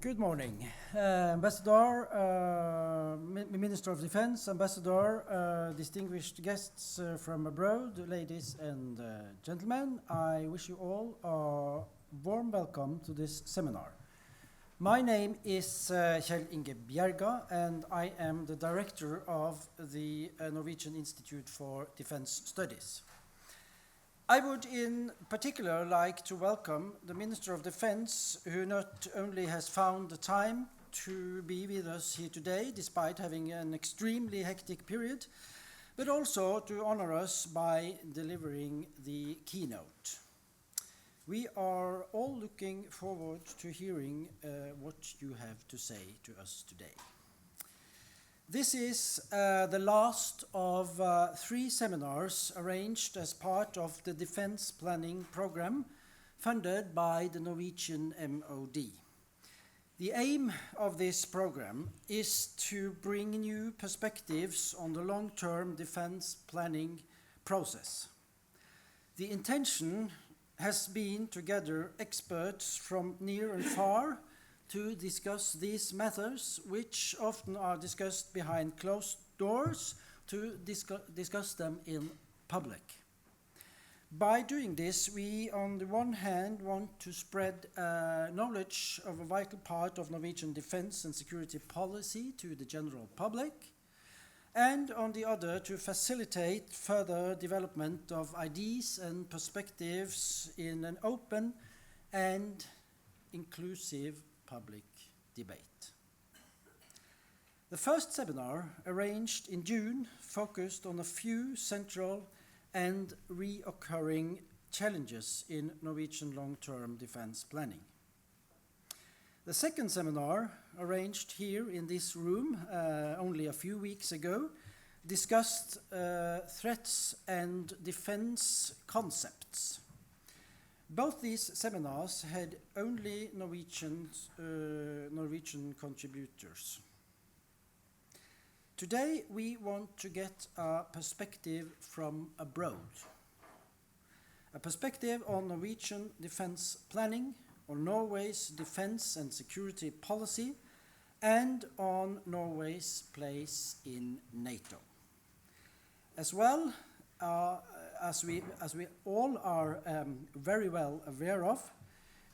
Good morning. Ambassador, Minister of Defense, Ambassador, distinguished guests from abroad, ladies and gentlemen, I wish you all a warm welcome to this seminar. My name is 𝗙𝗿𝗲𝗕𝗲𝗲, and I am the director of the Norwegian Institute for Defense Studies. I would in particular like to welcome the Minister of Defense, who not only has found the time to be with us here today, despite having an extremely hectic period, but also to honor us by delivering the keynote. We are all looking forward to hearing what you have to say to us today. This is the last of 3 seminars arranged as part of the defense planning program funded by the Norwegian MOD. The aim of this program is to bring new perspectives on the long-term defense planning process. The intention has been to gather experts from near and far to discuss these matters, which often are discussed behind closed doors, to discuss them in public. By doing this, we on the one hand want to spread knowledge of a vital part of Norwegian defense and security policy to the general public, and on the other to facilitate further development of ideas and perspectives in an open and inclusive public debate. The first seminar, arranged in June, focused on a few central and reoccurring challenges in Norwegian long-term defense planning. The second seminar, arranged here in this room only a few weeks ago, discussed threats and defense concepts. Both these seminars had only Norwegian contributors. Today we want to get a perspective from abroad. A perspective on Norwegian defense planning, on Norway's defense and security policy, and on Norway's place in NATO. As well, as we all are very well aware of,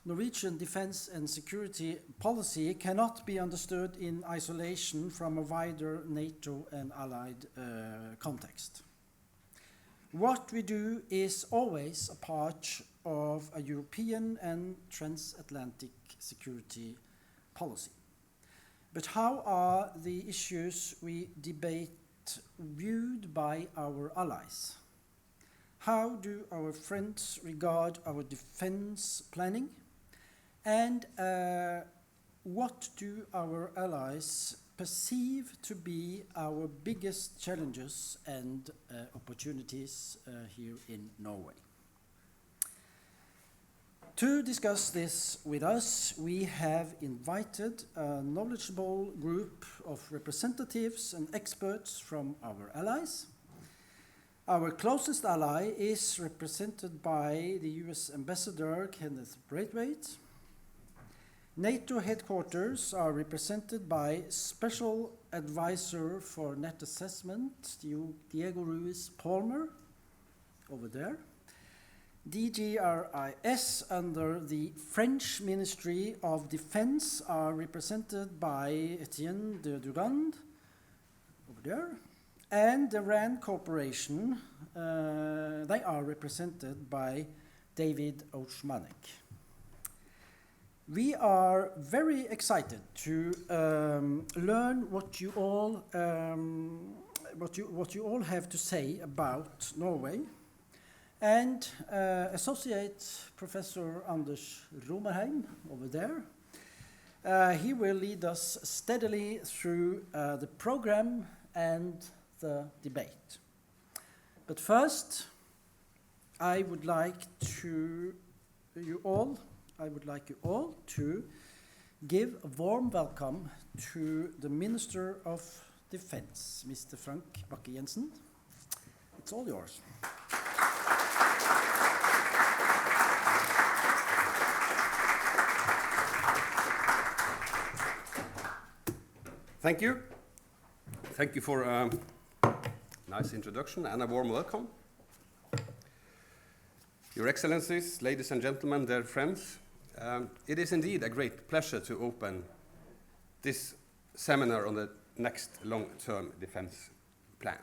Norwegian defense and security policy cannot be understood in isolation from a wider NATO and allied context. What we do is always a part of a European and transatlantic security policy. But how are the issues we debate viewed by our allies? How do our friends regard our defense planning? And what do our allies perceive to be our biggest challenges and opportunities here in Norway? To discuss this with us, we have invited a knowledgeable group of representatives and experts from our allies. Our closest ally is represented by the US Ambassador 𝗙𝗿𝗲𝗕𝗲𝗲𝗲𝗲. NATO headquarters are represented by Special Advisor for Net Assessment, 𝗙𝗿𝗲𝗕𝗲𝗲, over there. DGRIS under the French Ministry of Defense are represented by Etienne de Durand, over there. And the RAND Corporation, they are represented by David Oshmanek. We are very excited to learn what you all have to say about Norway. And Associate Professor Anders Romerheim, over there, he will lead us steadily through the program and the debate. But first, I would like you all to give a warm welcome to the Minister of Defense, Mr. Frank Bakke-Jensen. It's all yours. Thank you. Thank you for a nice introduction and a warm welcome. Your Excellencies, ladies and gentlemen, dear friends, it is indeed a great pleasure to open this seminar on the next long-term defense plan.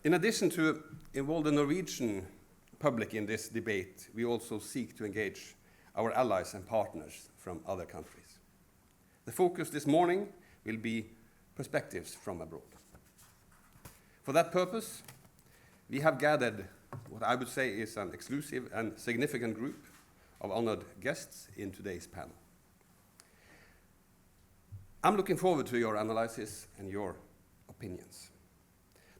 In addition to involve the Norwegian public in this debate, we also seek to engage our allies and partners from other countries. The focus this morning will be perspectives from abroad. For that purpose, we have gathered what I would say is an exclusive and significant group of honored guests in today's panel. I'm looking forward to your analysis and your opinions.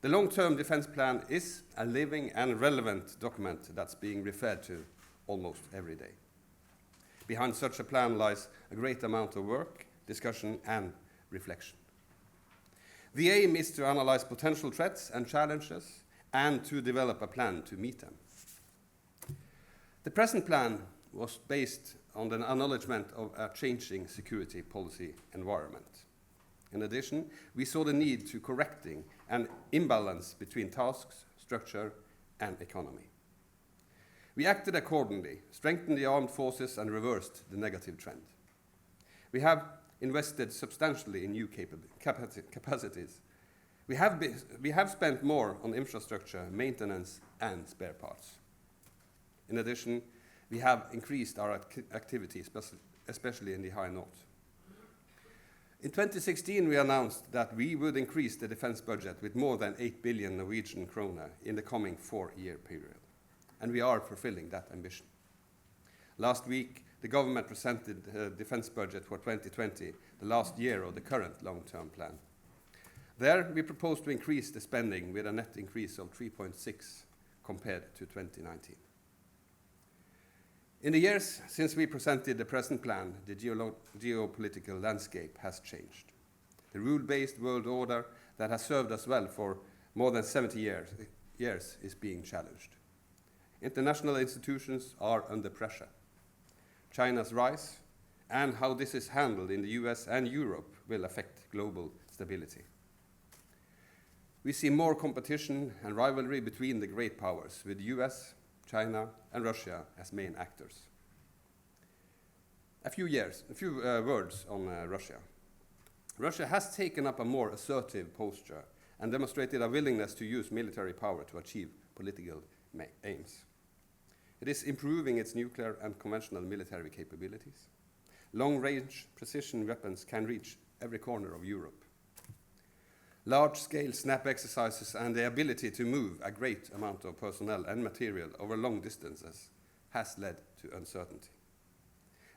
The long-term defense plan is a living and relevant document that's being referred to almost every day. Behind such a plan lies a great amount of work, discussion, and reflection. The aim is to analyze potential threats and challenges and to develop a plan to meet them. The present plan was based on the acknowledgement of a changing security policy environment. In addition, we saw the need to correcting an imbalance between tasks, structure, and economy. We acted accordingly, strengthened the armed forces, and reversed the negative trend. We have invested substantially in new capacities. We have spent more on infrastructure, maintenance, and spare parts. In addition, we have increased our activity, especially in the High North. In 2016, we announced that we would increase the defense budget with more than 8 billion Norwegian kroner in the coming 4-year period, and we are fulfilling that ambition. Last week, the government presented the defense budget for 2020, the last year of the current long-term plan. There, we propose to increase the spending with a net increase of 3.6 compared to 2019. In the years since we presented the present plan, the geopolitical landscape has changed. The rule-based world order that has served us well for more than 70 years is being challenged. International institutions are under pressure. China's rise and how this is handled in the US and Europe will affect global stability. We see more competition and rivalry between the great powers, with the US, China, and Russia as main actors. A few words on Russia. Russia has taken up a more assertive posture and demonstrated a willingness to use military power to achieve political aims. It is improving its nuclear and conventional military capabilities. Long-range precision weapons can reach every corner of Europe. Large-scale snap exercises and the ability to move a great amount of personnel and material over long distances has led to uncertainty.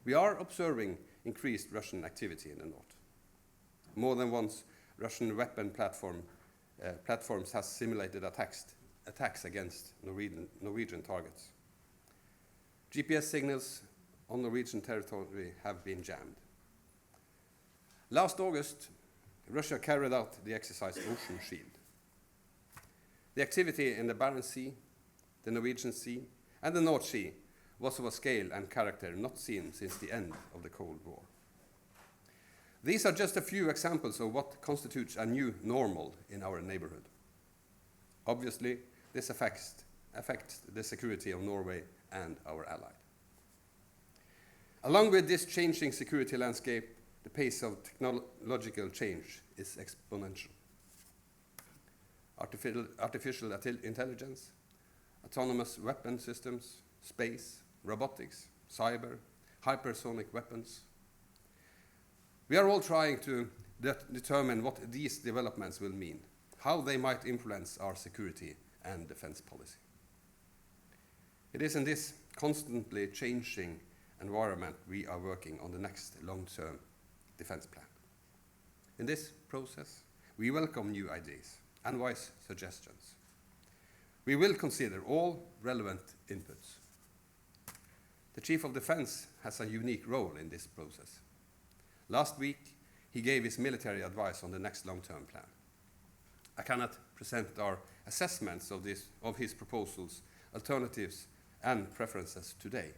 We are observing increased Russian activity in the north. More than once, Russian weapon platforms have simulated attacks against Norwegian targets. GPS signals on Norwegian territory have been jammed. Last August, Russia carried out the exercise Ocean Shield. The activity in the Barents Sea, the Norwegian Sea, and the North Sea was of a scale and character not seen since the end of the Cold War. These are just a few examples of what constitutes a new normal in our neighborhood. Obviously, this affects the security of Norway and our allies. Along with this changing security landscape, the pace of technological change is exponential. Artificial intelligence, autonomous weapon systems, space, robotics, cyber, hypersonic weapons. We are all trying to determine what these developments will mean, how they might influence our security and defense policy. It is in this constantly changing environment we are working on the next long-term defense plan. In this process, we welcome new ideas and wise suggestions. We will consider all relevant inputs. The Chief of Defense has a unique role in this process. Last week, he gave his military advice on the next long-term plan. I cannot present our assessments of his proposals, alternatives, and preferences today.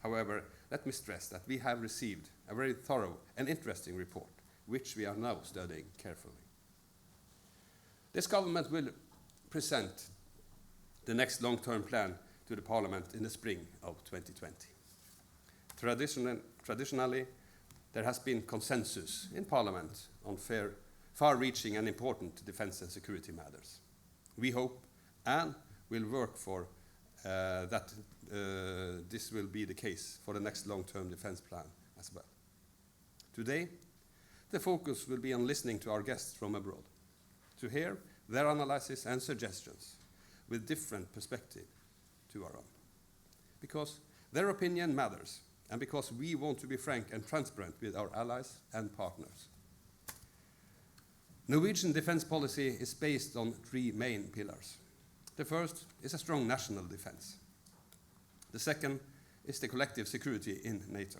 However, let me stress that we have received a very thorough and interesting report which we are now studying carefully. This government will present the next long-term plan to the Parliament in the spring of 2020. Traditionally, there has been consensus in Parliament on far-reaching and important defense and security matters. We hope and will work for that this will be the case for the next long-term defense plan as well. Today, the focus will be on listening to our guests from abroad, to hear their analysis and suggestions with different perspective to our own. Because their opinion matters, and because we want to be frank and transparent with our allies and partners. Norwegian defense policy is based on 3 main pillars. The first is a strong national defense. The second is the collective security in NATO.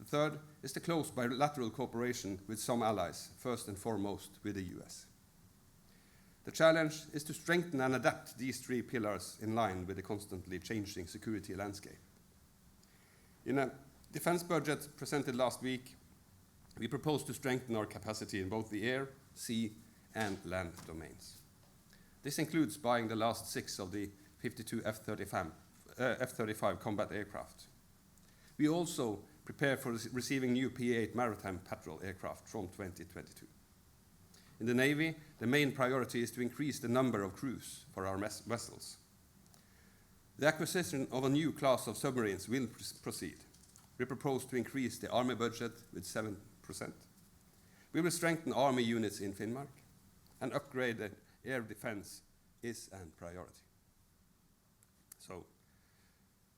The third is the close bilateral cooperation with some allies, first and foremost with the US. The challenge is to strengthen and adapt these 3 pillars in line with the constantly changing security landscape. In a defense budget presented last week, we propose to strengthen our capacity in both the air, sea, and land domains. This includes buying the last 6 of the 52 F-35 combat aircraft. We also prepare for receiving new P-8 maritime patrol aircraft from 2022. In the Navy, the main priority is to increase the number of crews for our vessels. The acquisition of a new class of submarines will proceed. We propose to increase the Army budget with 7%. We will strengthen Army units in Finnmark, and upgraded air defense is a priority. So,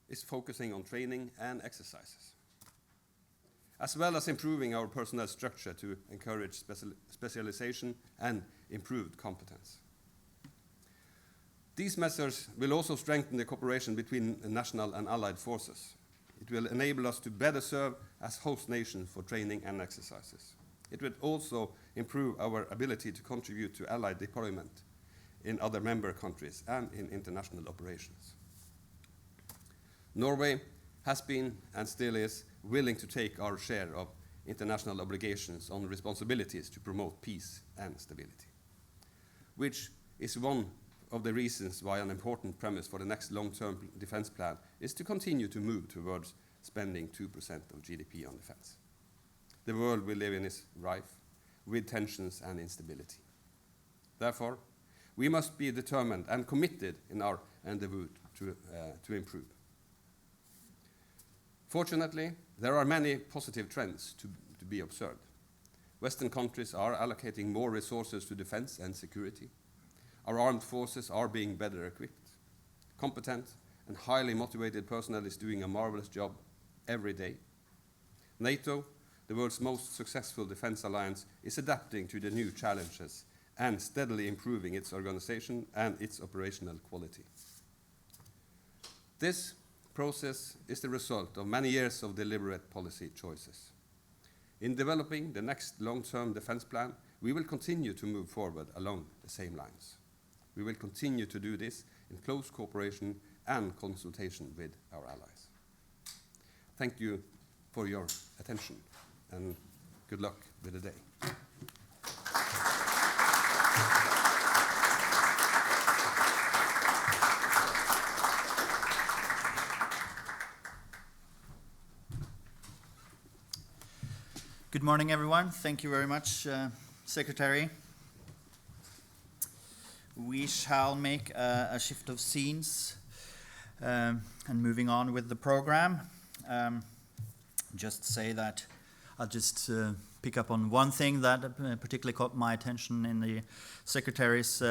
it's focusing on training and exercises, as well as improving our personnel structure to encourage specialization and improved competence. These measures will also strengthen the cooperation between national and allied forces. It will enable us to better serve as host nation for training and exercises. It will also improve our ability to contribute to allied deployment in other member countries and in international operations. Norway has been and still is willing to take our share of international obligations on responsibilities to promote peace and stability, which is one of the reasons why an important premise for the next long-term defense plan is to continue to move towards spending 2% of GDP on defense. The world we live in is rife with tensions and instability. Therefore, we must be determined and committed in our endeavor to improve. Fortunately, there are many positive trends to be observed. Western countries are allocating more resources to defense and security. Our armed forces are being better equipped. Competent and highly motivated personnel is doing a marvelous job every day. NATO, the world's most successful defense alliance, is adapting to the new challenges and steadily improving its organization and its operational quality. This process is the result of many years of deliberate policy choices. In developing the next long-term defense plan, we will continue to move forward along the same lines. We will continue to do this in close cooperation and consultation with our allies. Thank you for your attention, and good luck with the day. Good morning, everyone. Thank you very much, Secretary. We shall make a shift of scenes and moving on with the program. Just say that I'll just pick up on one thing that particularly caught my attention in the Secretary's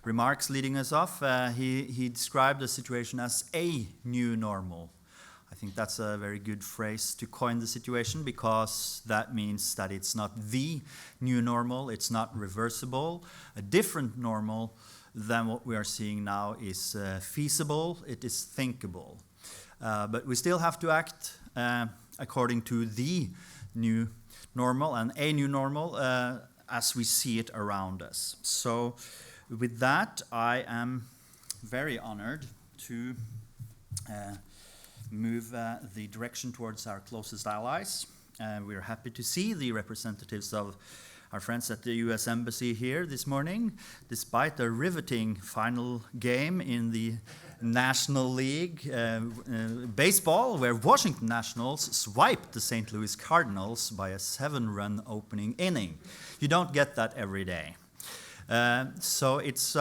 remarks leading us off. He described the situation as a new normal. I think that's a very good phrase to coin the situation, because that means that it's not the new normal, it's not reversible. A different normal than what we are seeing now is feasible, it is thinkable. But we still have to act according to the new normal and a new normal as we see it around us. So with that, I am very honored to move the direction towards our closest allies. We're happy to see the representatives of our friends at the U.S. Embassy here this morning, despite the riveting final game in the National League baseball, where Washington Nationals swiped the St. Louis Cardinals by a 7-run opening inning. You don't get that every day. So it's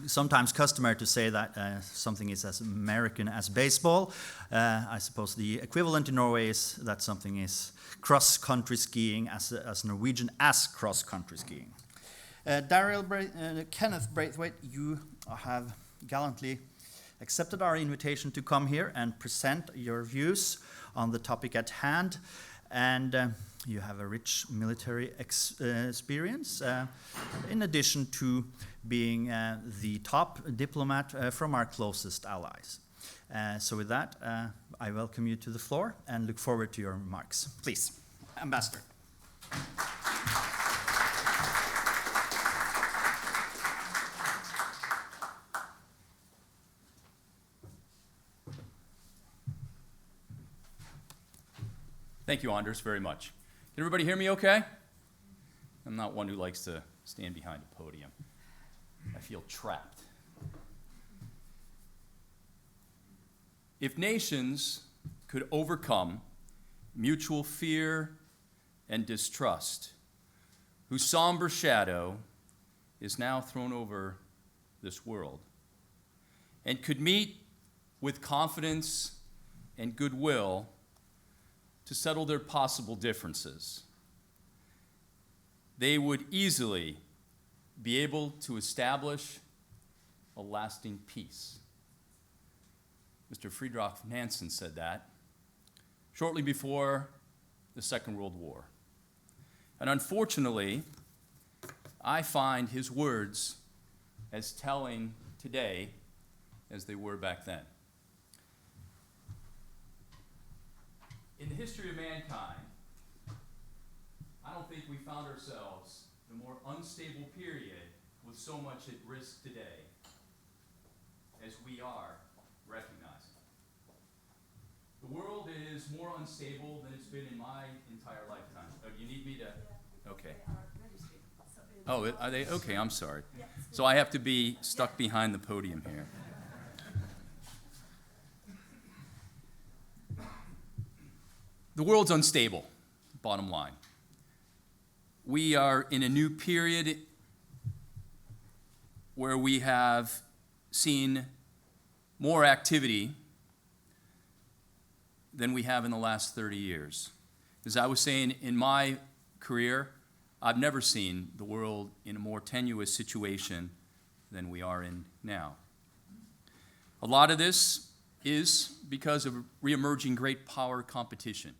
sometimes customary to say that something is as American as baseball. I suppose the equivalent in Norway is that something is cross-country skiing as Norwegian as cross-country skiing. Kenneth Braithwaite, you have gallantly accepted our invitation to come here and present your views on the topic at hand. And you have a rich military experience, in addition to being the top diplomat from our closest allies. So with that, I welcome you to the floor and look forward to your remarks. Please, Ambassador. Thank you, Anders, very much. Can everybody hear me okay? I'm not one who likes to stand behind a podium. I feel trapped. If nations could overcome mutual fear and distrust, whose somber shadow is now thrown over this world, and could meet with confidence and goodwill to settle their possible differences, they would easily be able to establish a lasting peace. Mr. 𝗙𝗿𝗲𝗕𝗸𝗲 said that shortly before the Second World War. And unfortunately, I find his words as telling today as they were back then. In the history of mankind, I don't think we found ourselves in a more unstable period with so much at risk today as we are recognizing. The world is more unstable than it's been in my entire lifetime. Oh, you need me to? Okay. Oh, are they? Okay, I'm sorry. So I have to be stuck behind the podium here. The world's unstable, bottom line. We are in a new period where we have seen more activity than we have in the last 30 years. As I was saying, in my career, I've never seen the world in a more tenuous situation than we are in now. A lot of this is because of reemerging great power competition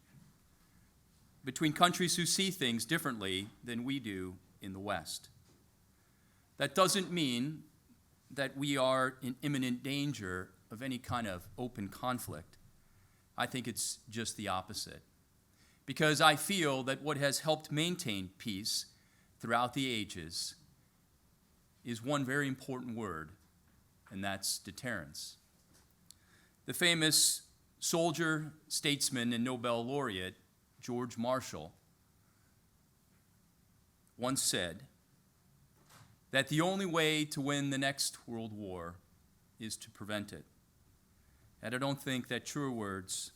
between countries who see things differently than we do in the West. That doesn't mean that we are in imminent danger of any kind of open conflict. I think it's just the opposite. Because I feel that what has helped maintain peace throughout the ages is one very important word, and that's deterrence. The famous soldier, statesman, and Nobel laureate, George Marshall, once said that the only way to win the next world war is to prevent it. And I don't think that truer words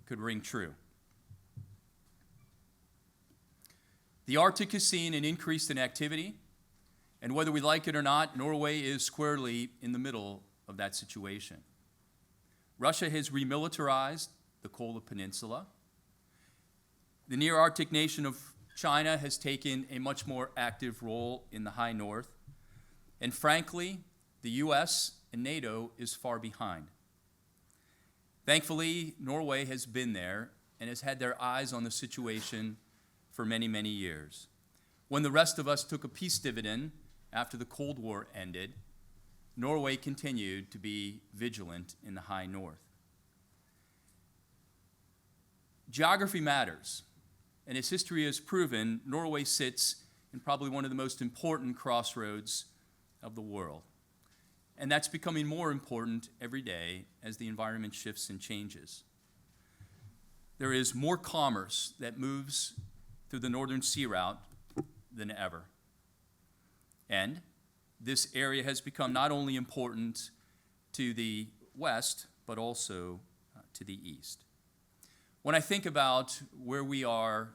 could ring true. The Arctic has seen an increase in activity, and whether we like it or not, Norway is squarely in the middle of that situation. Russia has remilitarized the 𝗙𝗿𝗄 Peninsula. The near Arctic nation of China has taken a much more active role in the high north. And frankly, the US and NATO is far behind. Thankfully, Norway has been there and has had their eyes on the situation for many, many years. When the rest of us took a peace dividend after the Cold War ended, Norway continued to be vigilant in the high north. Geography matters, and as history has proven, Norway sits in probably one of the most important crossroads of the world. And that's becoming more important every day as the environment shifts and changes. there is more commerce that moves through the Northern Sea Route than ever. And this area has become not only important to the west, but also to the east. When I think about where we are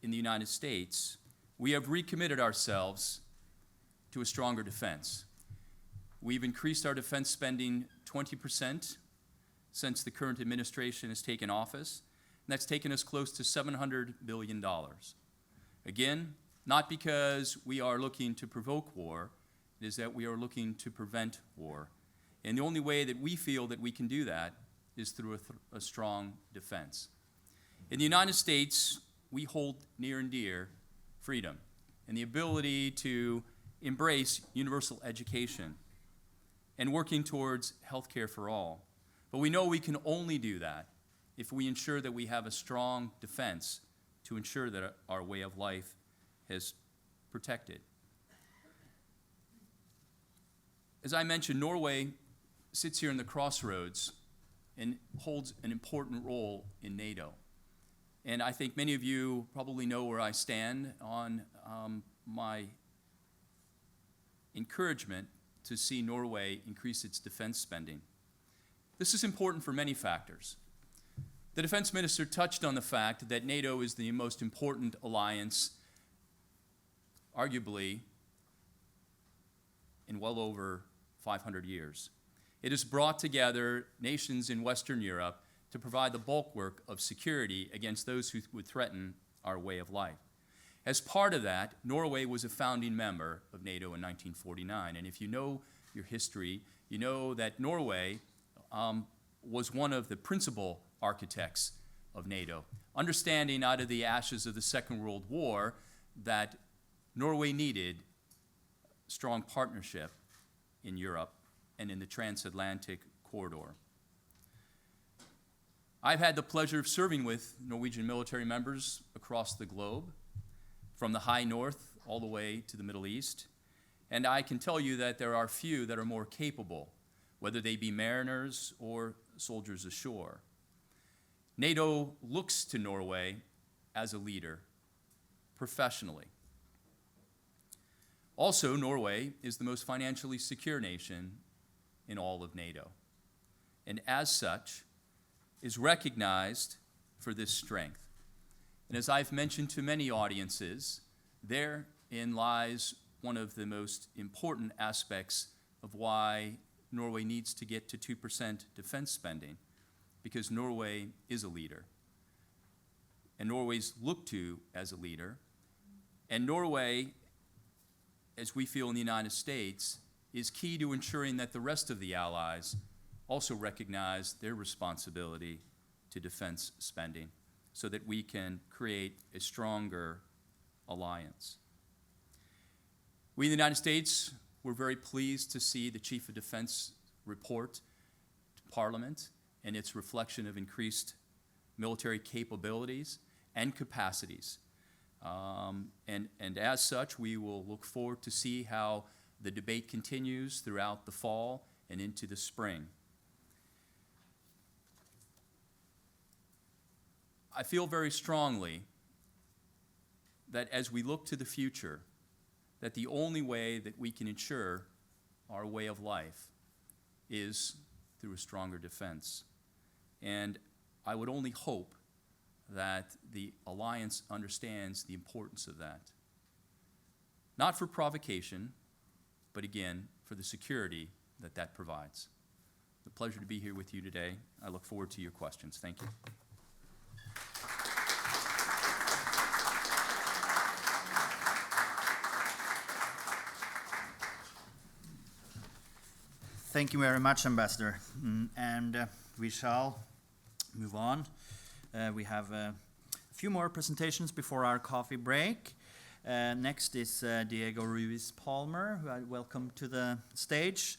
in the United States, we have recommitted ourselves to a stronger defense. We've increased our defense spending 20% since the current administration has taken office, and that's taken us close to $700 billion. Again, not because we are looking to provoke war, it is that we are looking to prevent war. And the only way that we feel that we can do that is through a strong defense. In the United States, we hold near and dear freedom and the ability to embrace universal education and working towards health care for all. But we know we can only do that if we ensure that we have a strong defense to ensure that our way of life is protected. As I mentioned, Norway sits here in the crossroads and holds an important role in NATO. And I think many of you probably know where I stand on my encouragement to see Norway increase its defense spending. This is important for many factors. The defense minister touched on the fact that NATO is the most important alliance, arguably, in well over 500 years. It has brought together nations in Western Europe to provide the bulwark of security against those who would threaten our way of life. As part of that, Norway was a founding member of NATO in 1949. And if you know your history, you know that Norway was one of the principal architects of NATO, understanding out of the ashes of the Second World War that Norway needed strong partnership in Europe and in the transatlantic corridor. I've had the pleasure of serving with Norwegian military members across the globe, from the high north all the way to the Middle East, and I can tell you that there are few that are more capable, whether they be mariners or soldiers ashore. NATO looks to Norway as a leader, professionally. Also, Norway is the most financially secure nation in all of NATO, and as such, is recognized for this strength. And as I've mentioned to many audiences, therein lies one of the most important aspects of why Norway needs to get to 2% defense spending, because Norway is a leader. And Norway's looked to as a leader. And Norway, as we feel in the United States, is key to ensuring that the rest of the allies also recognize their responsibility to defense spending so that we can create a stronger alliance. We in the United States were very pleased to see the Chief of Defense report to Parliament and its reflection of increased military capabilities and capacities. And as such, we will look forward to see how the debate continues throughout the fall and into the spring. I feel very strongly that as we look to the future, that the only way that we can ensure our way of life is through a stronger defense. And I would only hope that the alliance understands the importance of that. Not for provocation, but again, for the security that that provides. It's a pleasure to be here with you today. I look forward to your questions. Thank you. Thank you very much, Ambassador. And we shall move on. We have a few more presentations before our coffee break. Next is 𝗙𝗿𝗲𝗲𝗲 who I welcome to the stage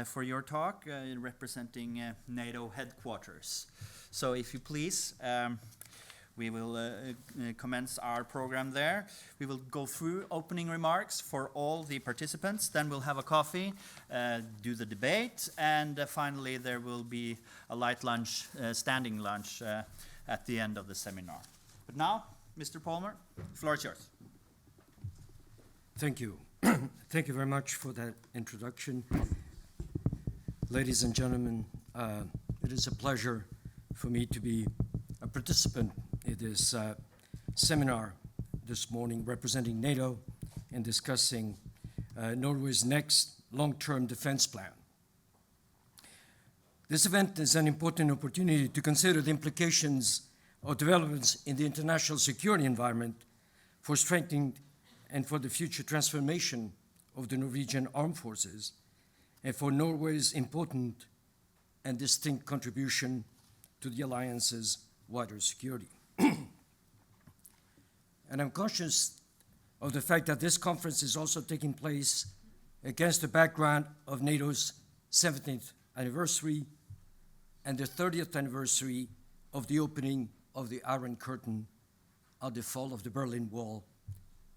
for your talk, representing NATO headquarters. So if you please, we will commence our program there. We will go through opening remarks for all the participants, then we'll have a coffee, do the debate, and finally there will be a light lunch, standing lunch, at the end of the seminar. But now, Mr. Palmer, the floor is yours. Thank you. Thank you very much for that introduction. Ladies and gentlemen, it is a pleasure for me to be a participant in this seminar this morning representing NATO and discussing Norway's next long-term defense plan. This event is an important opportunity to consider the implications of developments in the international security environment for strengthening and for the future transformation of the Norwegian Armed Forces and for Norway's important and distinct contribution to the alliance's wider security. And I'm conscious of the fact that this conference is also taking place against the background of NATO's 17th anniversary and the 30th anniversary of the opening of the Iron Curtain at the fall of the Berlin Wall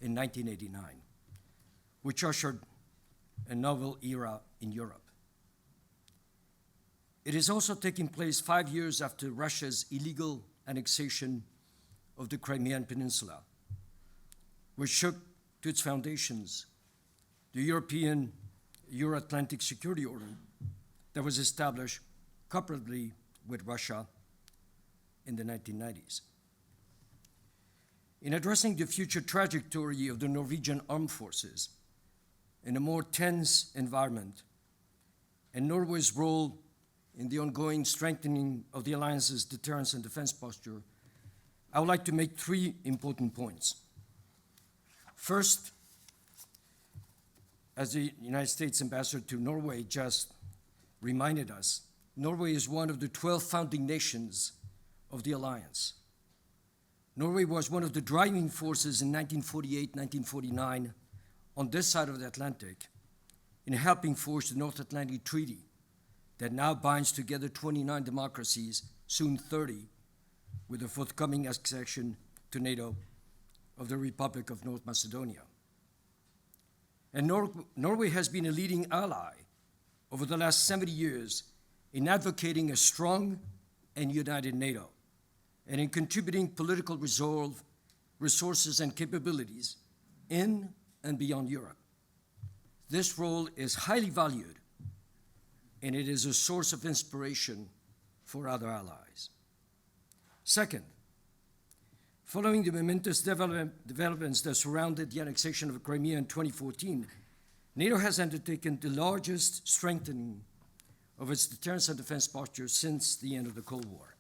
in 1989, which ushered a novel era in Europe. It is also taking place 5 years after Russia's illegal annexation of the Crimean Peninsula, which shook to its foundations the European Euro-Atlantic security order that was established cooperatively with Russia in the 1990s. In addressing the future trajectory of the Norwegian Armed Forces in a more tense environment and Norway's role in the ongoing strengthening of the alliance's deterrence and defense posture, I would like to make 3 important points. First, as the United States ambassador to Norway just reminded us, Norway is one of the 12 founding nations of the alliance. Norway was one of the driving forces in 1948-1949 on this side of the Atlantic in helping forge the North Atlantic Treaty that now binds together 29 democracies, soon 30, with the forthcoming accession to NATO of the Republic of North Macedonia. And Norway has been a leading ally over the last 70 years in advocating a strong and united NATO, and in contributing political resolve, resources, and capabilities in and beyond Europe. This role is highly valued, and it is a source of inspiration for other allies. Second, following the momentous developments that surrounded the annexation of Crimea in 2014, NATO has undertaken the largest strengthening of its deterrence and defense posture since the end of the Cold War.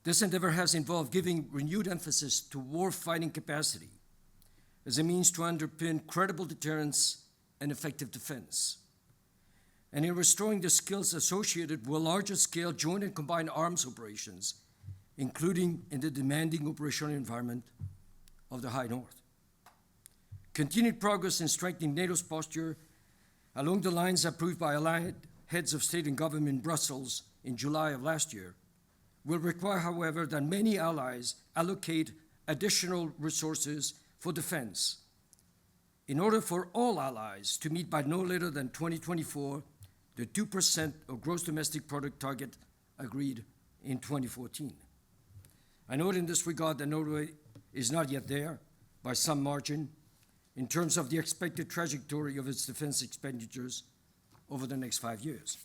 This endeavor has involved giving renewed emphasis to war-fighting capacity as a means to underpin credible deterrence and effective defense, and in restoring the skills associated with larger-scale joint and combined arms operations, including in the demanding operational environment of the High North. Continued progress in strengthening NATO's posture along the lines approved by allied heads of state and government in Brussels in July of last year will require, however, that many allies allocate additional resources for defense in order for all allies to meet by no later than 2024 the 2% of gross domestic product target agreed in 2014. I note in this regard that Norway is not yet there by some margin in terms of the expected trajectory of its defense expenditures over the next 5 years.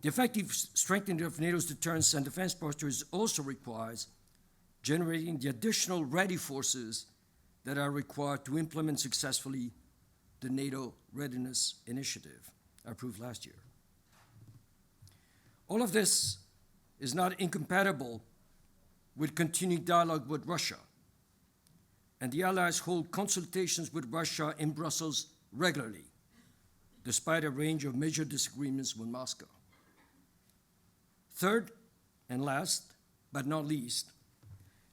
The effective strengthening of NATO's deterrence and defense postures also requires generating the additional ready forces that are required to implement successfully the NATO Readiness Initiative approved last year. All of this is not incompatible with continued dialogue with Russia, and the Allies hold consultations with Russia in Brussels regularly, despite a range of major disagreements with Moscow. Third, and last, but not least,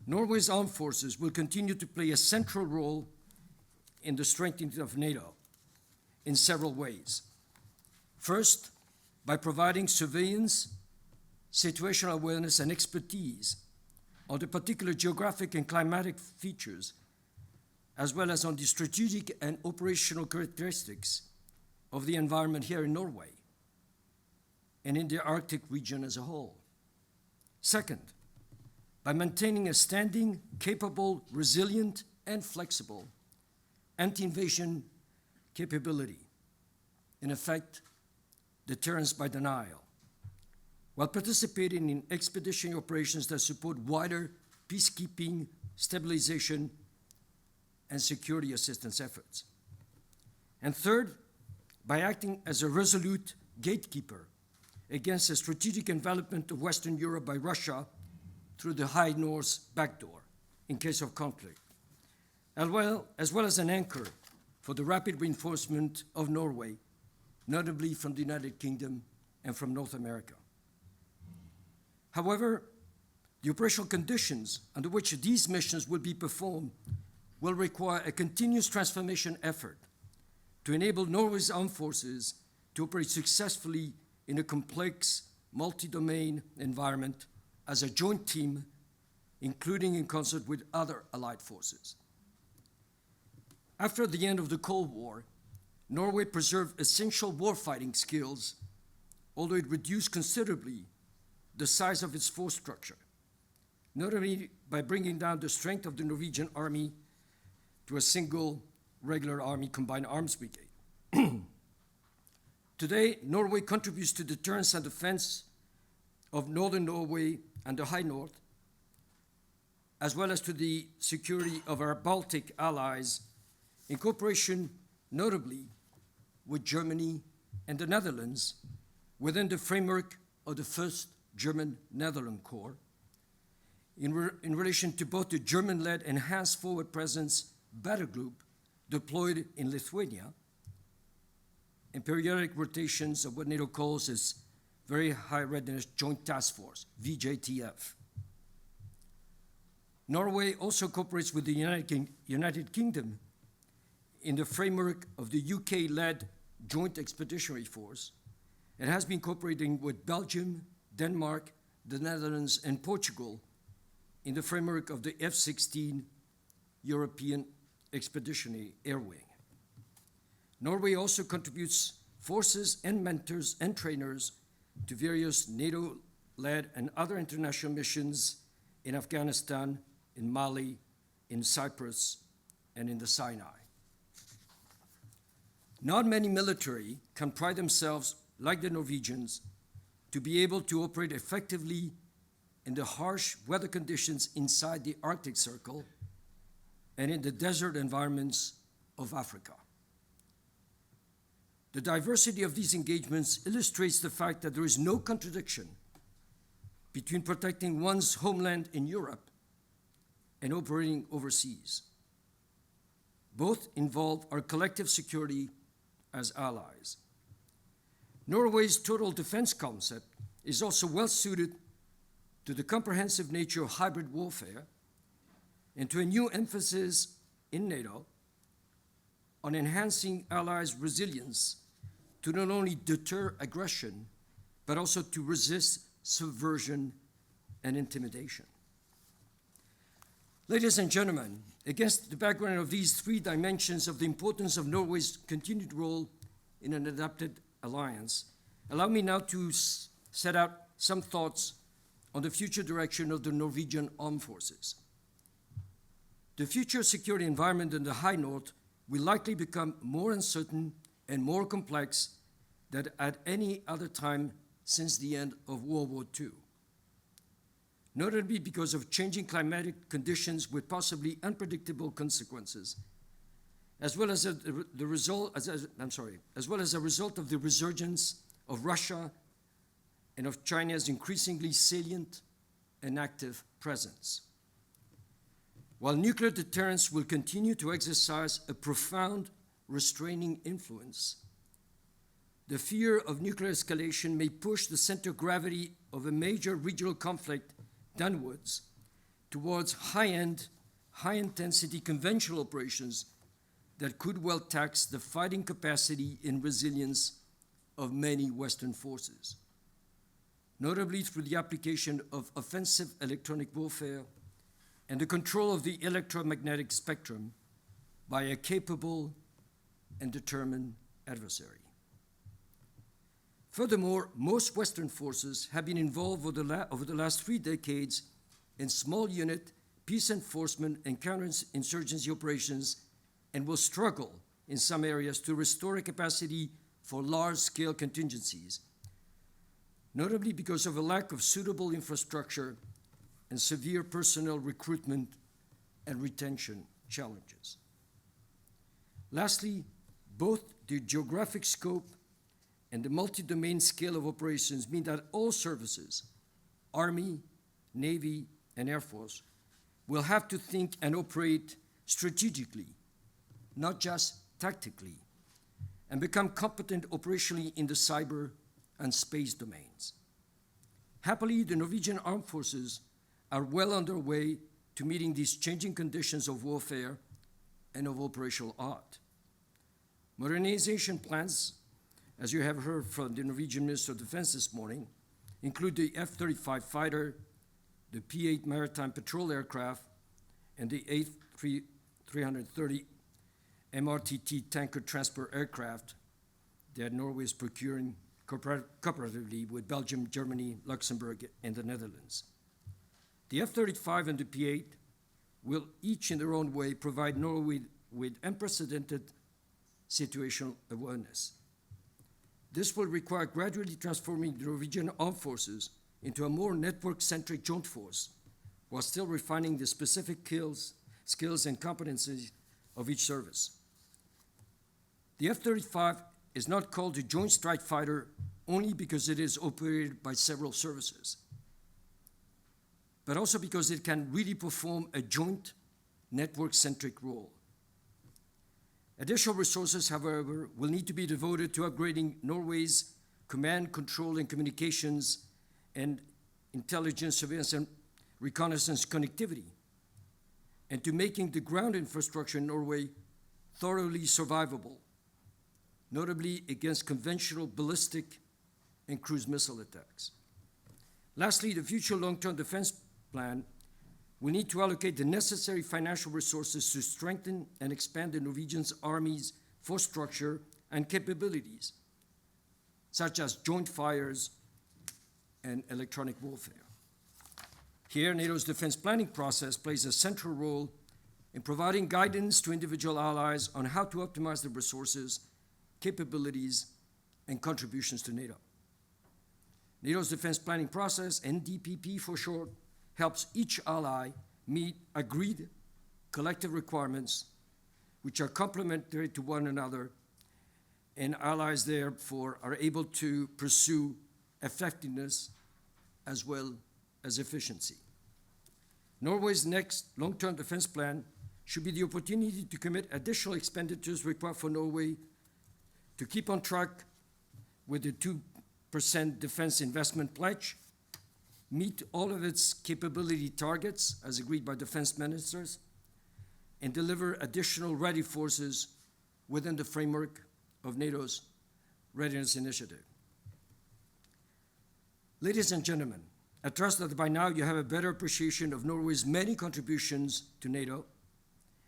Norway's armed forces will continue to play a central role in the strengthening of NATO in several ways. First, by providing surveillance, situational awareness, and expertise on the particular geographic and climatic features, as well as on the strategic and operational characteristics of the environment here in Norway and in the Arctic region as a whole. Second, by maintaining a standing, capable, resilient, and flexible anti-invasion capability, in effect, deterrence by denial, while participating in expeditionary operations that support wider peacekeeping, stabilization, and security assistance efforts. And third, by acting as a resolute gatekeeper against the strategic envelopment of Western Europe by Russia through the High North backdoor in case of conflict, as well as an anchor for the rapid reinforcement of Norway, notably from the United Kingdom and from North America. However, the operational conditions under which these missions will be performed will require a continuous transformation effort to enable Norway's armed forces to operate successfully in a complex, multi-domain environment as a joint team, including in concert with other allied forces. After the end of the Cold War, Norway preserved essential warfighting skills, although it reduced considerably the size of its force structure, notably by bringing down the strength of the Norwegian army to a single regular army combined arms brigade. Today, Norway contributes to deterrence and defense of northern Norway and the High North, as well as to the security of our Baltic allies, in cooperation notably with Germany and the Netherlands within the framework of the 1st German-Netherlands Corps, in relation to both the German-led Enhanced Forward Presence battle group deployed in Lithuania, and periodic rotations of what NATO calls its Very High Readiness Joint Task Force, VJTF. Norway also cooperates with the United Kingdom in the framework of the UK-led Joint Expeditionary Force, and has been cooperating with Belgium, Denmark, the Netherlands, and Portugal in the framework of the F-16 European Expeditionary Air Wing. Norway also contributes forces and mentors and trainers to various NATO-led and other international missions in Afghanistan, in Mali, in Cyprus, and in the Sinai. Not many military can pride themselves, like the Norwegians, to be able to operate effectively in the harsh weather conditions inside the Arctic Circle and in the desert environments of Africa. The diversity of these engagements illustrates the fact that there is no contradiction between protecting one's homeland in Europe and operating overseas. Both involve our collective security as allies. Norway's total defense concept is also well suited to the comprehensive nature of hybrid warfare and to a new emphasis in NATO on enhancing allies' resilience to not only deter aggression, but also to resist subversion and intimidation. Ladies and gentlemen, against the background of these three dimensions of the importance of Norway's continued role in an adapted alliance, allow me now to set out some thoughts on the future direction of the Norwegian Armed Forces. The future security environment in the High North will likely become more uncertain and more complex than at any other time since the end of World War II. Notably because of changing climatic conditions with possibly unpredictable consequences, as well as a result of the resurgence of Russia and of China's increasingly salient and active presence. While nuclear deterrence will continue to exercise a profound restraining influence, the fear of nuclear escalation may push the center of gravity of a major regional conflict downwards towards high-end, high-intensity conventional operations that could well tax the fighting capacity and resilience of many Western forces, notably through the application of offensive electronic warfare and the control of the electromagnetic spectrum by a capable and determined adversary. Furthermore, most Western forces have been involved over the last 3 decades in small unit, peace enforcement, and counterinsurgency operations, and will struggle in some areas to restore a capacity for large-scale contingencies, notably because of a lack of suitable infrastructure and severe personnel recruitment and retention challenges. Lastly, both the geographic scope and the multi-domain scale of operations mean that all services, Army, Navy, and Air Force, will have to think and operate strategically, not just tactically, and become competent operationally in the cyber and space domains. Happily, the Norwegian Armed Forces are well on their way to meeting these changing conditions of warfare and of operational art. Modernization plans, as you have heard from the Norwegian Minister of Defense this morning, include the F-35 fighter, the P-8 maritime patrol aircraft, and the A330 MRTT tanker transport aircraft that Norway is procuring cooperatively with Belgium, Germany, Luxembourg, and the Netherlands. The F-35 and the P-8 will each in their own way provide Norway with unprecedented situational awareness. This will require gradually transforming the Norwegian Armed Forces into a more network-centric joint force, while still refining the specific skills and competencies of each service. The F-35 is not called a Joint Strike Fighter only because it is operated by several services, but also because it can really perform a joint network-centric role. Additional resources, however, will need to be devoted to upgrading Norway's command, control, and communications and intelligence, surveillance, and reconnaissance connectivity, and to making the ground infrastructure in Norway thoroughly survivable, notably against conventional ballistic and cruise missile attacks. Lastly, the future long-term defense plan will need to allocate the necessary financial resources to strengthen and expand the Norwegian Army's force structure and capabilities, such as joint fires and electronic warfare. Here, NATO's defense planning process plays a central role in providing guidance to individual allies on how to optimize their resources, capabilities, and contributions to NATO. NATO's defense planning process, NDPP for short, helps each ally meet agreed collective requirements which are complementary to one another, and allies therefore are able to pursue effectiveness as well as efficiency. Norway's next long-term defense plan should be the opportunity to commit additional expenditures required for Norway to keep on track with the 2% defense investment pledge, meet all of its capability targets as agreed by defense ministers, and deliver additional ready forces within the framework of NATO's Readiness Initiative. Ladies and gentlemen, I trust that by now you have a better appreciation of Norway's many contributions to NATO,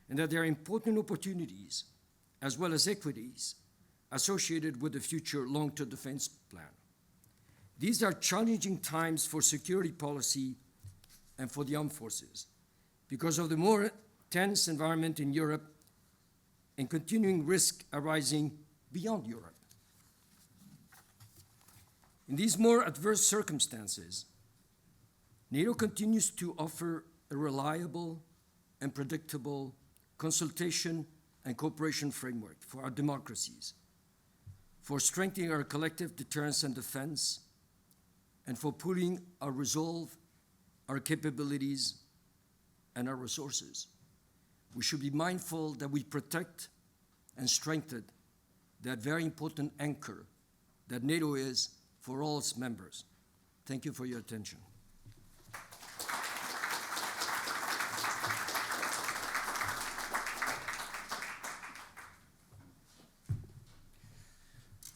and that there are important opportunities as well as equities associated with the future long-term defense plan. These are challenging times for security policy and for the armed forces because of the more tense environment in Europe and continuing risk arising beyond Europe. In these more adverse circumstances, NATO continues to offer a reliable and predictable consultation and cooperation framework for our democracies, for strengthening our collective deterrence and defense, and for pooling our resolve, our capabilities, and our resources. We should be mindful that we protect and strengthen that very important anchor that NATO is for all its members. Thank you for your attention.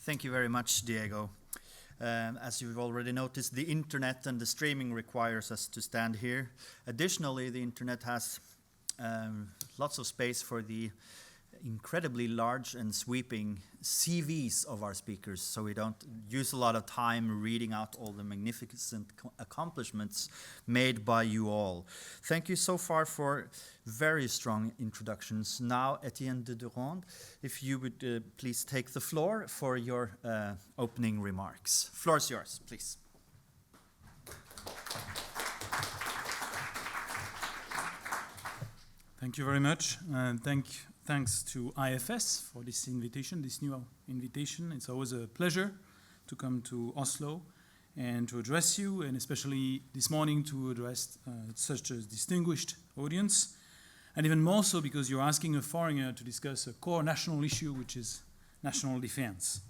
Thank you very much, Diego. As you've already noticed, the internet and the streaming requires us to stand here. Additionally, the internet has lots of space for the incredibly large and sweeping CVs of our speakers, so we don't use a lot of time reading out all the magnificent accomplishments made by you all. Thank you so far for very strong introductions. Now, Etienne de Durand, if you would please take the floor for your opening remarks. Floor is yours, please. Thank you very much, and thanks to IFS for this invitation, this new invitation. It's always a pleasure to come to Oslo and to address you, and especially this morning to address such a distinguished audience, and even more so because you're asking a foreigner to discuss a core national issue, which is national defense.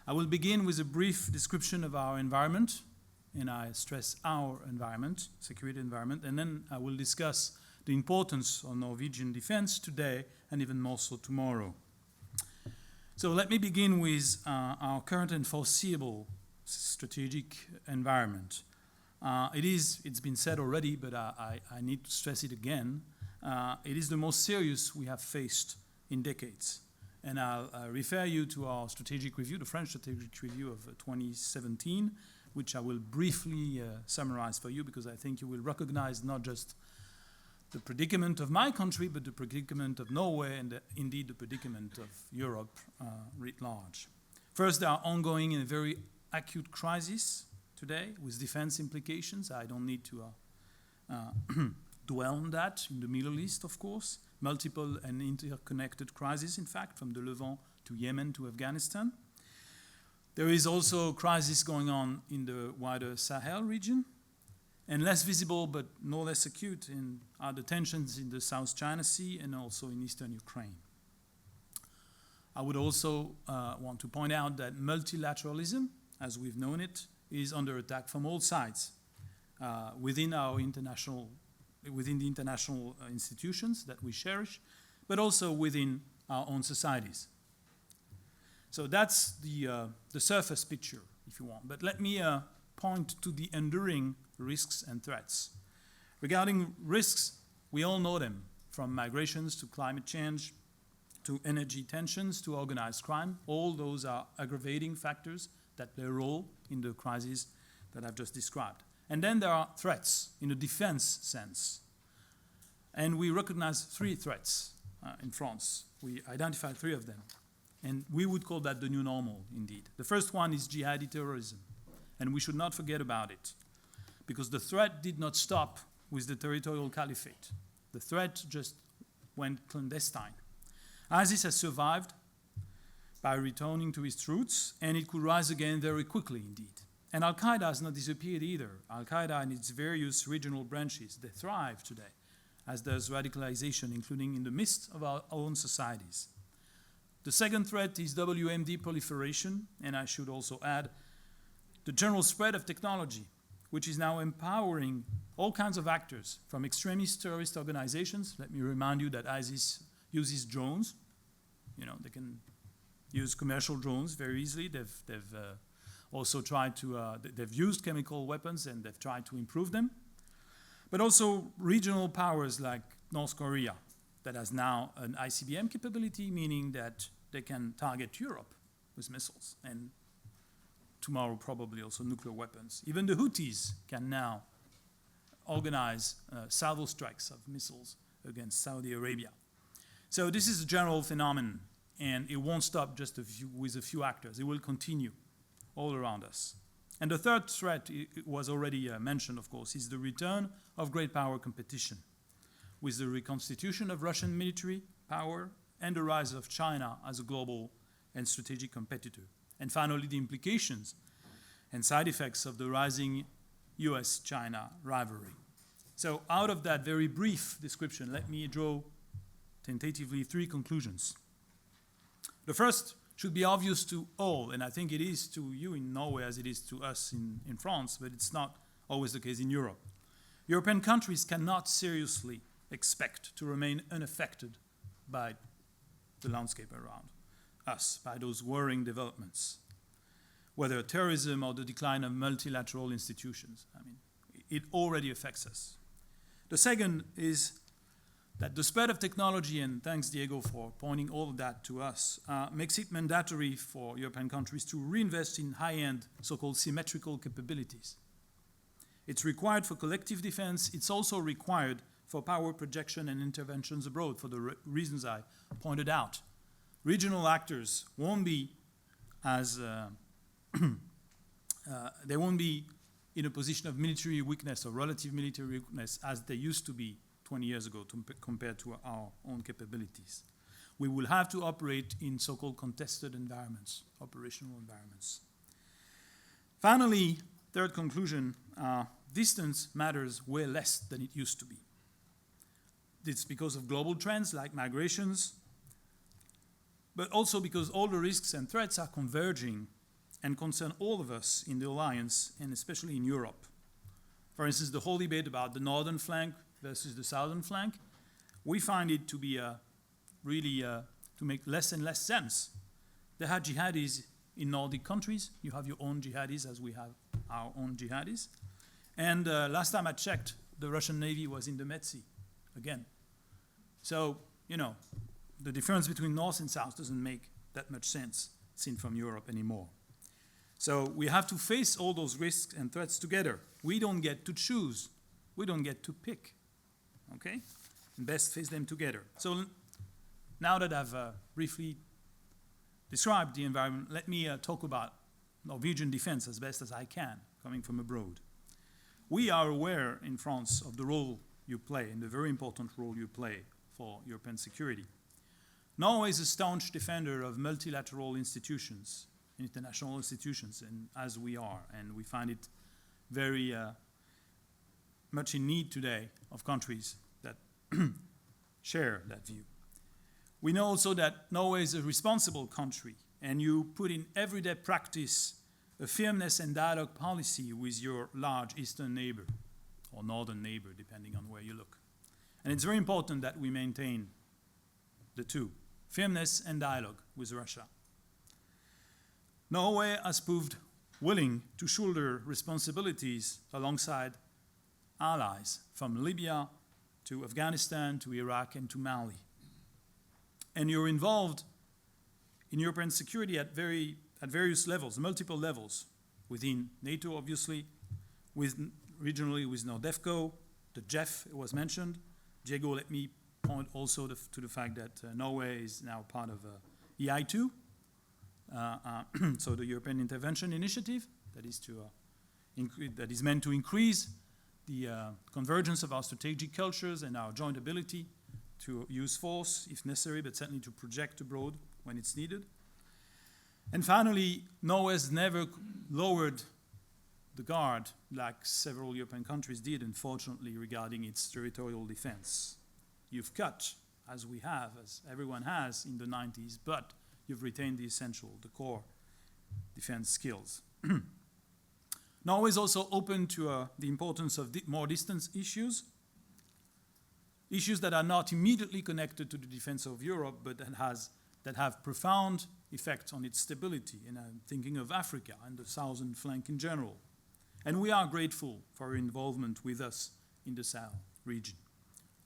I will begin with a brief description of our environment, and I stress our environment, security environment, and then I will discuss the importance of Norwegian defense today and even more so tomorrow. So let me begin with our current and foreseeable strategic environment. It's been said already, but I need to stress it again. It is the most serious we have faced in decades. And I'll refer you to our strategic review, the French strategic review of 2017, which I will briefly summarize for you because I think you will recognize not just the predicament of my country, but the predicament of Norway and indeed the predicament of Europe writ large. First, there are ongoing and very acute crises today with defense implications. I don't need to dwell on that. In the Middle East, of course, multiple and interconnected crises, in fact, from the Levant to Yemen to Afghanistan. There is also a crisis going on in the wider Sahel region. And less visible, but no less acute, are the tensions in the South China Sea and also in eastern Ukraine. I would also want to point out that multilateralism, as we've known it, is under attack from all sides within the international institutions that we cherish, but also within our own societies. So that's the surface picture, if you want. But let me point to the enduring risks and threats. Regarding risks, we all know them, from migrations to climate change, to energy tensions, to organized crime. All those are aggravating factors that play a role in the crises that I've just described. And then there are threats in a defense sense. And we recognize three threats in France. We identified three of them. And we would call that the new normal, indeed. The first one is jihadi terrorism. And we should not forget about it, because the threat did not stop with the territorial caliphate. The threat just went clandestine. ISIS has survived by returning to its roots, and it could rise again very quickly indeed. And Al-Qaeda has not disappeared either. Al-Qaeda and its various regional branches, they thrive today, as does radicalization, including in the midst of our own societies. The second threat is WMD proliferation, and I should also add the general spread of technology, which is now empowering all kinds of actors, from extremist terrorist organizations. Let me remind you that ISIS uses drones. They can use commercial drones very easily. They've also tried to, they've used chemical weapons and they've tried to improve them. But also regional powers like North Korea, that has now an ICBM capability, meaning that they can target Europe with missiles, and tomorrow probably also nuclear weapons. Even the Houthis can now organize salvo strikes of missiles against Saudi Arabia. So this is a general phenomenon, and it won't stop just with a few actors. It will continue all around us. And the third threat, it was already mentioned, of course, is the return of great power competition, with the reconstitution of Russian military power and the rise of China as a global and strategic competitor. And finally, the implications and side effects of the rising US-China rivalry. So out of that very brief description, let me draw tentatively three conclusions. The first should be obvious to all, and I think it is to you in Norway as it is to us in France, but it's not always the case in Europe. European countries cannot seriously expect to remain unaffected by the landscape around us, by those worrying developments, whether terrorism or the decline of multilateral institutions. I mean, it already affects us. The second is that the spread of technology, and thanks Diego for pointing all of that to us, makes it mandatory for European countries to reinvest in high-end so-called symmetrical capabilities. It's required for collective defense. It's also required for power projection and interventions abroad for the reasons I pointed out. Regional actors won't be as, they won't be in a position of military weakness or relative military weakness as they used to be 20 years ago compared to our own capabilities. We will have to operate in so-called contested environments, operational environments. Finally, third conclusion, distance matters way less than it used to be. It's because of global trends like migrations, but also because all the risks and threats are converging and concern all of us in the alliance, and especially in Europe. For instance, the whole debate about the northern flank versus the southern flank, we find it to be really to make less and less sense. They had jihadis in Nordic countries. You have your own jihadis as we have our own jihadis. And last time I checked, the Russian Navy was in the Med Sea again. So, you know, the difference between North and South doesn't make that much sense seen from Europe anymore. So we have to face all those risks and threats together. We don't get to choose. We don't get to pick. Okay? And best face them together. So now that I've briefly described the environment, let me talk about Norwegian defense as best as I can, coming from abroad. We are aware in France of the role you play, and the very important role you play for European security. Norway is a staunch defender of multilateral institutions, international institutions, and as we are, and we find it very much in need today of countries that share that view. We know also that Norway is a responsible country, and you put in everyday practice a firmness and dialogue policy with your large eastern neighbor, or northern neighbor, depending on where you look. And it's very important that we maintain the two, firmness and dialogue with Russia. Norway has proved willing to shoulder responsibilities alongside allies from Libya to Afghanistan to Iraq and to Mali. And you're involved in European security at various levels, multiple levels, within NATO, obviously, regionally with NORDEFCO, the JEF was mentioned. Diego, let me point also to the fact that Norway is now part of EI2, so the European Intervention Initiative, that is meant to increase the convergence of our strategic cultures and our joint ability to use force if necessary, but certainly to project abroad when it's needed. And finally, Norway has never lowered the guard like several European countries did, unfortunately, regarding its territorial defense. You've cut, as we have, as everyone has in the 90s, but you've retained the essential, the core defense skills. Norway is also open to the importance of more distant issues that are not immediately connected to the defense of Europe, but that have profound effects on its stability. And I'm thinking of Africa and the southern flank in general. And we are grateful for your involvement with us in the Sahel region.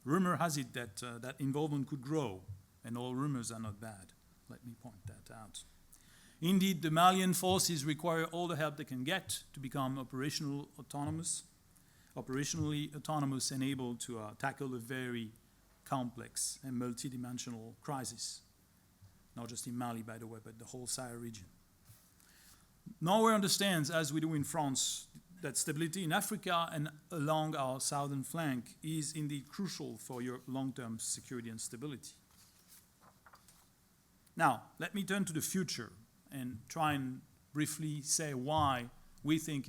Rumor has it that that involvement could grow, and all rumors are not bad. Let me point that out. Indeed, the Malian forces require all the help they can get to become operationally autonomous and able to tackle a very complex and multidimensional crisis. Not just in Mali, by the way, but the whole Sahel region. Norway understands, as we do in France, that stability in Africa and along our southern flank is indeed crucial for your long-term security and stability. Now, let me turn to the future and try and briefly say why we think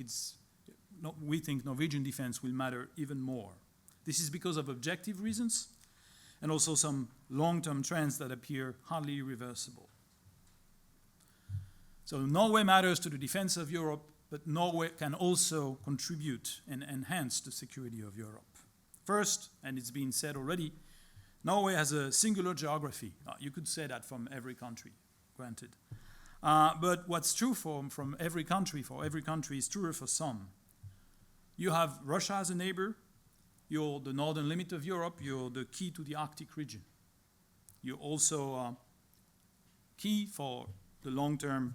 Norwegian defense will matter even more. This is because of objective reasons and also some long-term trends that appear hardly reversible. So Norway matters to the defense of Europe, but Norway can also contribute and enhance the security of Europe. First, and it's been said already, Norway has a singular geography. You could say that from every country, granted. But what's true from every country, for every country, is truer for some. You have Russia as a neighbor, You're the northern limit of Europe. You're the key to the Arctic region. You're also key for the long-term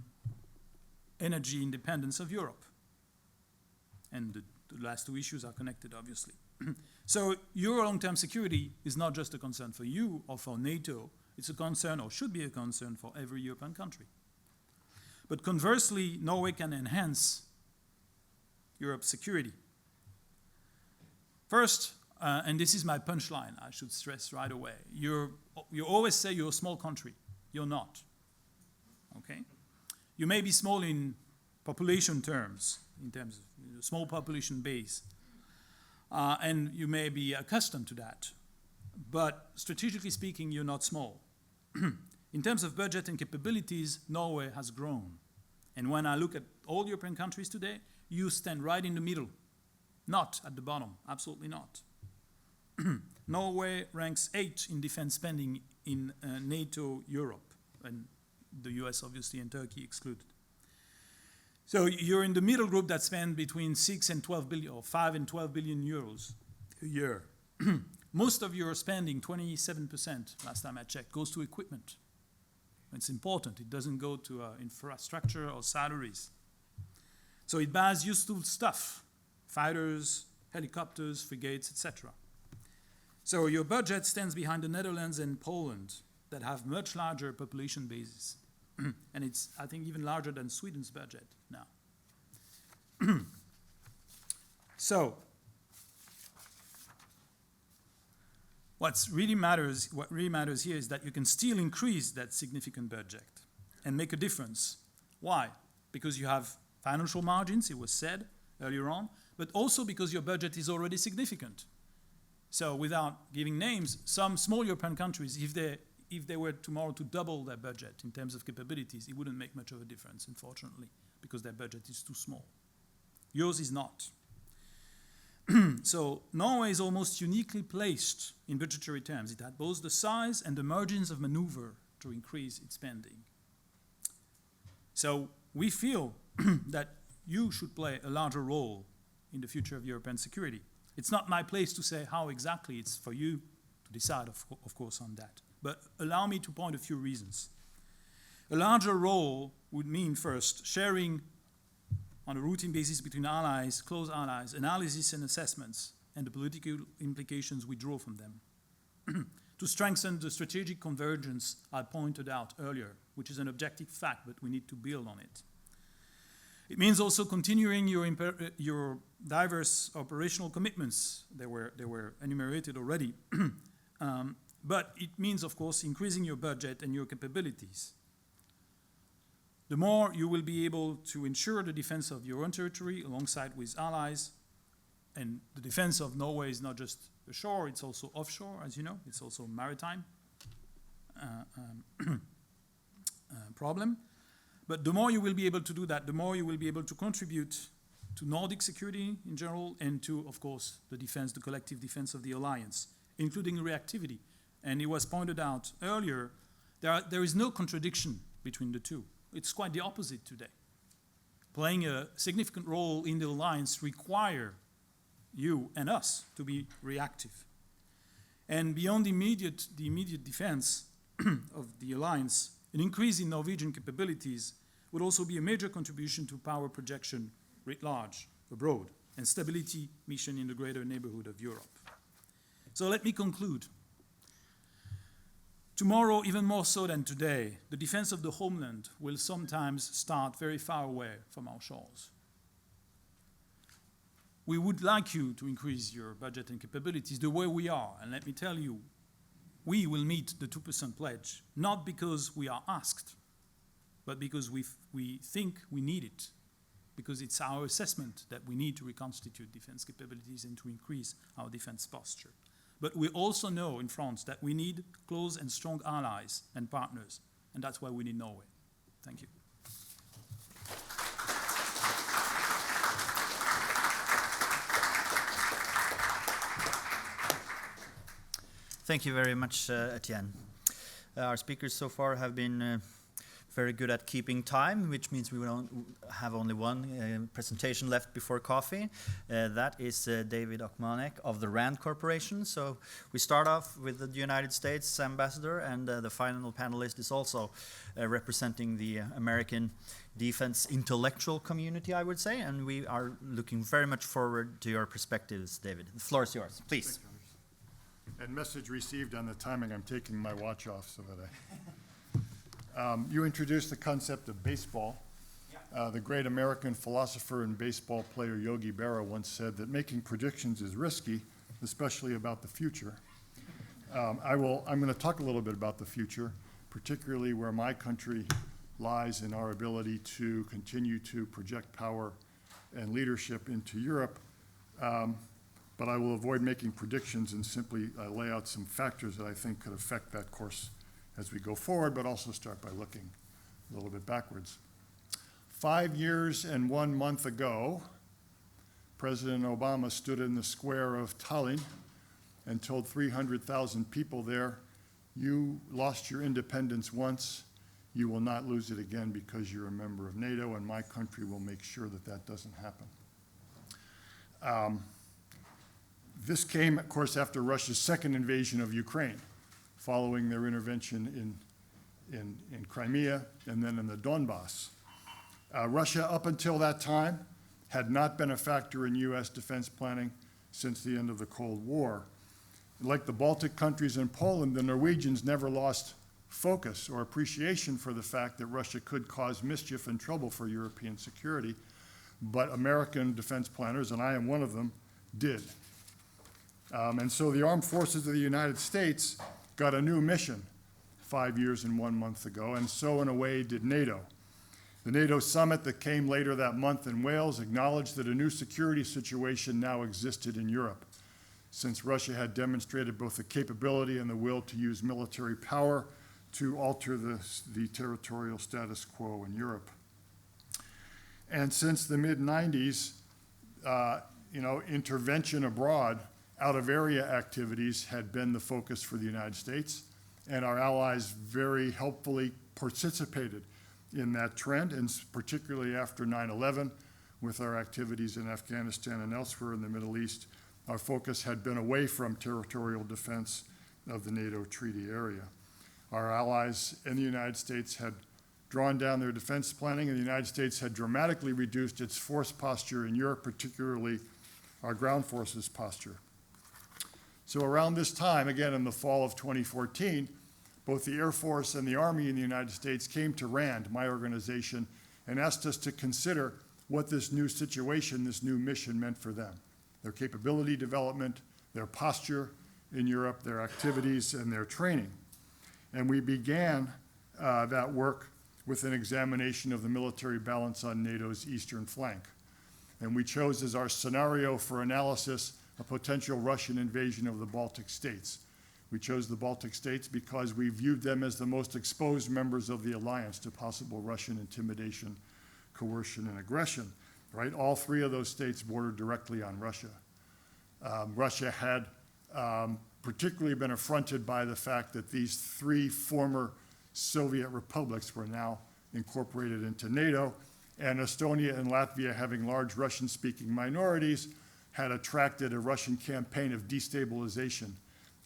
energy independence of Europe. And the last two issues are connected, obviously. So your long-term security is not just a concern for you or for NATO. It's a concern, or should be a concern, for every European country. But conversely, Norway can enhance Europe's security. First, and this is my punchline, I should stress right away, you always say you're a small country. You're not. Okay? You may be small in population terms, in terms of small population base, and you may be accustomed to that. But strategically speaking, you're not small. In terms of budget and capabilities, Norway has grown. And when I look at all European countries today, you stand right in the middle, not at the bottom, absolutely not. Norway ranks 8 in defense spending in NATO Europe, and the US obviously and Turkey excluded. So you're in the middle group that spend between 6 and 12 billion, or 5 and 12 billion euros a year. Most of your spending, 27%, last time I checked, goes to equipment. It's important. It doesn't go to infrastructure or salaries. So it buys useful stuff, fighters, helicopters, frigates, etc. So your budget stands behind the Netherlands and Poland that have much larger population bases. And it's, I think, even larger than Sweden's budget now. So, what really matters here is that you can still increase that significant budget and make a difference. Why? Because you have financial margins, it was said earlier on, but also because your budget is already significant. So without giving names, some small European countries, if they were tomorrow to double their budget in terms of capabilities, it wouldn't make much of a difference, unfortunately, because their budget is too small. Yours is not. So Norway is almost uniquely placed in budgetary terms. It had both the size and the margins of maneuver to increase its spending. So we feel that you should play a larger role in the future of European security. It's not my place to say how exactly. It's for you to decide, of course, on that. But allow me to point a few reasons. A larger role would mean, first, sharing on a routine basis between allies, close allies, analysis and assessments, and the political implications we draw from them. To strengthen the strategic convergence I pointed out earlier, which is an objective fact, but we need to build on it. It means also continuing your diverse operational commitments. They were enumerated already. But it means, of course, increasing your budget and your capabilities. The more you will be able to ensure the defense of your own territory alongside with allies, and the defense of Norway is not just ashore, it's also offshore, as you know, it's also maritime problem. But the more you will be able to do that, the more you will be able to contribute to Nordic security in general and to, of course, the defense, the collective defense of the alliance, including reactivity. And it was pointed out earlier, there is no contradiction between the two. It's quite the opposite today. Playing a significant role in the alliance require you and us to be reactive. And beyond the immediate defense of the alliance, an increase in Norwegian capabilities would also be a major contribution to power projection writ large abroad and stability mission in the greater neighborhood of Europe. So let me conclude. Tomorrow, even more so than today, the defense of the homeland will sometimes start very far away from our shores. We would like you to increase your budget and capabilities the way we are, and let me tell you, we will meet the 2% pledge, not because we are asked, but because we think we need it, because it's our assessment that we need to reconstitute defense capabilities and to increase our defense posture. But we also know in France that we need close and strong allies and partners, and that's why we need Norway. Thank you. Thank you very much, Etienne. Our speakers so far have been very good at keeping time, which means we don't have only one presentation left before coffee. That is David 𝗙𝗲𝗲 of the RAND Corporation. So we start off with the United States ambassador, and the final panelist is also representing the American defense intellectual community, I would say, and we are looking very much forward to your perspectives, David. The floor is yours, please. And message received on the timing. I'm taking my watch off so that you introduced the concept of baseball. The great American philosopher and baseball player Yogi Berra once said that making predictions is risky, especially about the future. I'm going to talk a little bit about the future, particularly where my country lies in our ability to continue to project power and leadership into Europe. But I will avoid making predictions and simply lay out some factors that I think could affect that course as we go forward, but also start by looking a little bit backwards. 5 years and 1 month ago, President Obama stood in the square of Tallinn and told 300,000 people there, "You lost your independence once, you will not lose it again because you're a member of NATO, and my country will make sure that that doesn't happen." This came, of course, after Russia's second invasion of Ukraine, following their intervention in Crimea and then in the Donbass. Russia, up until that time, had not been a factor in U.S. defense planning since the end of the Cold War. Like the Baltic countries and Poland, the Norwegians never lost focus or appreciation for the fact that Russia could cause mischief and trouble for European security, but American defense planners, and I am one of them, did. And so the armed forces of the United States got a new mission 5 years and 1 month ago, and so in a way did NATO. The NATO summit that came later that month in Wales acknowledged that a new security situation now existed in Europe, since Russia had demonstrated both the capability and the will to use military power to alter the territorial status quo in Europe. And since the mid-90s, intervention abroad, out-of-area activities had been the focus for the United States, and our allies very helpfully participated in that trend, and particularly after 9/11, with our activities in Afghanistan and elsewhere in the Middle East, our focus had been away from territorial defense of the NATO treaty area. Our allies in the United States had drawn down their defense planning, and the United States had dramatically reduced its force posture in Europe, particularly our ground forces posture. So around this time, again in the fall of 2014, both the Air Force and the Army in the United States came to RAND, my organization, and asked us to consider what this new situation, this new mission meant for them, their capability development, their posture in Europe, their activities, and their training. And we began that work with an examination of the military balance on NATO's eastern flank. And we chose as our scenario for analysis a potential Russian invasion of the Baltic states. We chose the Baltic states because we viewed them as the most exposed members of the alliance to possible Russian intimidation, coercion, and aggression, right? All three of those states bordered directly on Russia. Russia had particularly been affronted by the fact that these three former Soviet republics were now incorporated into NATO, and Estonia and Latvia, having large Russian-speaking minorities, had attracted a Russian campaign of destabilization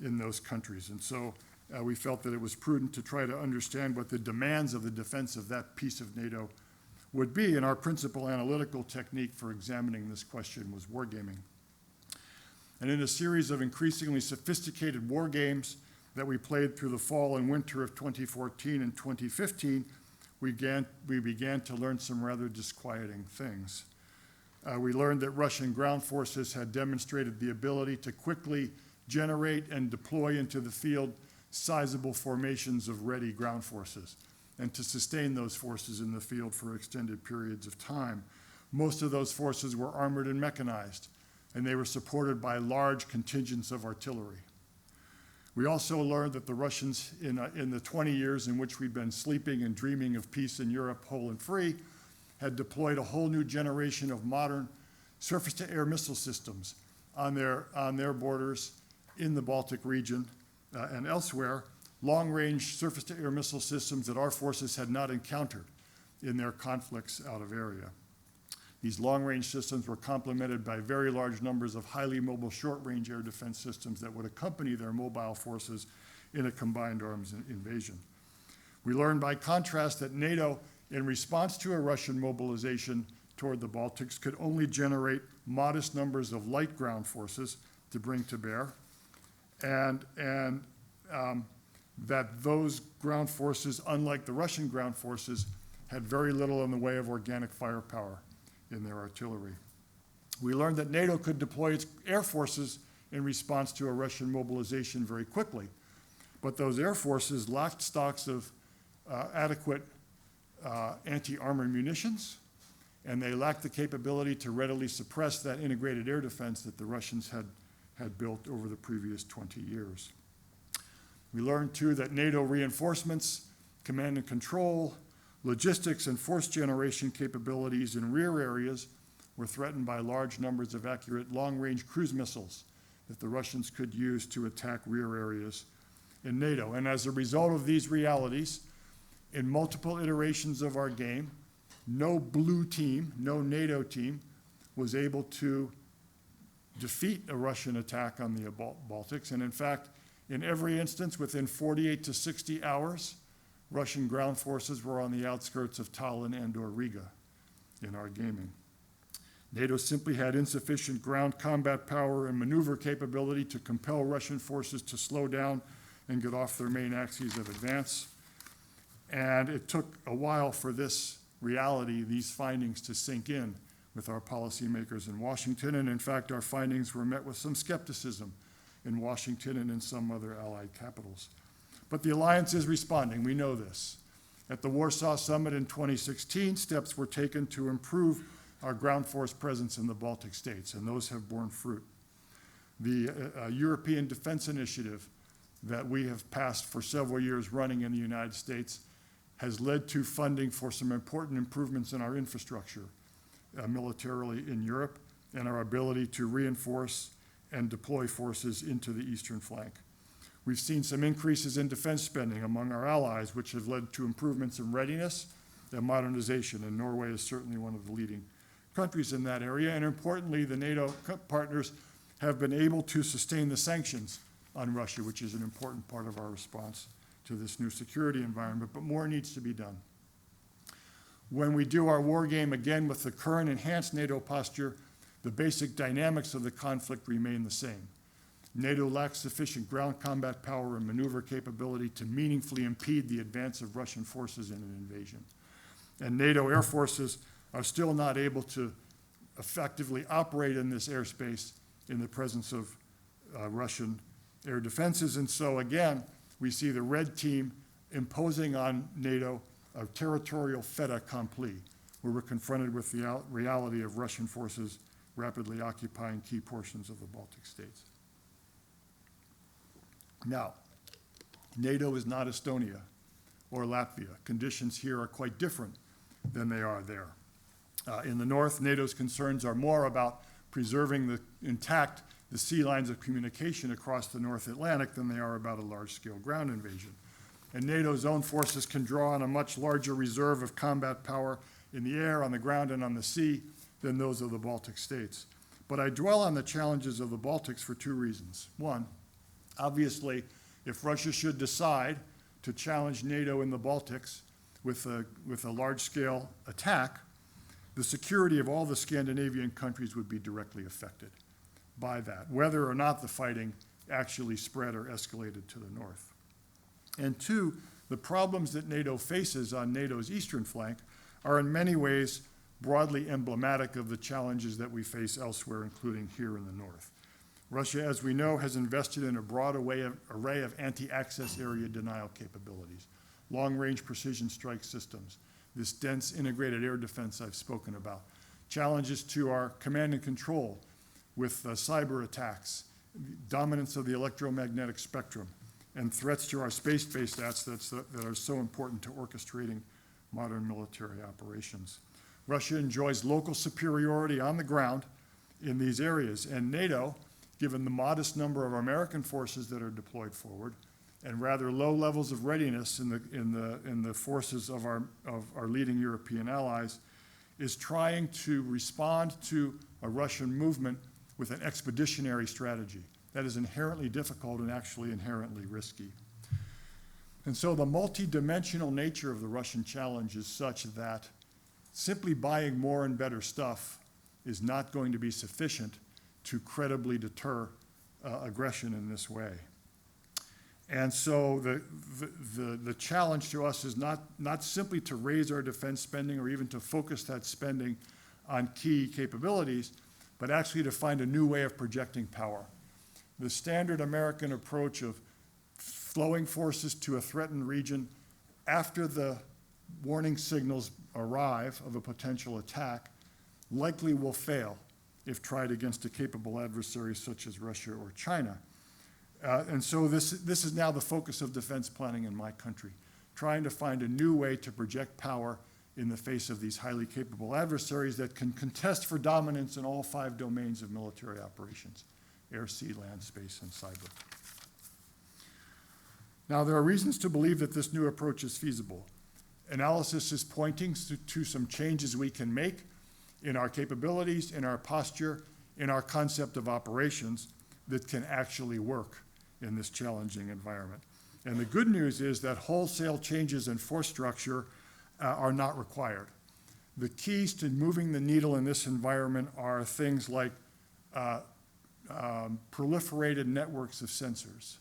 in those countries. And so we felt that it was prudent to try to understand what the demands of the defense of that piece of NATO would be, and our principal analytical technique for examining this question was wargaming. And in a series of increasingly sophisticated war games that we played through the fall and winter of 2014 and 2015, we began to learn some rather disquieting things. We learned that Russian ground forces had demonstrated the ability to quickly generate and deploy into the field sizable formations of ready ground forces, and to sustain those forces in the field for extended periods of time. Most of those forces were armored and mechanized, and they were supported by large contingents of artillery. We also learned that the Russians, in the 20 years in which we'd been sleeping and dreaming of peace in Europe, whole and free, had deployed a whole new generation of modern surface-to-air missile systems on their borders in the Baltic region and elsewhere, long-range surface-to-air missile systems that our forces had not encountered in their conflicts out of area. These long-range systems were complemented by very large numbers of highly mobile short-range air defense systems that would accompany their mobile forces in a combined arms invasion. We learned by contrast that NATO, in response to a Russian mobilization toward the Baltics, could only generate modest numbers of light ground forces to bring to bear, and that those ground forces, unlike the Russian ground forces, had very little in the way of organic firepower in their artillery. We learned that NATO could deploy its air forces in response to a Russian mobilization very quickly, but those air forces lacked stocks of adequate anti-armor munitions, and they lacked the capability to readily suppress that integrated air defense that the Russians had built over the previous 20 years. We learned, too, that NATO reinforcements, command and control, logistics, and force generation capabilities in rear areas were threatened by large numbers of accurate long-range cruise missiles that the Russians could use to attack rear areas in NATO. And as a result of these realities, in multiple iterations of our game, no blue team, no NATO team, was able to defeat a Russian attack on the Baltics. And in fact, in every instance, within 48 to 60 hours, Russian ground forces were on the outskirts of Tallinn and/or Riga in our gaming. NATO simply had insufficient ground combat power and maneuver capability to compel Russian forces to slow down and get off their main axes of advance. And it took a while for this reality, these findings, to sink in with our policymakers in Washington. And in fact, our findings were met with some skepticism in Washington and in some other allied capitals. But the alliance is responding, we know this. At the Warsaw Summit in 2016, steps were taken to improve our ground force presence in the Baltic states, and those have borne fruit. The European Defense Initiative that we have passed for several years running in the United States has led to funding for some important improvements in our infrastructure militarily in Europe and our ability to reinforce and deploy forces into the eastern flank. We've seen some increases in defense spending among our allies, which have led to improvements in readiness and modernization, and Norway is certainly one of the leading countries in that area. And importantly, the NATO partners have been able to sustain the sanctions on Russia, which is an important part of our response to this new security environment, but more needs to be done. When we do our war game again with the current enhanced NATO posture, the basic dynamics of the conflict remain the same. NATO lacks sufficient ground combat power and maneuver capability to meaningfully impede the advance of Russian forces in an invasion. And NATO air forces are still not able to effectively operate in this airspace in the presence of Russian air defenses. And so again, we see the red team imposing on NATO a territorial fait accompli, where we're confronted with the reality of Russian forces rapidly occupying key portions of the Baltic states. Now, NATO is not Estonia or Latvia. Conditions here are quite different than they are there. In the north, NATO's concerns are more about preserving intact the sea lines of communication across the North Atlantic than they are about a large-scale ground invasion. And NATO's own forces can draw on a much larger reserve of combat power in the air, on the ground, and on the sea than those of the Baltic states. But I dwell on the challenges of the Baltics for two reasons. One, obviously, if Russia should decide to challenge NATO in the Baltics with a large-scale attack, the security of all the Scandinavian countries would be directly affected by that, whether or not the fighting actually spread or escalated to the north. And two, the problems that NATO faces on NATO's eastern flank are in many ways broadly emblematic of the challenges that we face elsewhere, including here in the north. Russia, as we know, has invested in a broad array of anti-access area denial capabilities, long-range precision strike systems, this dense integrated air defense I've spoken about, challenges to our command and control with cyber attacks, dominance of the electromagnetic spectrum, and threats to our space-based assets that are so important to orchestrating modern military operations. Russia enjoys local superiority on the ground in these areas, and NATO, given the modest number of American forces that are deployed forward, and rather low levels of readiness in the forces of our leading European allies, is trying to respond to a Russian movement with an expeditionary strategy. That is inherently difficult and actually inherently risky. And so the multi-dimensional nature of the Russian challenge is such that simply buying more and better stuff is not going to be sufficient to credibly deter aggression in this way. And so the challenge to us is not simply to raise our defense spending or even to focus that spending on key capabilities, but actually to find a new way of projecting power. The standard American approach of flowing forces to a threatened region after the warning signals arrive of a potential attack likely will fail if tried against a capable adversary such as Russia or China. And so this is now the focus of defense planning in my country, trying to find a new way to project power in the face of these highly capable adversaries that can contest for dominance in all 5 domains of military operations: air, sea, land, space, and cyber. Now, there are reasons to believe that this new approach is feasible. Analysis is pointing to some changes we can make in our capabilities, in our posture, in our concept of operations that can actually work in this challenging environment. And the good news is that wholesale changes in force structure are not required. The keys to moving the needle in this environment are things like proliferated networks of sensors,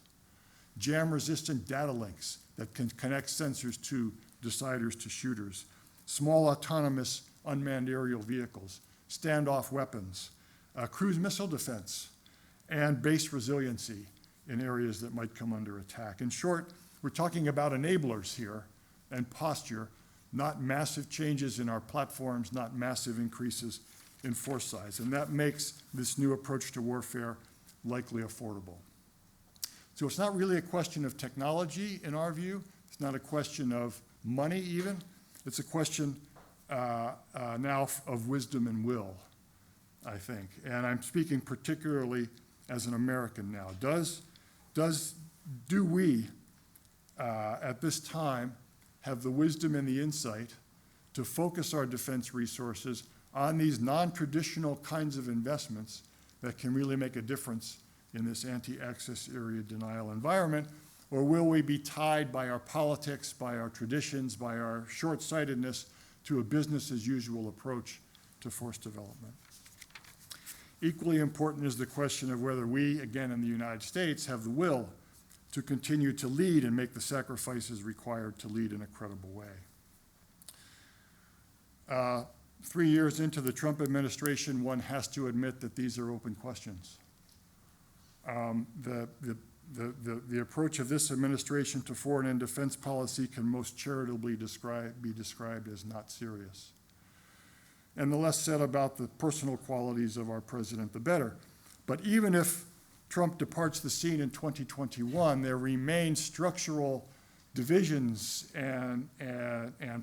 jam-resistant data links that can connect sensors to deciders to shooters, small autonomous unmanned aerial vehicles, standoff weapons, cruise missile defense, and base resiliency in areas that might come under attack. In short, we're talking about enablers here and posture, not massive changes in our platforms, not massive increases in force size. And that makes this new approach to warfare likely affordable. So it's not really a question of technology in our view. It's not a question of money even. It's a question now of wisdom and will, I think. And I'm speaking particularly as an American now. Do we, at this time, have the wisdom and the insight to focus our defense resources on these non-traditional kinds of investments that can really make a difference in this anti-access area denial environment? Or will we be tied by our politics, by our traditions, by our short-sightedness to a business-as-usual approach to force development? Equally important is the question of whether we, again in the United States, have the will to continue to lead and make the sacrifices required to lead in a credible way. 3 years into the Trump administration, one has to admit that these are open questions. The approach of this administration to foreign and defense policy can most charitably be described as not serious. And the less said about the personal qualities of our president, the better. But even if Trump departs the scene in 2021, there remain structural divisions and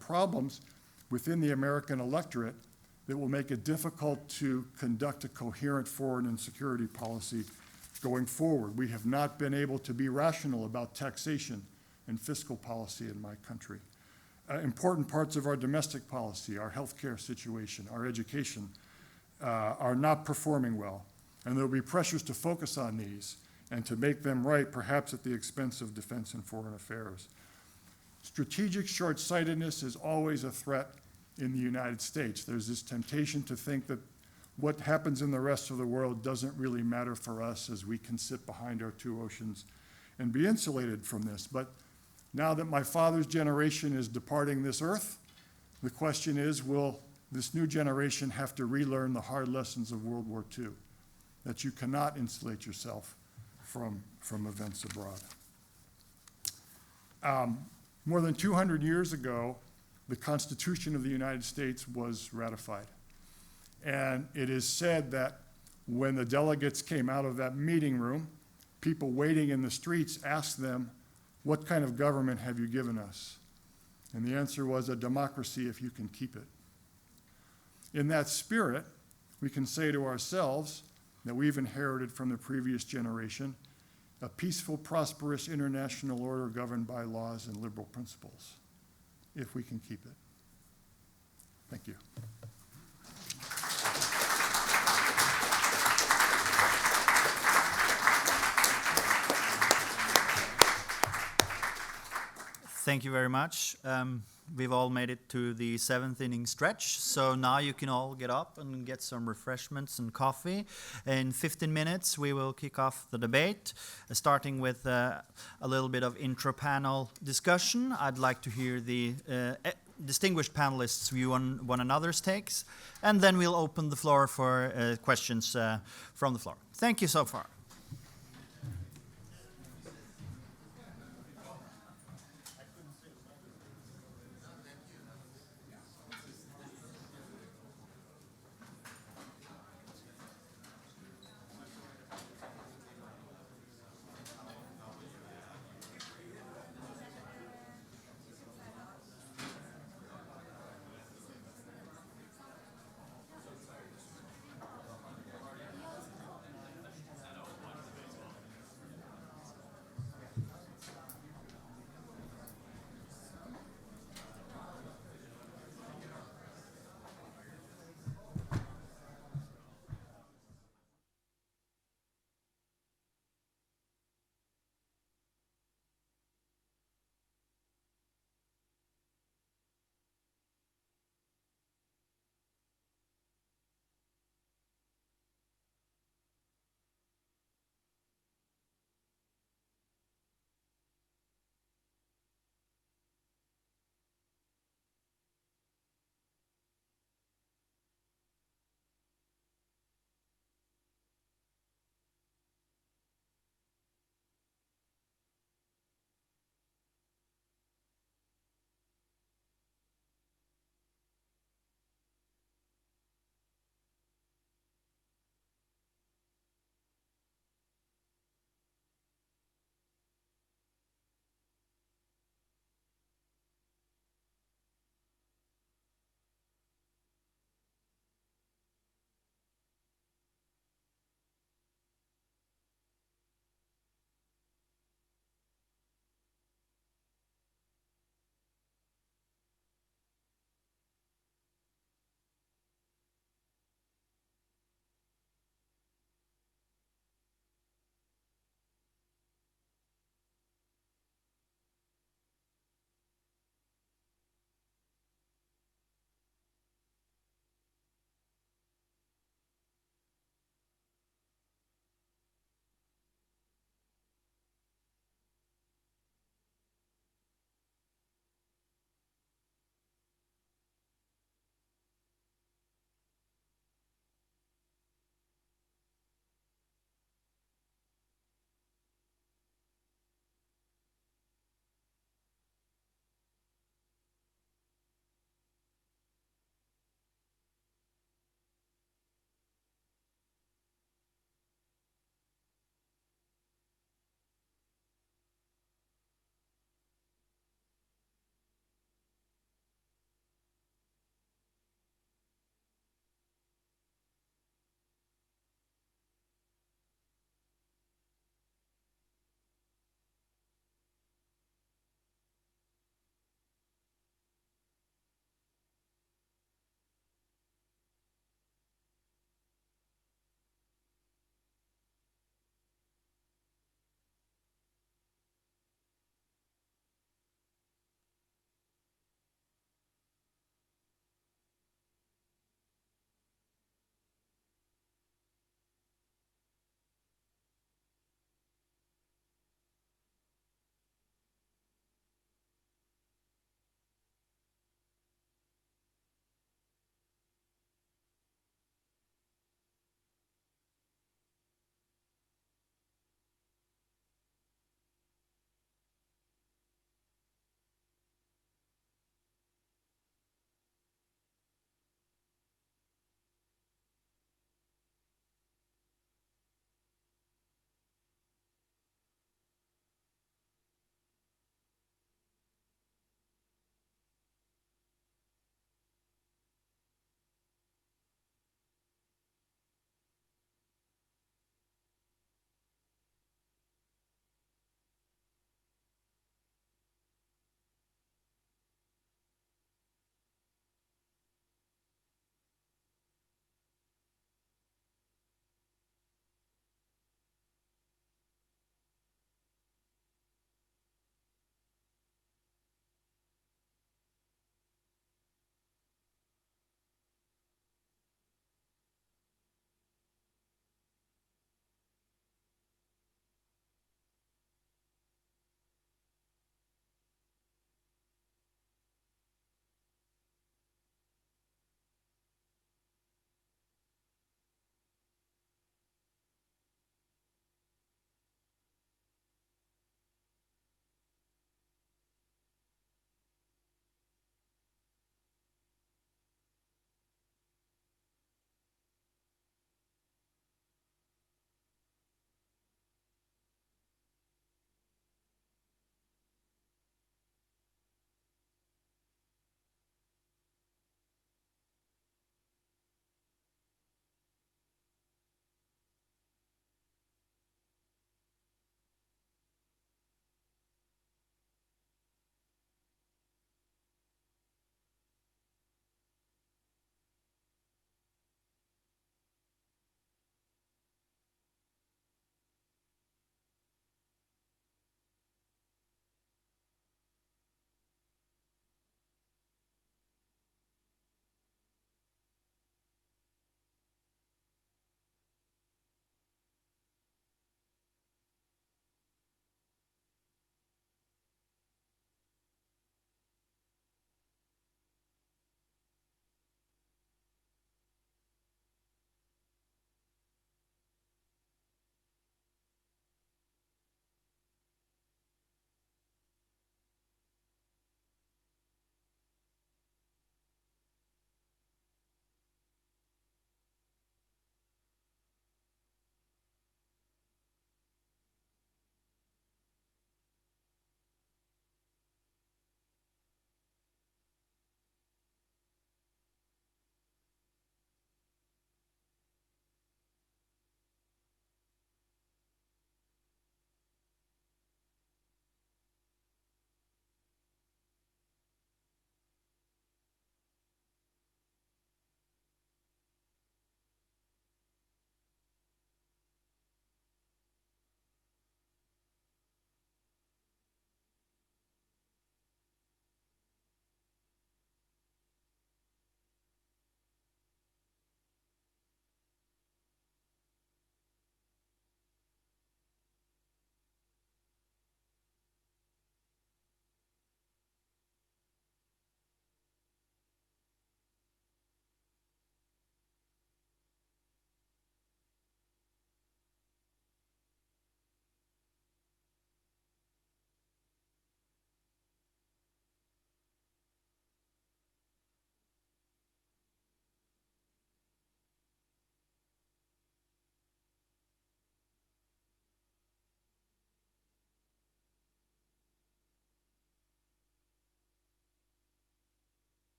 problems within the American electorate that will make it difficult to conduct a coherent foreign and security policy going forward. We have not been able to be rational about taxation and fiscal policy in my country. Important parts of our domestic policy, our healthcare situation, our education, are not performing well. And there will be pressures to focus on these and to make them right, perhaps at the expense of defense and foreign affairs. Strategic short-sightedness is always a threat in the United States. There's this temptation to think that what happens in the rest of the world doesn't really matter for us, as we can sit behind our 2 oceans and be insulated from this. But now that my father's generation is departing this earth, the question is, will this new generation have to relearn the hard lessons of World War II, that you cannot insulate yourself from events abroad? More than 200 years ago, the Constitution of the United States was ratified. And it is said that when the delegates came out of that meeting room, people waiting in the streets asked them, "What kind of government have you given us?" And the answer was, "A democracy if you can keep it." In that spirit, we can say to ourselves that we've inherited from the previous generation a peaceful, prosperous international order governed by laws and liberal principles, if we can keep it. Thank you. Thank you very much. We've all made it to the 7th inning stretch, so now you can all get up and get some refreshments and coffee. In 15 minutes, we will kick off the debate, starting with a little bit of intra-panel discussion. I'd like to hear the distinguished panelists' view on one another's takes, and then we'll open the floor for questions from the floor. Thank you so far.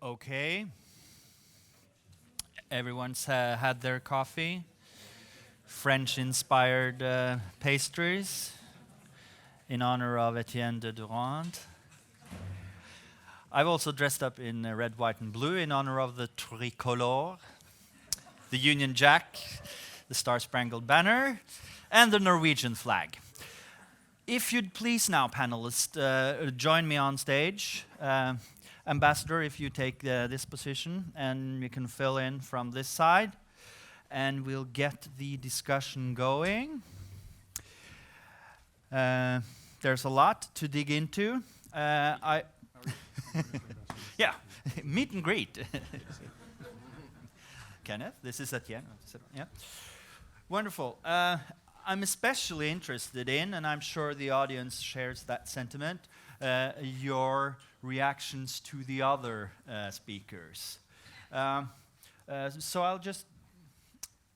Okay. Everyone's had their coffee. French-inspired pastries in honor of 𝗙𝗵𝗸𝗲. I've also dressed up in red, white, and blue in honor of the tricolor, the Union Jack, the Star-Spangled Banner, and the Norwegian flag. If you'd please now, panelists, join me on stage. Ambassador, if you take this position, and you can fill in from this side, and we'll get the discussion going. There's a lot to dig into. Yeah, meet and greet. Kenneth, this is Etienne. Yeah. Wonderful. I'm especially interested in, and I'm sure the audience shares that sentiment, your reactions to the other speakers. So I'll just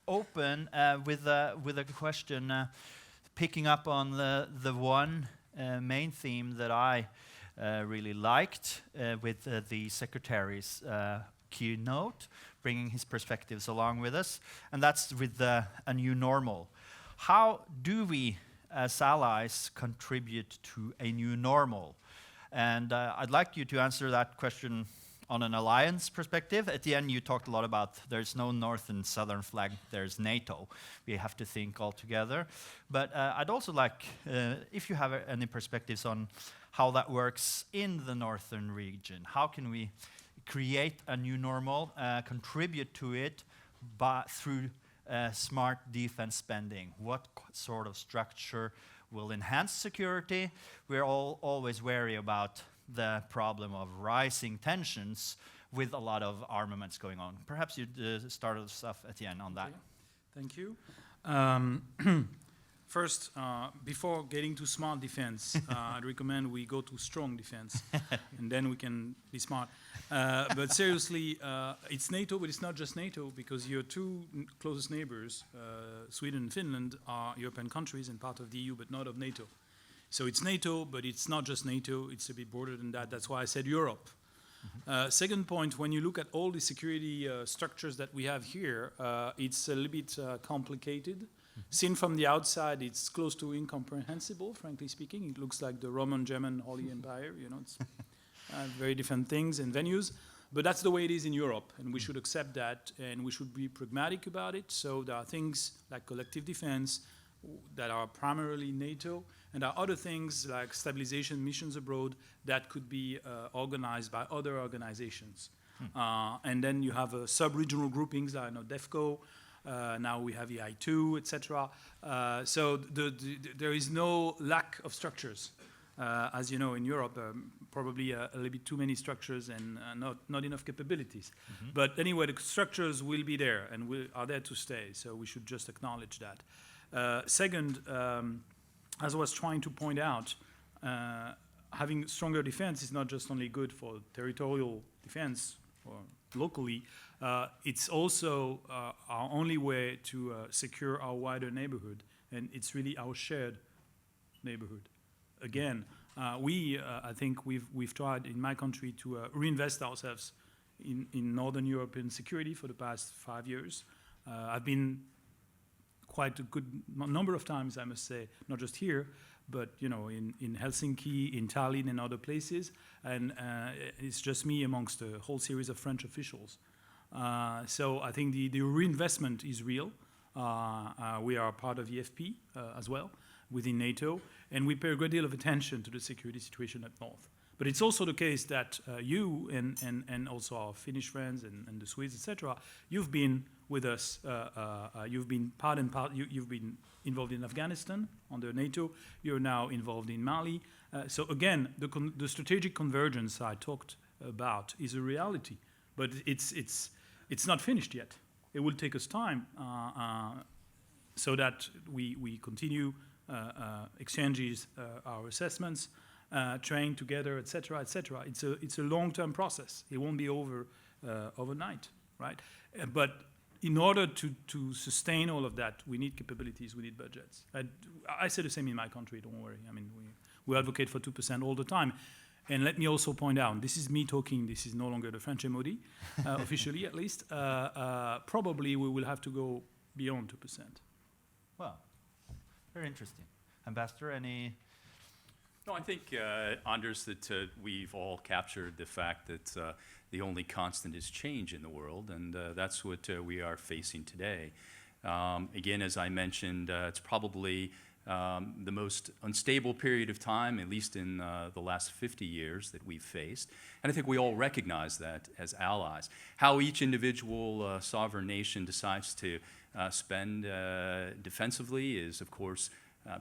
open with a question, picking up on the one main theme that I really liked with the Secretary's keynote, bringing his perspectives along with us, and that's with a new normal. How do we, as allies, contribute to a new normal? And I'd like you to answer that question on an alliance perspective. At the end, you talked a lot about there's no north and southern flag, there's NATO. We have to think all together. But I'd also like, if you have any perspectives on how that works in the northern region. How can we create a new normal, contribute to it through smart defense spending? What sort of structure will enhance security? We're always wary about the problem of rising tensions with a lot of armaments going on. Perhaps you'd start us off at the end on that. Okay. Thank you. First, before getting to smart defense, I'd recommend we go to strong defense, and then we can be smart. But seriously, it's NATO, but it's not just NATO, because your two closest neighbors, Sweden and Finland, are European countries and part of the EU, but not of NATO. So it's NATO, but it's not just NATO, it's a bit broader than that. That's why I said Europe. Second point, when you look at all the security structures that we have here, it's a little bit complicated. Seen from the outside, it's close to incomprehensible, frankly speaking. It looks like the Roman, German, Holy Empire. You know, it's very different things and venues. But that's the way it is in Europe, and we should accept that, and we should be pragmatic about it. So there are things like collective defense that are primarily NATO, and there are other things like stabilization missions abroad that could be organized by other organizations. And then you have sub-regional groupings like DEFCO. Now we have EI2, etc. So there is no lack of structures. As you know, in Europe, probably a little bit too many structures and not enough capabilities. But anyway, the structures will be there and are there to stay. So we should just acknowledge that. Second, as I was trying to point out, having stronger defense is not just only good for territorial defense or locally, it's also our only way to secure our wider neighborhood, and it's really our shared neighborhood. Again, I think we've tried in my country to reinvest ourselves in Northern European security for the past 5 years. I've been quite a good number of times, I must say, not just here, but you know, in Helsinki, in Tallinn, and other places, and it's just me amongst a whole series of French officials. So I think the reinvestment is real. We are part of the FP as well within NATO, and we pay a great deal of attention to the security situation up north. But it's also the case that you and also our Finnish friends and the Swedes, etc., you've been with us. You've been part and part. You've been involved in Afghanistan under NATO. You're now involved in Mali. So again, the strategic convergence I talked about is a reality, but it's not finished yet. It will take us time so that we continue exchanges, our assessments, train together, etc., etc. It's a long-term process. It won't be over overnight, right? But in order to sustain all of that, we need capabilities, we need budgets. I say the same in my country. Don't worry. I mean, we advocate for 2% all the time. And let me also point out, this is me talking, this is no longer the French MOD, officially at least, probably we will have to go beyond 2%. Well, very interesting. Ambassador, any? No, I think, Anders, that we've all captured the fact that the only constant is change in the world, and that's what we are facing today. Again, as I mentioned, it's probably the most unstable period of time, at least in the last 50 years, that we've faced. And I think we all recognize that as allies. How each individual sovereign nation decides to spend defensively is, of course,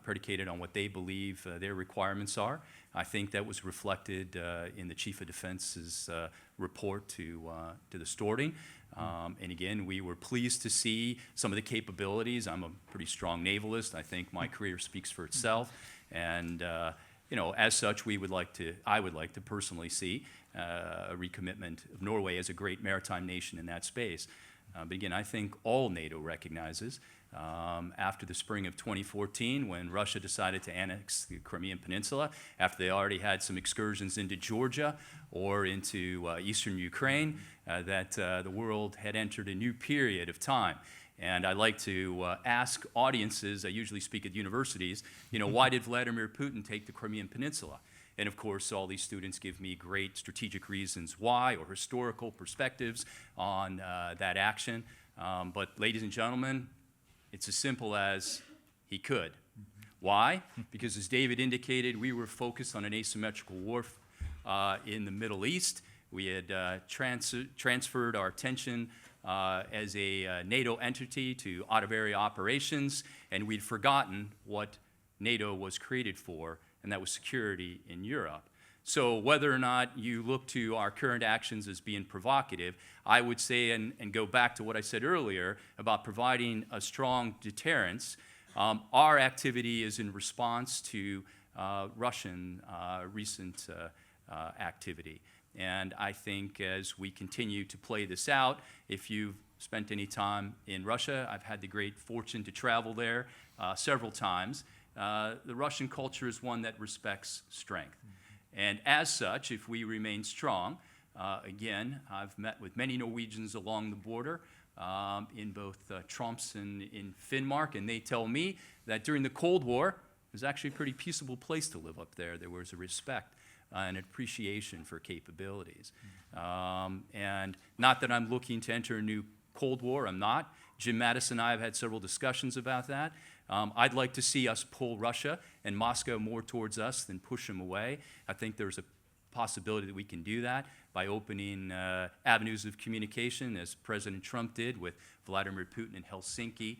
predicated on what they believe their requirements are. I think that was reflected in the Chief of Defense's report to the Storting. And again, we were pleased to see some of the capabilities. I'm a pretty strong navalist. I think my career speaks for itself. And you know, as such, I would like to personally see a recommitment of Norway as a great maritime nation in that space. But again, I think all NATO recognizes after the spring of 2014, when Russia decided to annex the Crimean Peninsula, after they already had some excursions into Georgia or into eastern Ukraine, that the world had entered a new period of time. And I like to ask audiences, I usually speak at universities, you know, why did Vladimir Putin take the Crimean Peninsula? And of course, all these students give me great strategic reasons why, or historical perspectives on that action. But ladies and gentlemen, it's as simple as he could. Why? Because as David indicated, we were focused on an asymmetrical war in the Middle East. We had transferred our attention as a NATO entity to out-of-area operations, and we'd forgotten what NATO was created for, and that was security in Europe. So whether or not you look to our current actions as being provocative, I would say, and go back to what I said earlier about providing a strong deterrence, our activity is in response to Russian recent activity. And I think as we continue to play this out, if you've spent any time in Russia, I've had the great fortune to travel there several times. The Russian culture is one that respects strength. And as such, if we remain strong, again, I've met with many Norwegians along the border in both Troms and in Finnmark, and they tell me that during the Cold War, it was actually a pretty peaceable place to live up there. There was a respect and appreciation for capabilities. And not that I'm looking to enter a new Cold War, I'm not. Jim Mattis and I have had several discussions about that. I'd like to see us pull Russia and Moscow more towards us than push them away. I think there's a possibility that we can do that by opening avenues of communication, as President Trump did with Vladimir Putin in Helsinki.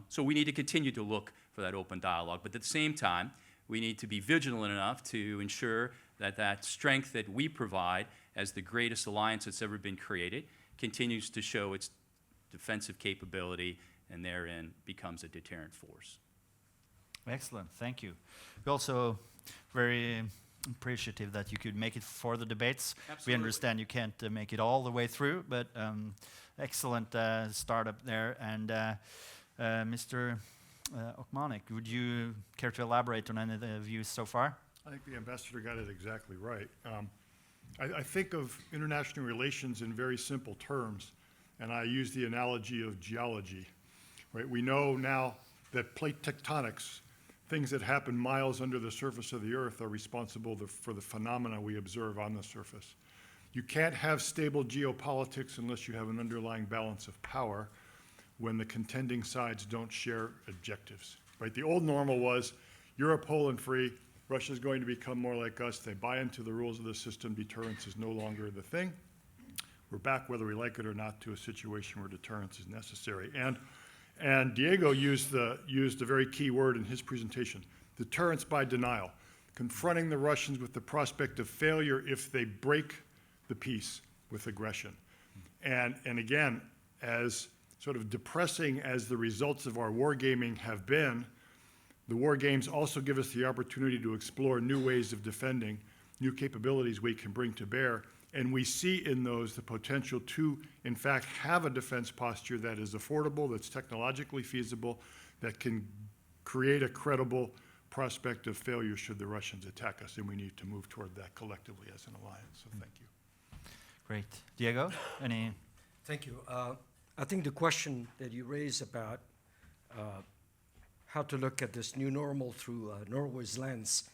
So we need to continue to look for that open dialogue. But at the same time, we need to be vigilant enough to ensure that that strength that we provide as the greatest alliance that's ever been created continues to show its defensive capability and therein becomes a deterrent force. Excellent, thank you. We're also very appreciative that you could make it for the debates. Absolutely. We understand you can't make it all the way through, but excellent startup there. And Mr. 𝗙𝗲𝗲𝗲, would you care to elaborate on any of the views so far? I think the ambassador got it exactly right. I think of international relations in very simple terms, and I use the analogy of geology. Right? We know now that plate tectonics, things that happen miles under the surface of the earth, are responsible for the phenomena we observe on the surface. You can't have stable geopolitics unless you have an underlying balance of power when the contending sides don't share objectives. Right? The old normal was Europe whole and free, Russia's going to become more like us, they buy into the rules of the system, deterrence is no longer the thing. We're back, whether we like it or not, to a situation where deterrence is necessary. And Diego used a very key word in his presentation, deterrence by denial, confronting the Russians with the prospect of failure if they break the peace with aggression. And again, as sort of depressing as the results of our wargaming have been, the war games also give us the opportunity to explore new ways of defending, new capabilities we can bring to bear. And we see in those the potential to, in fact, have a defense posture that is affordable, that's technologically feasible, that can create a credible prospect of failure should the Russians attack us, and we need to move toward that collectively as an alliance. So thank you. Great. Diego, any? Thank you. I think the question that you raised about how to look at this new normal through Norway's lens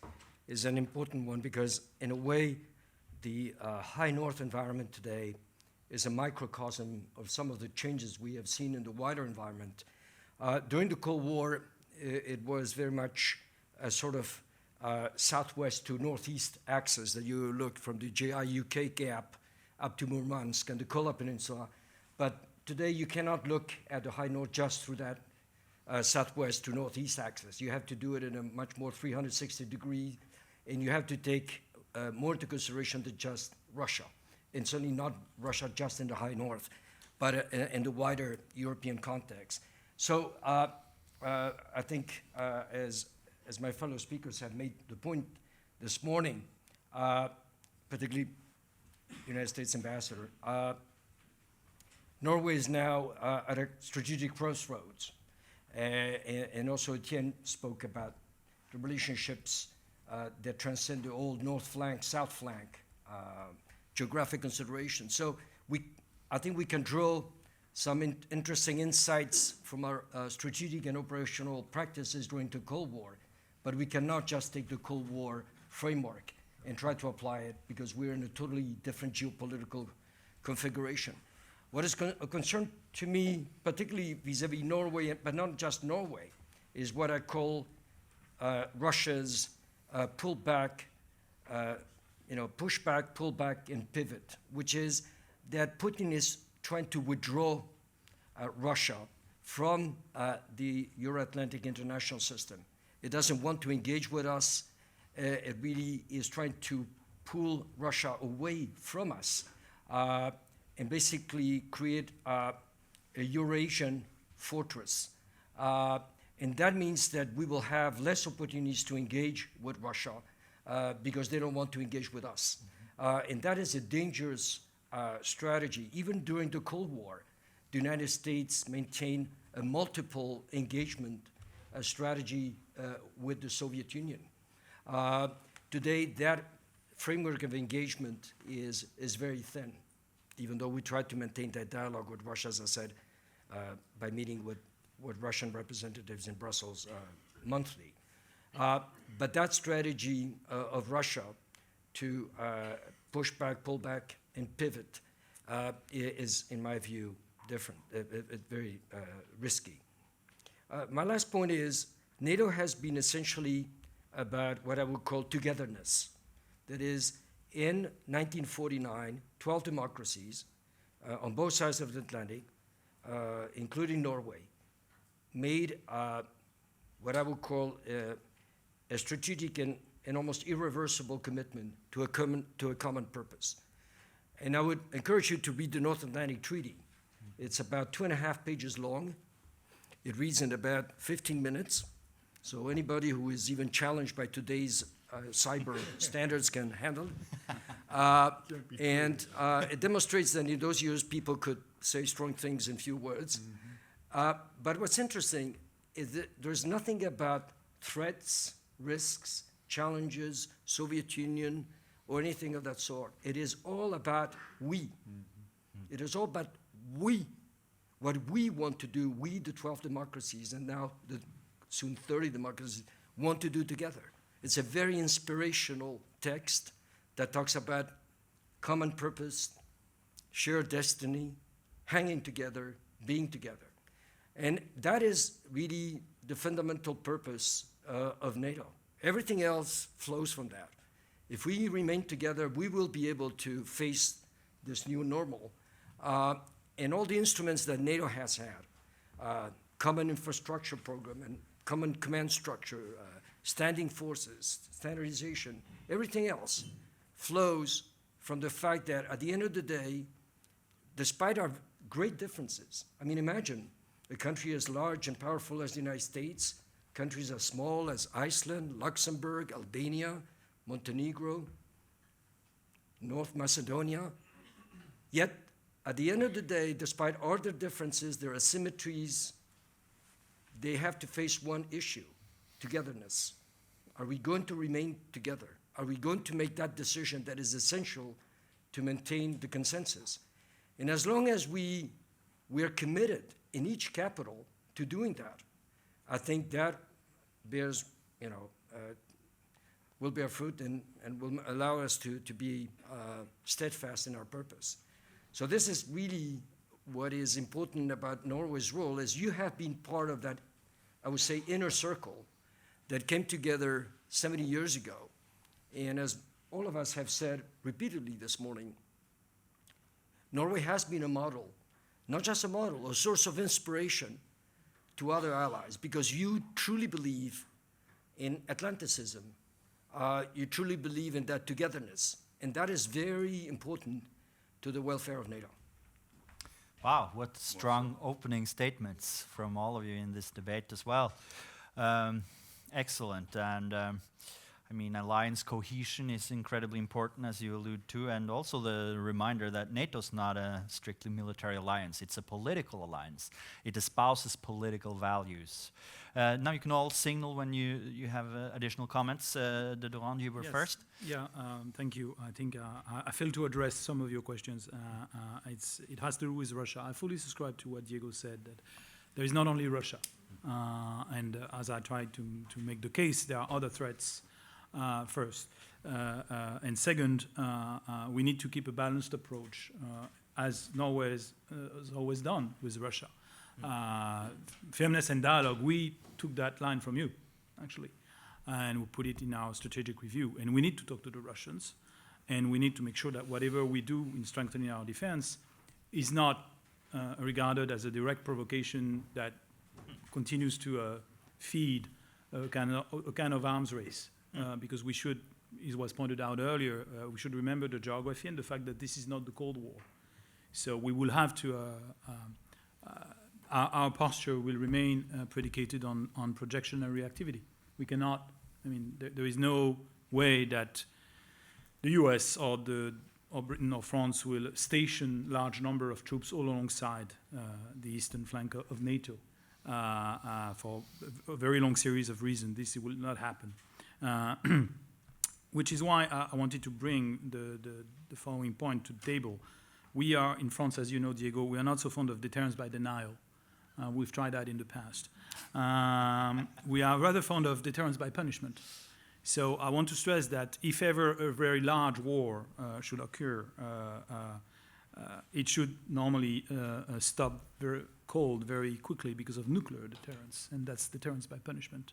is an important one, because in a way, the high north environment today is a microcosm of some of the changes we have seen in the wider environment. During the Cold War, it was very much a sort of southwest to northeast axis that you look from the JI-UK gap up to Murmansk and the Kola Peninsula. But today you cannot look at the high north just through that southwest to northeast axis. You have to do it in a much more 360-degree, and you have to take more into consideration than just Russia, and certainly not Russia just in the high north, but in the wider European context. So I think, as my fellow speakers have made the point this morning, particularly United States Ambassador, Norway is now at a strategic crossroads. And also Etienne spoke about the relationships that transcend the old north flank, south flank, geographic considerations. So I think we can draw some interesting insights from our strategic and operational practices during the Cold War, but we cannot just take the Cold War framework and try to apply it, because we're in a totally different geopolitical configuration. What is a concern to me, particularly vis-a-vis Norway, but not just Norway, is what I call Russia's pullback, pushback, pullback, and pivot, which is that Putin is trying to withdraw Russia from the Euro-Atlantic international system. It doesn't want to engage with us. It really is trying to pull Russia away from us and basically create a Eurasian fortress. And that means that we will have less opportunities to engage with Russia because they don't want to engage with us. And that is a dangerous strategy. Even during the Cold War, the United States maintained a multiple engagement strategy with the Soviet Union. Today, that framework of engagement is very thin, even though we try to maintain that dialogue with Russia, as I said, by meeting with Russian representatives in Brussels monthly. But that strategy of Russia to push back, pull back, and pivot is, in my view, different, very risky. My last point is NATO has been essentially about what I would call togetherness. That is, in 1949, 12 democracies on both sides of the Atlantic, including Norway, made what I would call a strategic and almost irreversible commitment to a common purpose. And I would encourage you to read the North Atlantic Treaty. It's about 2.5 pages long. It reads in about 15 minutes. So anybody who is even challenged by today's cyber standards can handle it. And it demonstrates that in those years, people could say strong things in few words. But what's interesting is that there's nothing about threats, risks, challenges, Soviet Union, or anything of that sort. It is all about we. It is all about we, what we want to do, we, the 12 democracies, and now the soon 30 democracies, want to do together. It's a very inspirational text that talks about common purpose, shared destiny, hanging together, being together. And that is really the fundamental purpose of NATO. Everything else flows from that. If we remain together, we will be able to face this new normal. And all the instruments that NATO has had, common infrastructure program and common command structure, standing forces, standardization, everything else flows from the fact that at the end of the day, despite our great differences, I mean, imagine a country as large and powerful as the United States, countries as small as Iceland, Luxembourg, Albania, Montenegro, North Macedonia. Yet, at the end of the day, despite all their differences, their asymmetries, they have to face one issue, togetherness. Are we going to remain together? Are we going to make that decision that is essential to maintain the consensus? And as long as we are committed in each capital to doing that, I think that bears, will bear fruit and will allow us to be steadfast in our purpose. So this is really what is important about Norway's role, is you have been part of that, I would say, inner circle that came together 70 years ago. And as all of us have said repeatedly this morning, Norway has been a model, not just a model, a source of inspiration to other allies, because you truly believe in Atlanticism. You truly believe in that togetherness. And that is very important to the welfare of NATO. Wow, what strong opening statements from all of you in this debate as well. Excellent. And I mean, alliance cohesion is incredibly important, as you allude to, and also the reminder that NATO's not a strictly military alliance. It's a political alliance. It espouses political values. Now you can all signal when you have additional comments. Ďurand, you were first. Yeah, thank you. I think I failed to address some of your questions. It has to do with Russia. I fully subscribe to what Diego said, that there is not only Russia. And as I tried to make the case, there are other threats. First. And second, we need to keep a balanced approach, as Norway has always done with Russia. Fairness and dialogue, we took that line from you, actually, and we put it in our strategic review. And we need to talk to the Russians, and we need to make sure that whatever we do in strengthening our defense is not regarded as a direct provocation that continues to feed a kind of arms race. Because we should, it was pointed out earlier, we should remember the geography and the fact that this is not the Cold War. So we will have to, our posture will remain predicated on projectionary activity. We cannot, I mean, there is no way that the US or Britain or France will station large number of troops all alongside the eastern flank of NATO for a very long series of reasons. This will not happen. Which is why I wanted to bring the following point to the table. We are, in France, as you know, Diego, we are not so fond of deterrence by denial. We've tried that in the past. We are rather fond of deterrence by punishment. So I want to stress that if ever a very large war should occur, it should normally stop very cold very quickly because of nuclear deterrence, and that's deterrence by punishment.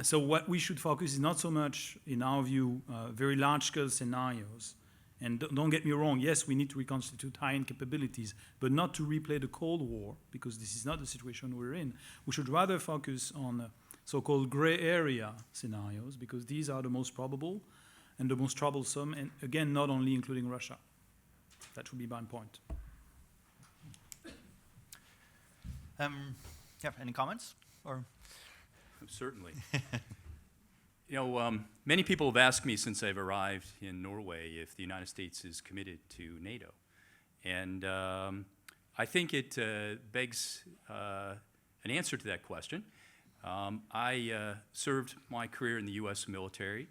So what we should focus is not so much, in our view, very large-scale scenarios. And don't get me wrong, yes, we need to reconstitute high-end capabilities, but not to replay the Cold War, because this is not the situation we're in. We should rather focus on so-called gray area scenarios, because these are the most probable and the most troublesome, and again, not only including Russia. That would be my point. Yeah, any comments? Or? Certainly. You know, many people have asked me since I've arrived in Norway if the United States is committed to NATO. And I think it begs an answer to that question. I served my career in the U.S. military,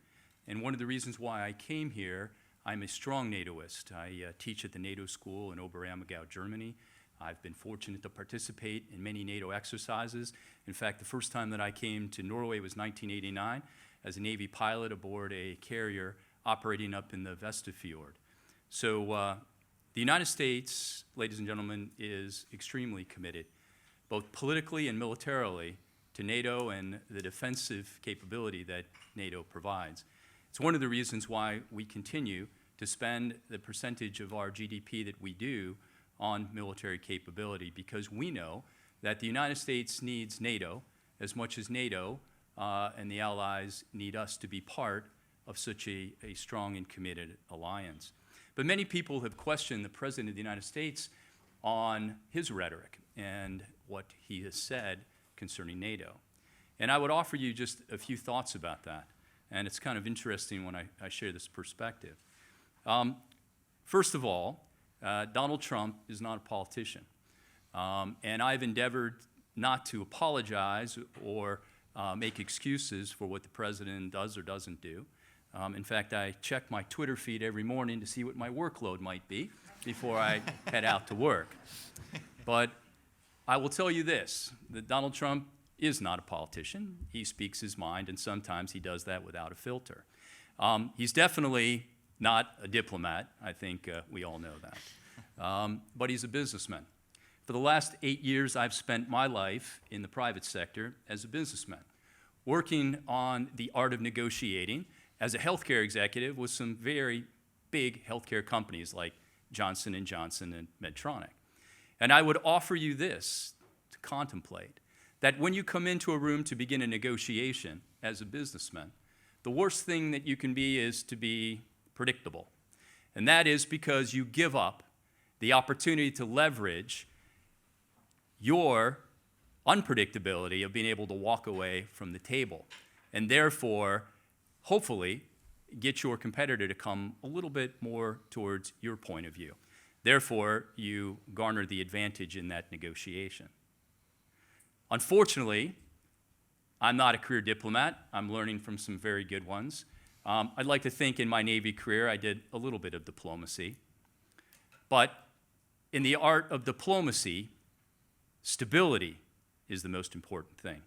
and one of the reasons why I came here, I'm a strong NATOist. I teach at the NATO school in Oberammergau, Germany. I've been fortunate to participate in many NATO exercises. In fact, the first time that I came to Norway was 1989 as a Navy pilot aboard a carrier operating up in the Vestafjord. So the United States, ladies and gentlemen, is extremely committed, both politically and militarily, to NATO and the defensive capability that NATO provides. It's one of the reasons why we continue to spend the percentage of our GDP that we do on military capability, because we know that the United States needs NATO as much as NATO and the allies need us to be part of such a strong and committed alliance. But many people have questioned the President of the United States on his rhetoric and what he has said concerning NATO. And I would offer you just a few thoughts about that. And it's kind of interesting when I share this perspective. First of all, Donald Trump is not a politician. And I've endeavored not to apologize or make excuses for what the president does or doesn't do. In fact, I check my Twitter feed every morning to see what my workload might be before I head out to work. But I will tell you this, that Donald Trump is not a politician. He speaks his mind, and sometimes he does that without a filter. He's definitely not a diplomat. I think we all know that. But he's a businessman. For the last 8 years, I've spent my life in the private sector as a businessman, working on the art of negotiating as a healthcare executive with some very big healthcare companies like Johnson & Johnson and Medtronic. And I would offer you this to contemplate, that when you come into a room to begin a negotiation as a businessman, the worst thing that you can be is to be predictable. And that is because you give up the opportunity to leverage your unpredictability of being able to walk away from the table, and therefore, hopefully, get your competitor to come a little bit more towards your point of view. Therefore, you garner the advantage in that negotiation. Unfortunately, I'm not a career diplomat. I'm learning from some very good ones. I'd like to think in my Navy career I did a little bit of diplomacy. But in the art of diplomacy, stability is the most important thing.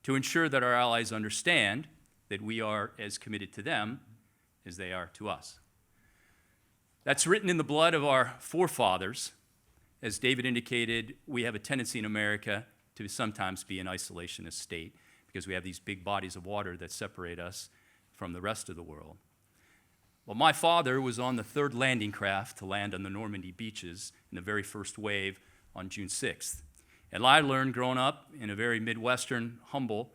To ensure that our allies understand that we are as committed to them as they are to us. That's written in the blood of our forefathers. As David indicated, we have a tendency in America to sometimes be an isolationist state because we have these big bodies of water that separate us from the rest of the world. Well, my father was on the third landing craft to land on the Normandy beaches in the very first wave on June 6th. And I learned growing up in a very Midwestern, humble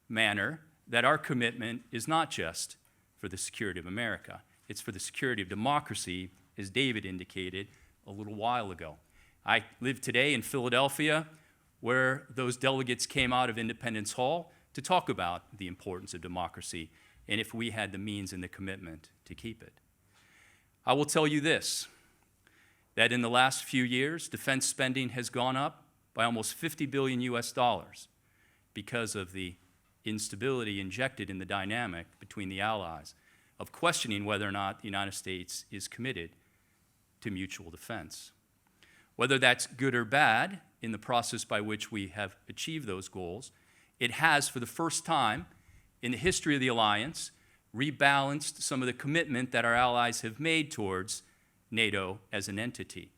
manner that our commitment is not just for the security of America. It's for the security of democracy, as David indicated a little while ago. I live today in Philadelphia, where those delegates came out of Independence Hall to talk about the importance of democracy and if we had the means and the commitment to keep it. I will tell you this, that in the last few years, defense spending has gone up by almost $50 billion because of the instability injected in the dynamic between the allies of questioning whether or not the United States is committed to mutual defense. Whether that's good or bad in the process by which we have achieved those goals, it has, for the first time in the history of the alliance, rebalanced some of the commitment that our allies have made towards NATO as an entity.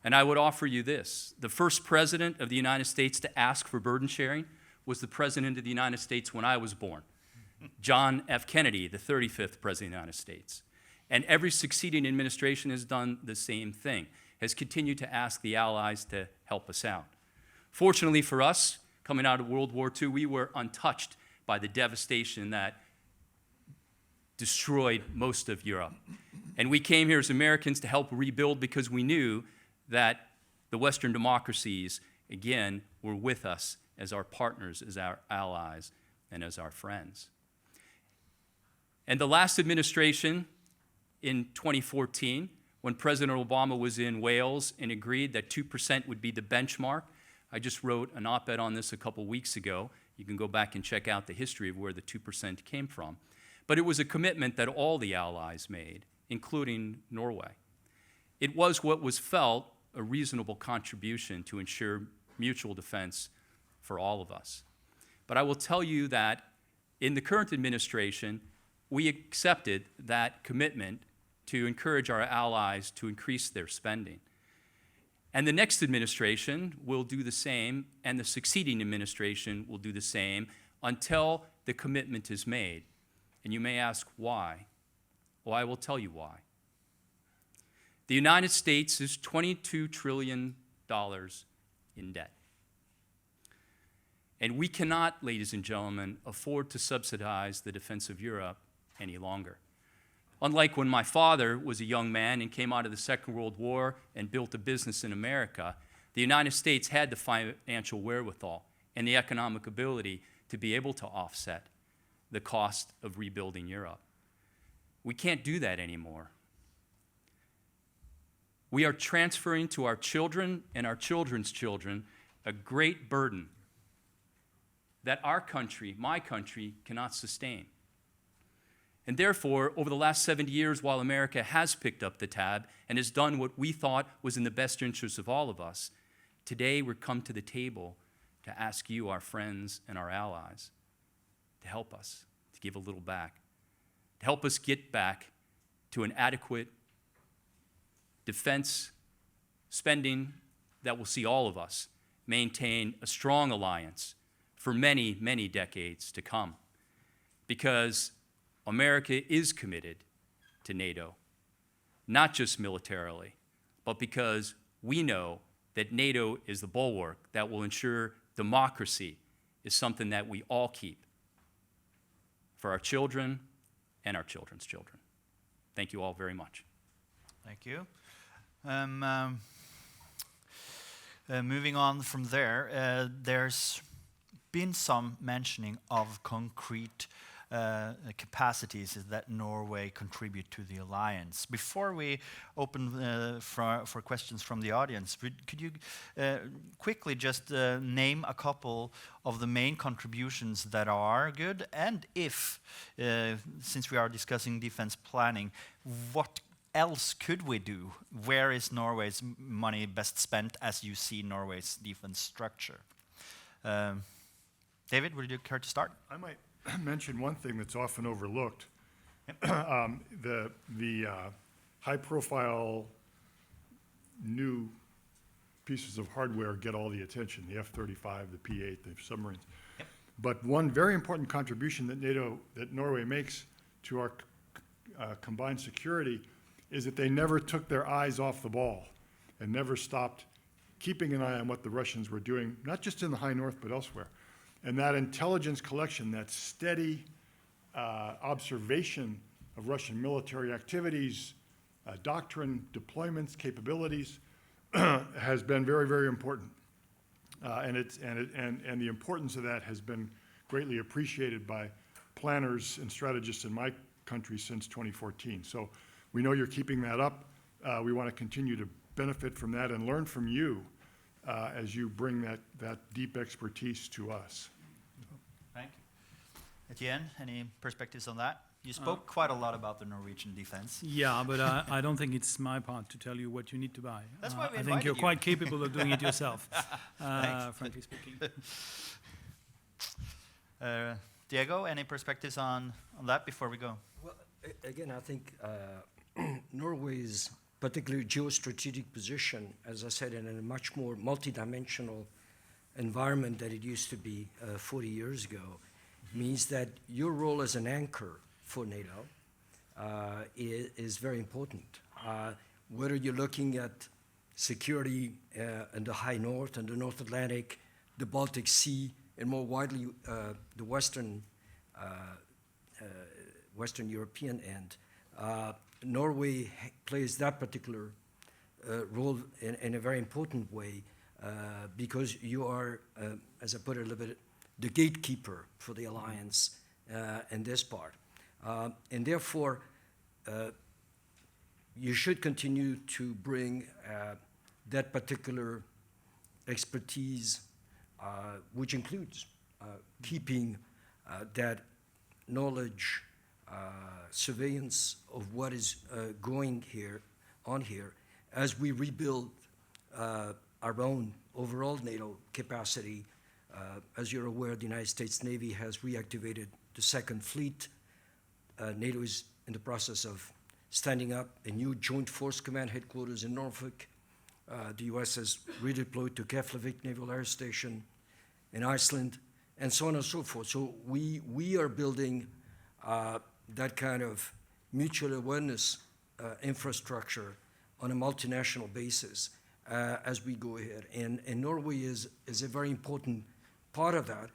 And I would offer you this. The first president of the United States to ask for burden sharing was the president of the United States when I was born, John F. Kennedy, the 35th president of the United States. And every succeeding administration has done the same thing, has continued to ask the allies to help us out. Fortunately for us, coming out of World War II, we were untouched by the devastation that destroyed most of Europe. And we came here as Americans to help rebuild because we knew that the Western democracies, again, were with us as our partners, as our allies, and as our friends. And the last administration in 2014, when President Obama was in Wales and agreed that 2% would be the benchmark, I just wrote an op-ed on this a couple weeks ago. You can go back and check out the history of where the 2% came from. But it was a commitment that all the allies made, including Norway. It was what was felt a reasonable contribution to ensure mutual defense for all of us. But I will tell you that in the current administration, we accepted that commitment to encourage our allies to increase their spending. And the next administration will do the same, and the succeeding administration will do the same until the commitment is made. And you may ask why. Well, I will tell you why. The United States is $22 trillion in debt. And we cannot, ladies and gentlemen, afford to subsidize the defense of Europe any longer. Unlike when my father was a young man and came out of the Second World War and built a business in America, the United States had the financial wherewithal and the economic ability to be able to offset the cost of rebuilding Europe. We can't do that anymore. We are transferring to our children and our children's children a great burden that our country, my country, cannot sustain. And therefore, over the last 70 years, while America has picked up the tab and has done what we thought was in the best interest of all of us, today we're come to the table to ask you, our friends and our allies, to help us, to give a little back, to help us get back to an adequate defense spending that will see all of us maintain a strong alliance for many, many decades to come. Because America is committed to NATO, not just militarily, but because we know that NATO is the bulwark that will ensure democracy is something that we all keep for our children and our children's children. Thank you all very much. Thank you. Moving on from there, there's been some mentioning of concrete capacities that Norway contribute to the alliance. Before we open for questions from the audience, could you quickly just name a couple of the main contributions that are good, and if, since we are discussing defense planning, what else could we do? Where is Norway's money best spent as you see Norway's defense structure? David, would you care to start? I might mention one thing that's often overlooked. The high-profile new pieces of hardware get all the attention, the F-35, the P-8, the submarines. Yep. But one very important contribution that Norway makes to our combined security is that they never took their eyes off the ball and never stopped keeping an eye on what the Russians were doing, not just in the high north, but elsewhere. And that intelligence collection, that steady observation of Russian military activities, doctrine, deployments, capabilities, has been very, very important. And the importance of that has been greatly appreciated by planners and strategists in my country since 2014. So we know you're keeping that up. We want to continue to benefit from that and learn from you as you bring that deep expertise to us. Thank you. Etienne, any perspectives on that? You spoke quite a lot about the Norwegian defense. Yeah, but I don't think it's my part to tell you what you need to buy. That's why we I think invited you're you. quite capable of doing it yourself, frankly speaking. Diego, any perspectives on that before we go? Well, again, I think Norway's particular geostrategic position, as I said, in a much more multidimensional environment than it used to be 40 years ago, means that your role as an anchor for NATO is very important. Whether you're looking at security in the high north and the North Atlantic, the Baltic Sea, and more widely the Western European end, Norway plays that particular role in a very important way because you are, as I put it a little bit, the gatekeeper for the alliance in this part. And therefore, you should continue to bring that particular expertise, which includes keeping that knowledge, surveillance of what is going on here, as we rebuild our own overall NATO capacity. As you're aware, the United States Navy has reactivated the Second Fleet. NATO is in the process of standing up a new Joint Force Command headquarters in Norfolk. The US has redeployed to 𝗙𝗿𝗄𝗃 Naval Air Station in Iceland, and so on and so forth. So we are building that kind of mutual awareness infrastructure on a multinational basis as we go ahead. And Norway is a very important part of that.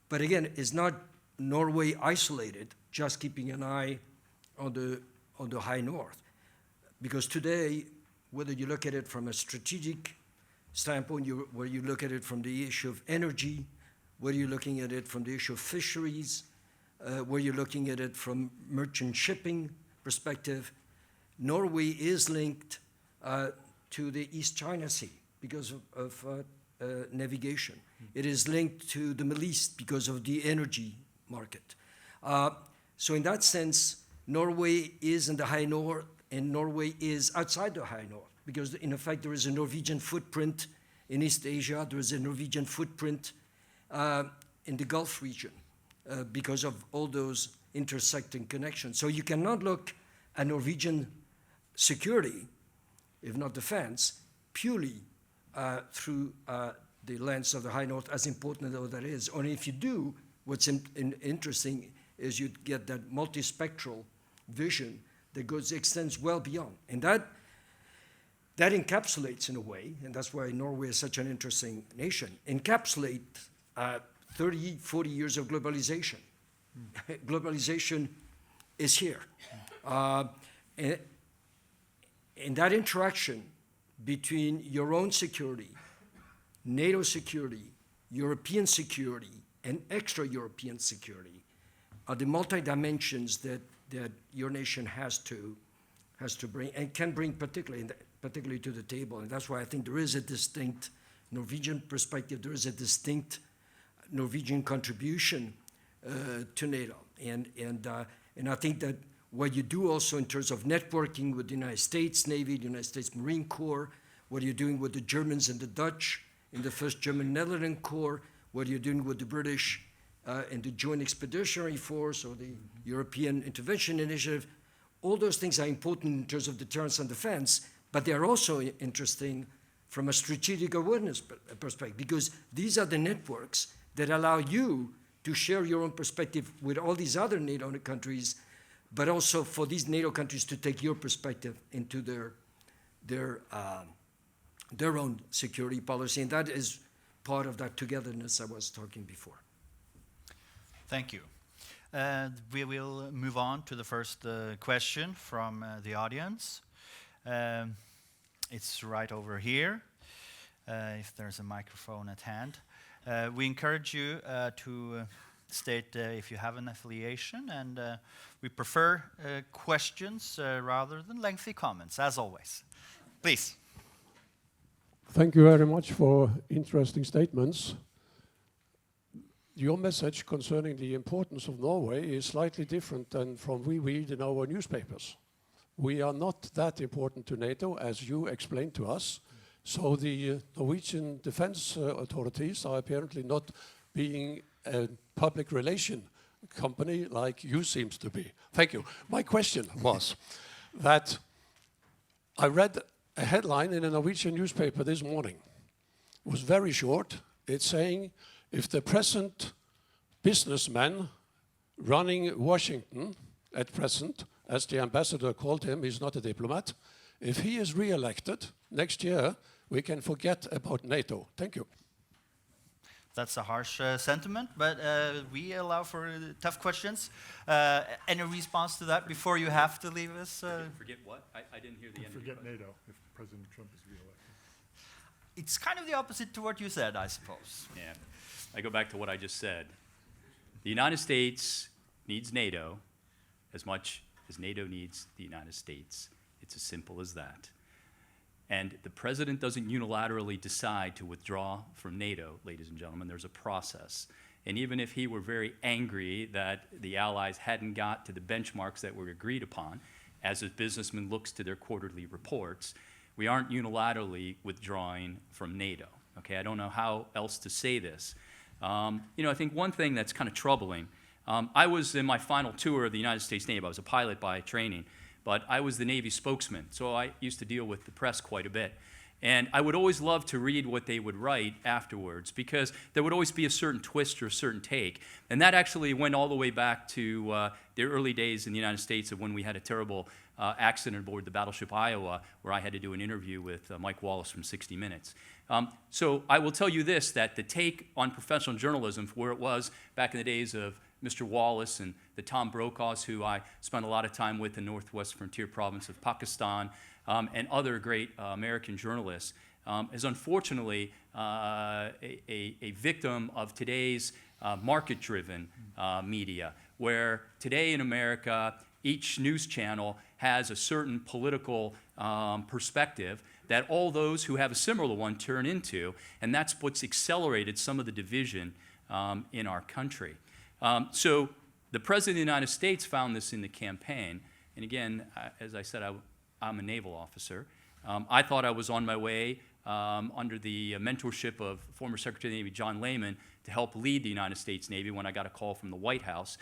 But again, it's not Norway isolated, just keeping an eye on the high north. Because today, whether you look at it from a strategic standpoint, whether you look at it from the issue of energy, whether you're looking at it from the issue of fisheries, where you're looking at it from merchant shipping perspective, Norway is linked to the East China Sea because of navigation. It is linked to the Middle East because of the energy market. So in that sense, Norway is in the high north, and Norway is outside the high north, because in effect there is a Norwegian footprint in East Asia, there is a Norwegian footprint in the Gulf region because of all those intersecting connections. So you cannot look at Norwegian security, if not defense, purely through the lens of the high north, as important as that is. Only if you do, what's interesting is you get that multispectral vision that extends well beyond. And that encapsulates, in a way, and that's why Norway is such an interesting nation, encapsulate 30, 40 years of globalization. Globalization is here. And that interaction between your own security, NATO security, European security, and extra-European security are the multi-dimensions that your nation has to bring, and can bring particularly to the table. And that's why I think there is a distinct Norwegian perspective, there is a distinct Norwegian contribution to NATO. And I think that what you do also in terms of networking with the United States Navy, the United States Marine Corps, what you're doing with the Germans and the Dutch in the first German-Netherlands Corps, what you're doing with the British and the Joint Expeditionary Force or the European Intervention Initiative, all those things are important in terms of deterrence and defense, but they're also interesting from a strategic awareness perspective, because these are the networks that allow you to share your own perspective with all these other NATO countries, but also for these NATO countries to take your perspective into their own security policy. And that is part of that togetherness I was talking before. Thank you. We will move on to the first question from the audience. It's right over here, if there's a microphone at hand. We encourage you to state if you have an affiliation, and we prefer questions rather than lengthy comments, as always. Please. Thank you very much for interesting statements. Your message concerning the importance of Norway is slightly different than from we read in our newspapers. We are not that important to NATO, as you explained to us. So the Norwegian defense authorities are apparently not being a public relation company like you seems to be. Thank you. My question was that I read a headline in a Norwegian newspaper this morning. It was very short. It's saying, if the present businessman running Washington at present, as the ambassador called him, he's not a diplomat, if he is re-elected next year, we can forget about NATO. Thank you. That's a harsh sentiment, but we allow for tough questions. Any response to that before you have to leave us? Forget what? I didn't hear the end. Forget NATO if President Trump is re-elected. It's kind of the opposite to what you said, I suppose. Yeah, I go back to what I just said. The United States needs NATO as much as NATO needs the United States. It's as simple as that. And the president doesn't unilaterally decide to withdraw from NATO, ladies and gentlemen. There's a process. And even if he were very angry that the Allies hadn't got to the benchmarks that were agreed upon, as a businessman looks to their quarterly reports, we aren't unilaterally withdrawing from NATO. Okay, I don't know how else to say this. I think one thing that's kind of troubling, I was in my final tour of the United States Navy. I was a pilot by training, but I was the Navy spokesman, so I used to deal with the press quite a bit. And I would always love to read what they would write afterwards, because there would always be a certain twist or a certain take. And that actually went all the way back to the early days in the United States of when we had a terrible accident aboard the battleship Iowa, where I had to do an interview with Mike Wallace from 60 Minutes. So I will tell you this, that the take on professional journalism, where it was back in the days of Mr. Wallace and the Tom Brokaws, who I spent a lot of time with in northwest frontier province of Pakistan, and other great American journalists, is unfortunately a victim of today's market-driven media, where today in America, each news channel has a certain political perspective that all those who have a similar one turn into, and that's what's accelerated some of the division in our country. So the President of the United States found this in the campaign, and again, as I said, I'm a naval officer. I thought I was on my way under the mentorship of former Secretary of the Navy John Lehman to help lead the United States Navy when I got a call from the White House.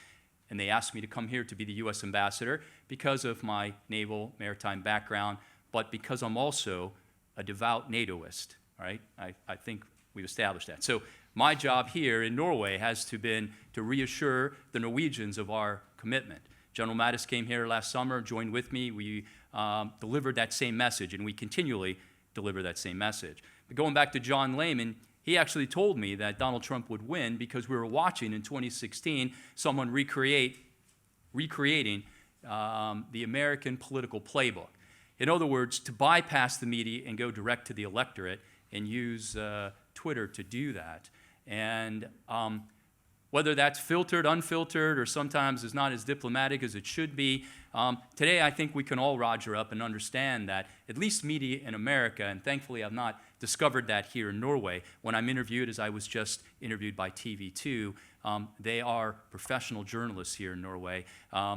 And they asked me to come here to be the U.S. ambassador because of my naval maritime background, but because I'm also a devout NATOist, right? I think we've established that. So my job here in Norway has been to reassure the Norwegians of our commitment. General Mattis came here last summer, joined with me. We delivered that same message, and we continually deliver that same message. But going back to John Lehman, he actually told me that Donald Trump would win because we were watching in 2016 someone recreating the American political playbook. In other words, to bypass the media and go direct to the electorate and use Twitter to do that. And whether that's filtered, unfiltered, or sometimes is not as diplomatic as it should be, today I think we can all roger up and understand that at least media in America, and thankfully I've not discovered that here in Norway. When I'm interviewed, as I was just interviewed by TV2, they are professional journalists here in Norway.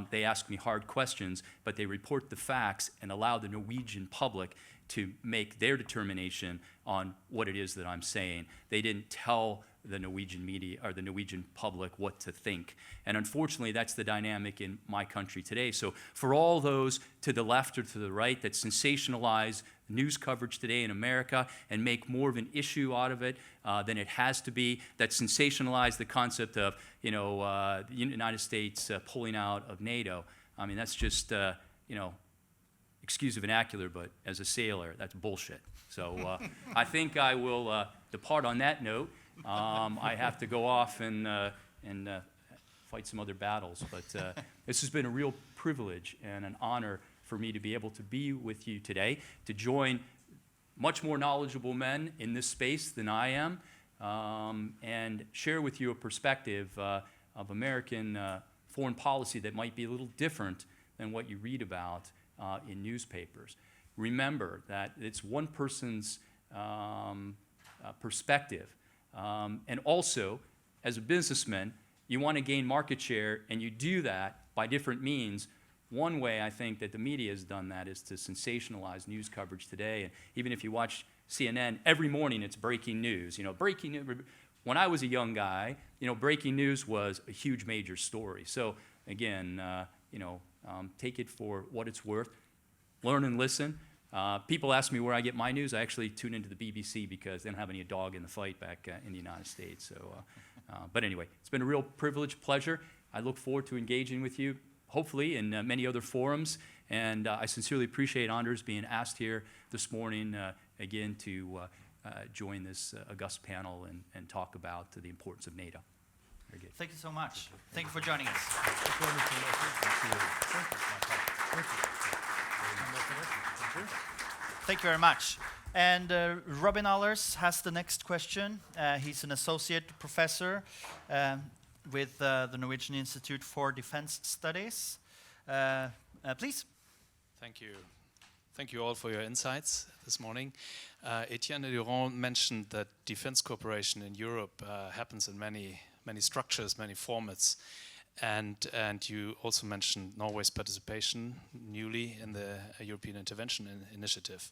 They ask me hard questions, but they report the facts and allow the Norwegian public to make their determination on what it is that I'm saying. They didn't tell the Norwegian media or the Norwegian public what to think. And unfortunately, that's the dynamic in my country today. So for all those to the left or to the right that sensationalize news coverage today in America and make more of an issue out of it than it has to be, that sensationalize the concept of, the United States pulling out of NATO, I mean, that's just, excuse the vernacular, but as a sailor, that's bullshit. So I think I will depart on that note. I have to go off and fight some other battles, but this has been a real privilege and an honor for me to be able to be with you today, to join much more knowledgeable men in this space than I am, and share with you a perspective of American foreign policy that might be a little different than what you read about in newspapers. Remember that it's one person's perspective. And also, as a businessman, you want to gain market share, and you do that by different means. One way I think that the media has done that is to sensationalize news coverage today. And even if you watch CNN, every morning it's breaking news. Breaking news. When I was a young guy, breaking news was a huge major story. So again, take it for what it's worth. Learn and listen. People ask me where I get my news. I actually tune into the BBC because they don't have any dog in the fight back in the United States. So, but anyway, it's been a real privilege, pleasure. I look forward to engaging with you, hopefully, in many other forums. And I sincerely appreciate Anders being asked here this morning again to join this august panel and talk about the importance of NATO. Very good. Thank you so much. Thank you for joining us. Thank you very much. And Robin Allers has the next question. He's an associate professor with the Norwegian Institute for Defense Studies. Please. Thank you. Thank you all for your insights this morning. Etienne Durand mentioned that defense cooperation in Europe happens in many structures, many formats. And you also mentioned Norway's participation newly in the European Intervention Initiative.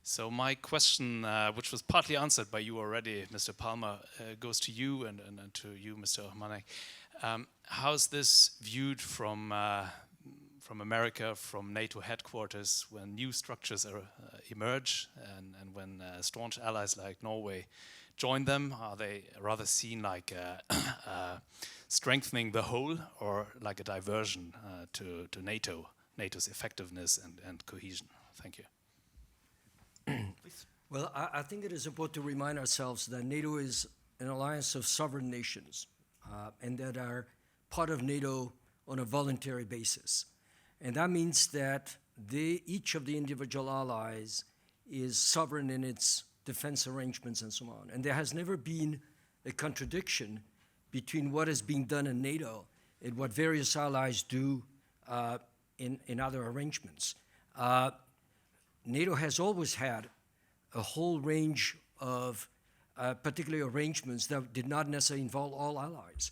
So my question, which was partly answered by you already, Mr. Palmer, goes to you and to you, Mr. 𝗙𝗲𝗲. How's this viewed from America, from NATO headquarters, when new structures emerge and when staunch allies like Norway join them? Are they rather seen like strengthening the whole, or like a diversion to NATO's effectiveness and cohesion? Thank you. Well, I think it is important to remind ourselves that NATO is an alliance of sovereign nations and that are part of NATO on a voluntary basis. And that means that each of the individual allies is sovereign in its defense arrangements and so on. And there has never been a contradiction between what is being done in NATO and what various allies do in other arrangements. NATO has always had a whole range of particularly arrangements that did not necessarily involve all allies.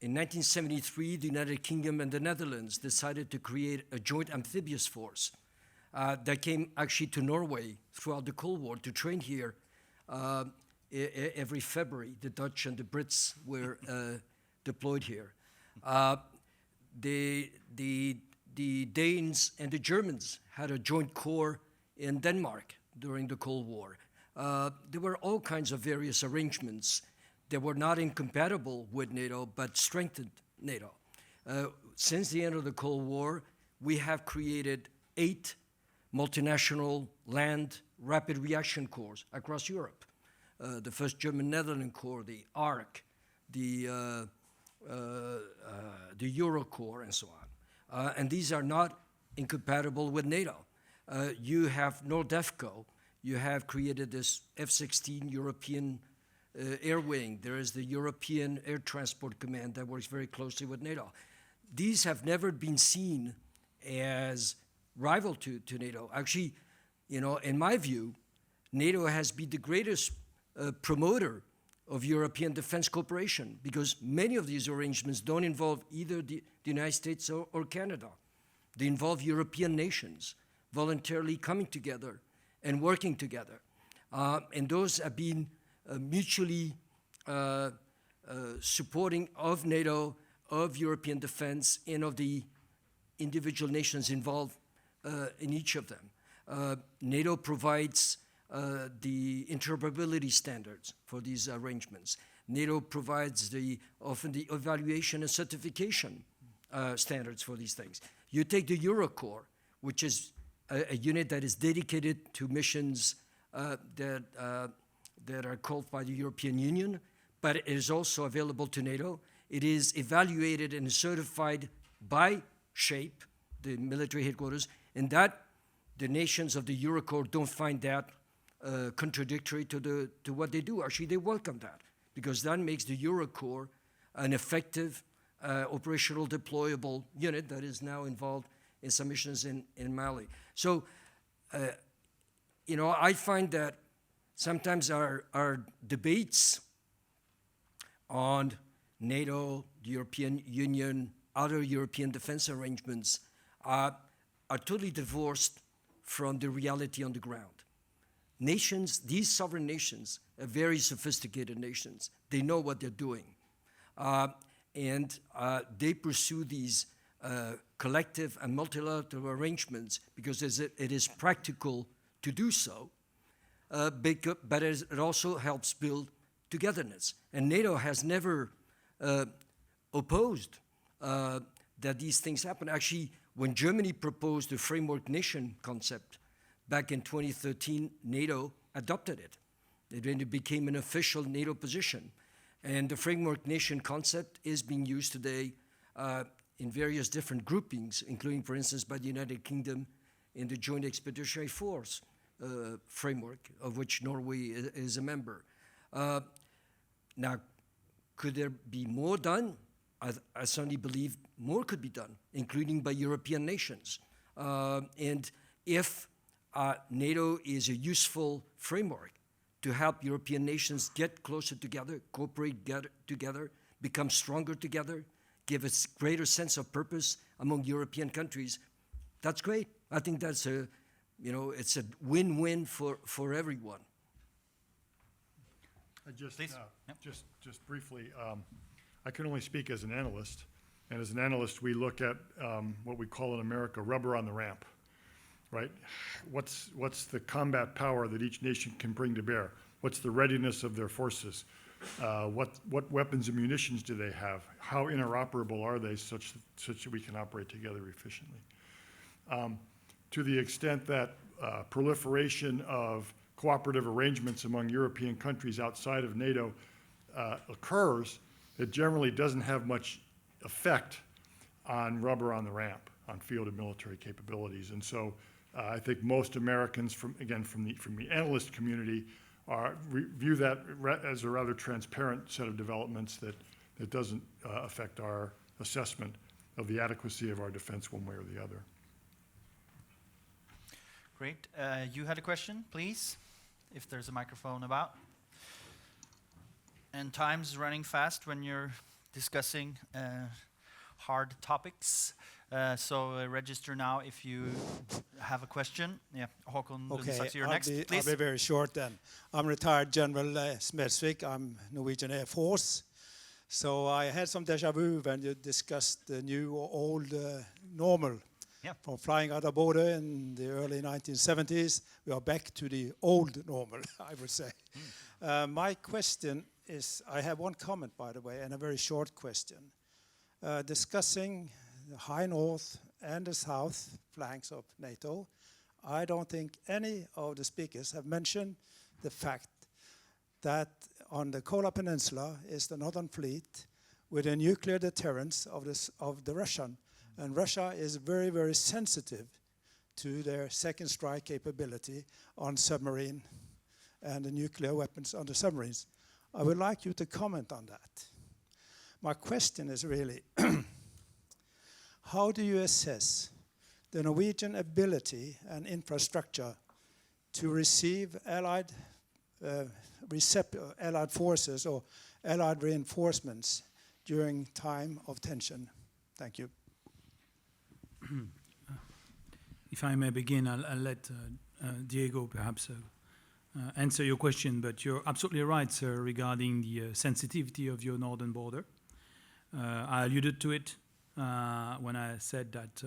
In 1973, the United Kingdom and the Netherlands decided to create a joint amphibious force that came actually to Norway throughout the Cold War to train here every February. The Dutch and the Brits were deployed here. The Danes and the Germans had a joint corps in Denmark during the Cold War. There were all kinds of various arrangements that were not incompatible with NATO, but strengthened NATO. Since the end of the Cold War, we have created 8 multinational land rapid reaction corps across Europe. The first German-Netherlands Corps, the ARC, the Eurocorps, and so on. And these are not incompatible with NATO. You have NORDEFCO. You have created this F-16 European Air Wing. There is the European Air Transport Command that works very closely with NATO. These have never been seen as rival to NATO. Actually, you know, in my view, NATO has been the greatest promoter of European defense cooperation because many of these arrangements don't involve either the United States or Canada. They involve European nations voluntarily coming together and working together. And those have been mutually supporting of NATO, of European defense, and of the individual nations involved in each of them. NATO provides the interoperability standards for these arrangements. NATO provides often the evaluation and certification standards for these things. You take the Eurocorps, which is a unit that is dedicated to missions that are called by the European Union, but it is also available to NATO. It is evaluated and certified by SHAPE, the military headquarters, and that the nations of the Eurocorps don't find that contradictory to what they do. Actually, they welcome that because that makes the Eurocorps an effective operational deployable unit that is now involved in some missions in Mali. So, you know, I find that sometimes our debates on NATO, the European Union, other European defense arrangements are totally divorced from the reality on the ground. Nations, these sovereign nations, are very sophisticated nations. They know what they're doing. And they pursue these collective and multilateral arrangements because it is practical to do so, but it also helps build togetherness. And NATO has never opposed that these things happen. Actually, when Germany proposed the framework nation concept back in 2013, NATO adopted it. It became an official NATO position. And the framework nation concept is being used today in various different groupings, including, for instance, by the United Kingdom in the Joint Expeditionary Force framework, of which Norway is a member. Now, could there be more done? I certainly believe more could be done, including by European nations. And if NATO is a useful framework to help European nations get closer together, cooperate together, become stronger together, give a greater sense of purpose among European countries, that's great. I think that's it's a win-win for everyone. Just briefly, I can only speak as an analyst, and as an analyst, we look at what we call in America rubber on the ramp, right? What's the combat power that each nation can bring to bear? What's the readiness of their forces? What weapons and munitions do they have? How interoperable are they such that we can operate together efficiently? To the extent that proliferation of cooperative arrangements among European countries outside of NATO occurs, it generally doesn't have much effect on rubber on the ramp, on fielded military capabilities. And so I think most Americans, from the analyst community, view that as a rather transparent set of developments that doesn't affect our assessment of the adequacy of our defense one way or the other. Great. You had a question, please, if there's a microphone about. And time's running fast when you're discussing hard topics. So register now if you have a question. Yeah, Håkon Lundsax, you're next, please. I'll be very short then. I'm retired General Smedsvik. I'm Norwegian Air Force. So I had some déjà vu when you discussed the new or old normal. Yeah. From flying out of border in the early 1970s, we are back to the old normal, I would say. My question is, I have one comment, by the way, and a very short question. Discussing the high north and the south flanks of NATO, I don't think any of the speakers have mentioned the fact that on the Kola Peninsula is the Northern Fleet with a nuclear deterrence of the Russian. And Russia is very, very sensitive to their second strike capability on submarine and the nuclear weapons on the submarines. I would like you to comment on that. My question is really, how do you assess the Norwegian ability and infrastructure to receive Allied forces or Allied reinforcements during time of tension? Thank you. If I may begin, I'll let Diego perhaps answer your question, but you're absolutely right, sir, regarding the sensitivity of your northern border. I alluded to it when I said that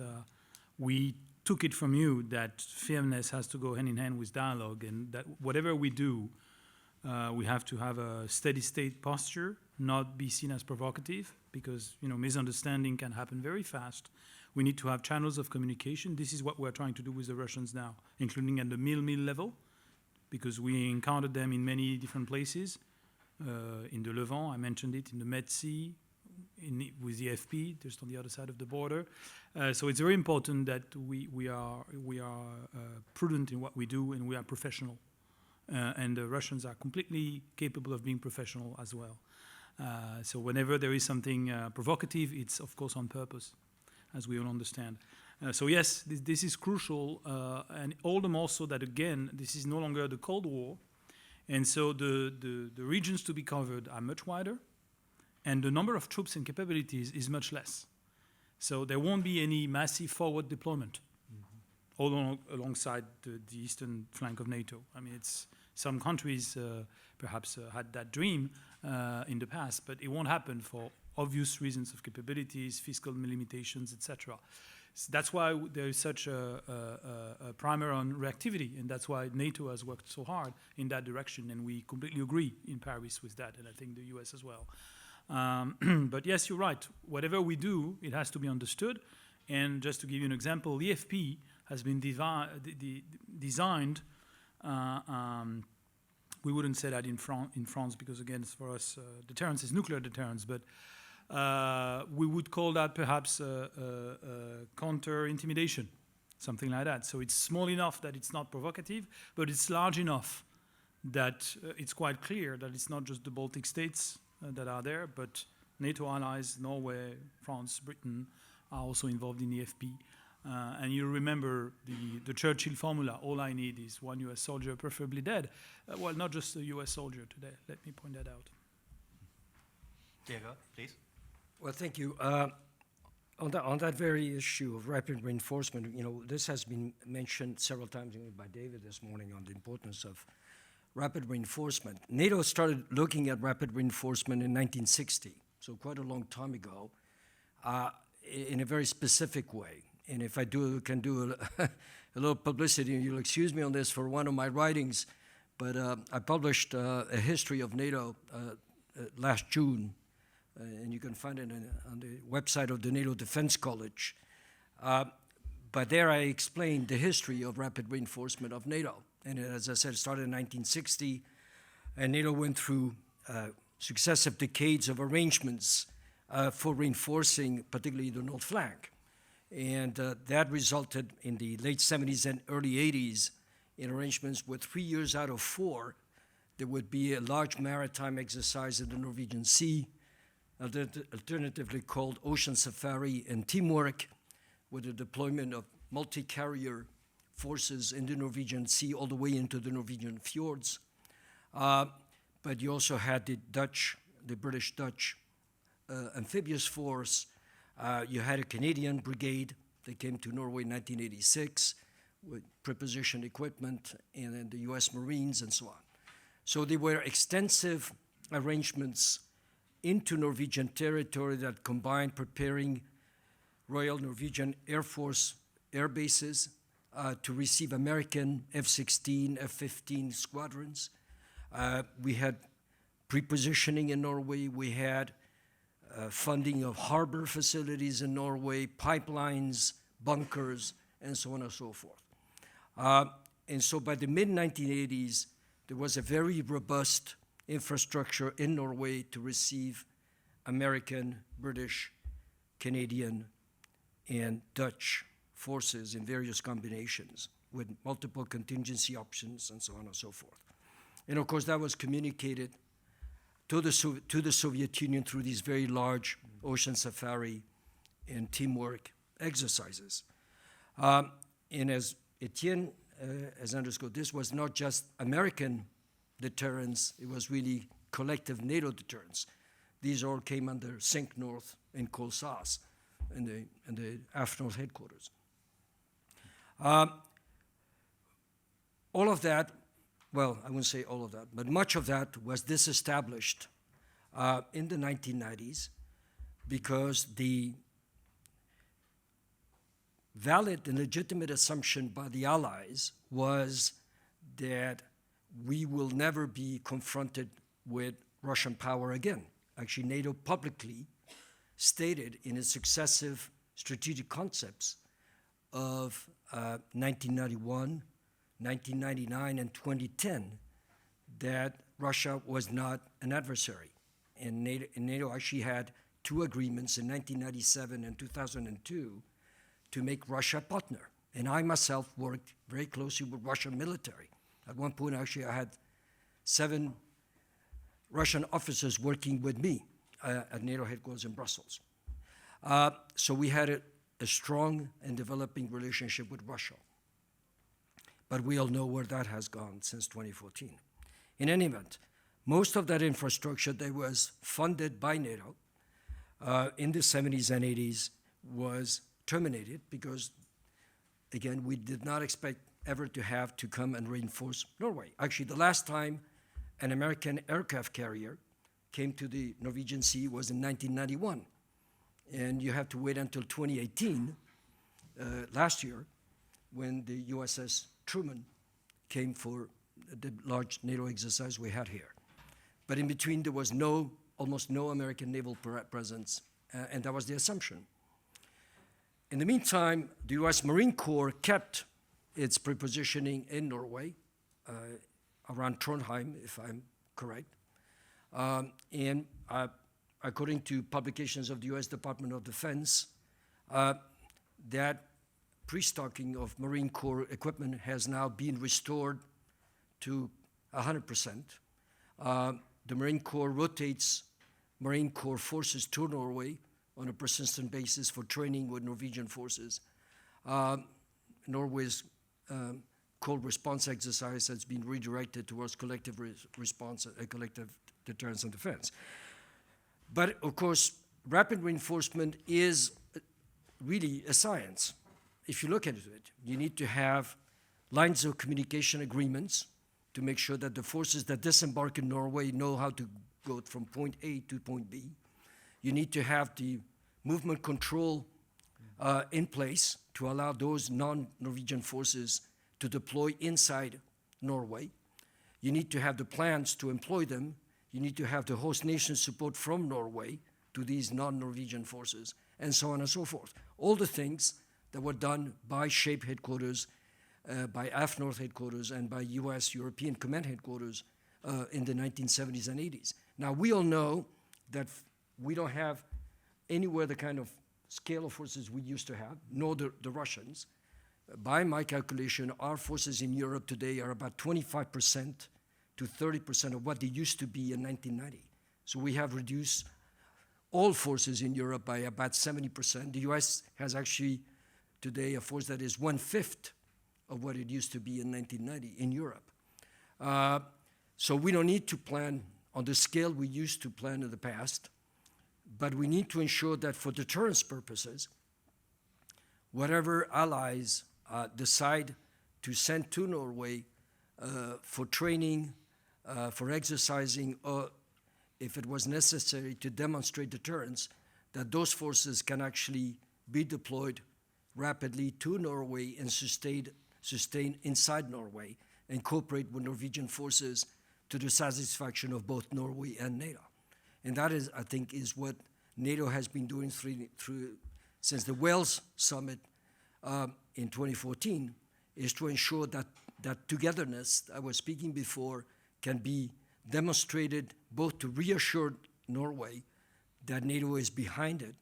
we took it from you that firmness has to go hand in hand with dialogue, and that whatever we do, we have to have a steady state posture, not be seen as provocative, because misunderstanding can happen very fast. We need to have channels of communication. This is what we're trying to do with the Russians now, including at the mil level, because we encountered them in many different places. In the Levant, I mentioned it, in the Med Sea, with the FP, just on the other side of the border. So it's very important that we are prudent in what we do, and we are professional. And the Russians are completely capable of being professional as well. So whenever there is something provocative, it's of course on purpose, as we all understand. So yes, this is crucial, and all the more so that, again, this is no longer the Cold War, and so the regions to be covered are much wider, and the number of troops and capabilities is much less. So there won't be any massive forward deployment alongside the eastern flank of NATO. I mean, some countries perhaps had that dream in the past, but it won't happen for obvious reasons of capabilities, fiscal limitations, etc. So that's why there is such a primer on reactivity, and that's why NATO has worked so hard in that direction, and we completely agree in Paris with that, and I think the US as well. But yes, you're right. Whatever we do, it has to be understood. And just to give you an example, the FP has been designed. We wouldn't say that in France because, again, for us, deterrence is nuclear deterrence. But we would call that perhaps counter-intimidation, something like that. So it's small enough that it's not provocative, but it's large enough that it's quite clear that it's not just the Baltic states that are there, but NATO allies, Norway, France, Britain, are also involved in the FP. And you remember the Churchill formula, all I need is one US soldier, preferably dead. Well, not just a US soldier today, let me point that out. Diego, please. Well, thank you. On that very issue of rapid reinforcement, this has been mentioned several times by David this morning on the importance of rapid reinforcement. NATO started looking at rapid reinforcement in 1960, so quite a long time ago, in a very specific way. And if I can do a little publicity, you'll excuse me on this for one of my writings, but I published a history of NATO last June, and you can find it on the website of the NATO Defense College. But there I explained the history of rapid reinforcement of NATO. And as I said, it started in 1960, and NATO went through successive decades of arrangements for reinforcing, particularly the North flank. And that resulted in the late 70s and early 80s in arrangements where 3 years out of 4, there would be a large maritime exercise in the Norwegian Sea, alternatively called Ocean Safari and Teamwork, with the deployment of multi-carrier forces in the Norwegian Sea all the way into the Norwegian fjords. But you also had the British-Dutch amphibious force. You had a Canadian brigade that came to Norway in 1986 with prepositioned equipment, and then the US Marines and so on. So there were extensive arrangements into Norwegian territory that combined preparing Royal Norwegian Air Force air bases to receive American F-16, F-15 squadrons. We had prepositioning in Norway. We had funding of harbor facilities in Norway, pipelines, bunkers, and so on and so forth. And so by the mid-1980s, there was a very robust infrastructure in Norway to receive American, British, Canadian, and Dutch forces in various combinations with multiple contingency options and so on and so forth. And of course, that was communicated to the Soviet Union through these very large ocean safari and teamwork exercises. And as Etienne has underscored, this was not just American deterrence, it was really collective NATO deterrence. These all came under Sync North and 𝗙𝗲 in the AFNORth headquarters. All of that, well, I wouldn't say all of that, but much of that was disestablished in the 1990s because the valid and legitimate assumption by the Allies was that we will never be confronted with Russian power again. Actually, NATO publicly stated in its successive strategic concepts of 1991, 1999, and 2010 that Russia was not an adversary. And NATO actually had two agreements in 1997 and 2002 to make Russia a partner. And I myself worked very closely with Russian military. At one point, actually, I had 7 Russian officers working with me at NATO headquarters in Brussels. So we had a strong and developing relationship with Russia. But we all know where that has gone since 2014. In any event, most of that infrastructure that was funded by NATO in the 70s and 80s was terminated because, again, we did not expect ever to have to come and reinforce Norway. Actually, the last time an American aircraft carrier came to the Norwegian Sea was in 1991. And you have to wait until 2018, last year, when the USS Truman came for the large NATO exercise we had here. But in between, there was almost no American naval presence, and that was the assumption. In the meantime, the US Marine Corps kept its prepositioning in Norway, around Trondheim, if I'm correct. And according to publications of the US Department of Defense, that pre-stocking of Marine Corps equipment has now been restored to 100%. The Marine Corps rotates Marine Corps forces to Norway on a persistent basis for training with Norwegian forces. Norway's cold response exercise has been redirected towards collective response, collective deterrence and defense. But of course, rapid reinforcement is really a science. If you look at it, you need to have lines of communication agreements to make sure that the forces that disembark in Norway know how to go from point A to point B. You need to have the movement control in place to allow those non-Norwegian forces to deploy inside Norway. You need to have the plans to employ them. You need to have the host nation support from Norway to these non-Norwegian forces, and so on and so forth. All the things that were done by SHAPE headquarters, by AFNORth headquarters, and by US European Command headquarters in the 1970s and 80s. Now, we all know that we don't have anywhere the kind of scale of forces we used to have, nor the Russians. By my calculation, our forces in Europe today are about 25% to 30% of what they used to be in 1990. So we have reduced all forces in Europe by about 70%. The US has actually today a force that is 1/5 of what it used to be in 1990 in Europe. So we don't need to plan on the scale we used to plan in the past, but we need to ensure that for deterrence purposes, whatever allies decide to send to Norway for training, for exercising, or if it was necessary to demonstrate deterrence, that those forces can actually be deployed rapidly to Norway and sustain inside Norway and cooperate with Norwegian forces to the satisfaction of both Norway and NATO. And that is, I think, is what NATO has been doing since the Wales summit in 2014, is to ensure that that togetherness I was speaking before can be demonstrated both to reassure Norway that NATO is behind it,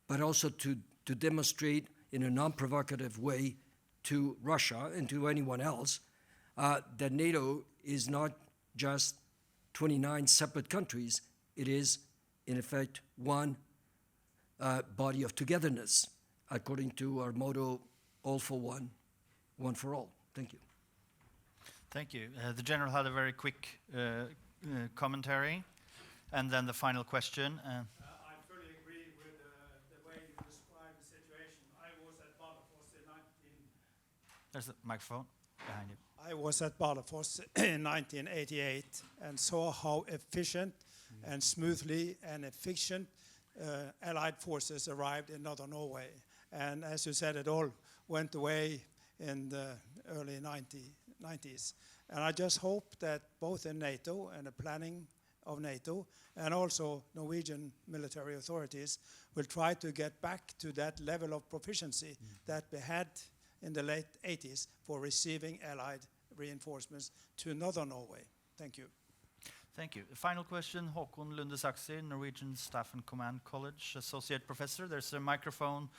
but also to demonstrate in a non-provocative way to Russia and to anyone else that NATO is not just 29 separate countries, it is in effect one body of togetherness, according to our motto, all for one, one for all. Thank you. Thank you. The General had a very quick commentary, and then the final question. I fully agree with the way you describe the situation. I was at 𝗙𝗲𝗲 There's the microphone behind you. I was at 𝗙𝗲𝗲 in 1988 and saw how efficient and smoothly and efficient Allied forces arrived in northern Norway. And as you said, it all went away in the early 90s. And I just hope that both in NATO and the planning of NATO and also Norwegian military authorities will try to get back to that level of proficiency that we had in the late 80s for receiving Allied reinforcements to northern Norway. Thank you. Thank you. The final question, Håkon Lunde-Saxi, Norwegian Staff and Command College, Associate Professor. There's a microphone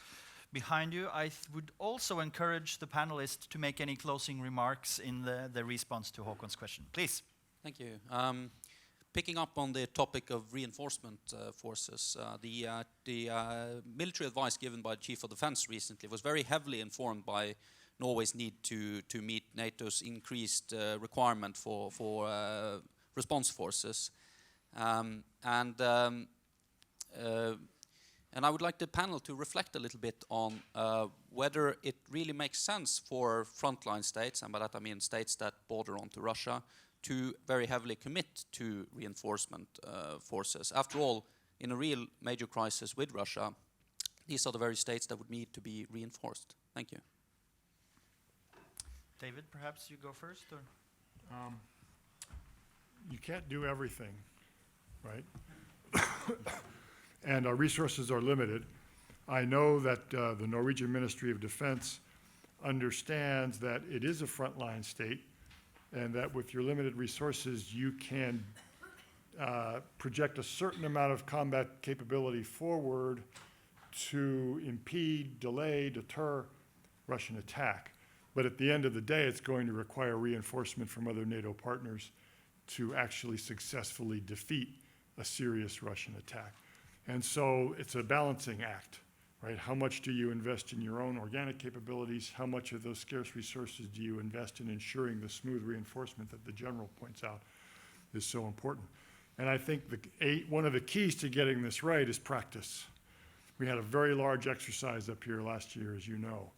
behind you. I would also encourage the panelists to make any closing remarks in the response to Håkon's question. Please. Thank you. Picking up on the topic of reinforcement forces, the military advice given by the Chief of Defense recently was very heavily informed by Norway's need to meet NATO's increased requirement for response forces. And I would like the panel to reflect a little bit on whether it really makes sense for frontline states, and by that I mean states that border onto Russia, to very heavily commit to reinforcement forces. After all, in a real major crisis with Russia, these are the very states that would need to be reinforced. Thank you. David, perhaps you go first? Or? You can't do everything, right? And our resources are limited. I know that the Norwegian Ministry of Defense understands that it is a frontline state, and that with your limited resources, you can project a certain amount of combat capability forward to impede, delay, deter Russian attack. But at the end of the day, it's going to require reinforcement from other NATO partners to actually successfully defeat a serious Russian attack. And so it's a balancing act, right? How much do you invest in your own organic capabilities? How much of those scarce resources do you invest in ensuring the smooth reinforcement that the general points out is so important? And I think one of the keys to getting this right is practice. We had a very large exercise up here last year, as you know.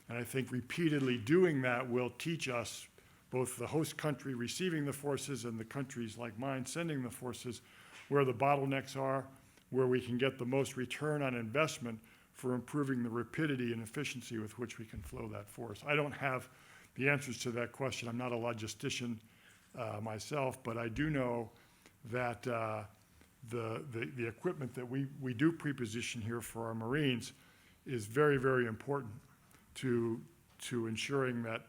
And I think repeatedly doing that will teach us, both the host country receiving the forces and the countries like mine sending the forces, where the bottlenecks are, where we can get the most return on investment for improving the rapidity and efficiency with which we can flow that force. I don't have the answers to that question. I'm not a logistician myself, but I do know that the equipment that we do preposition here for our Marines is very, very important to ensuring that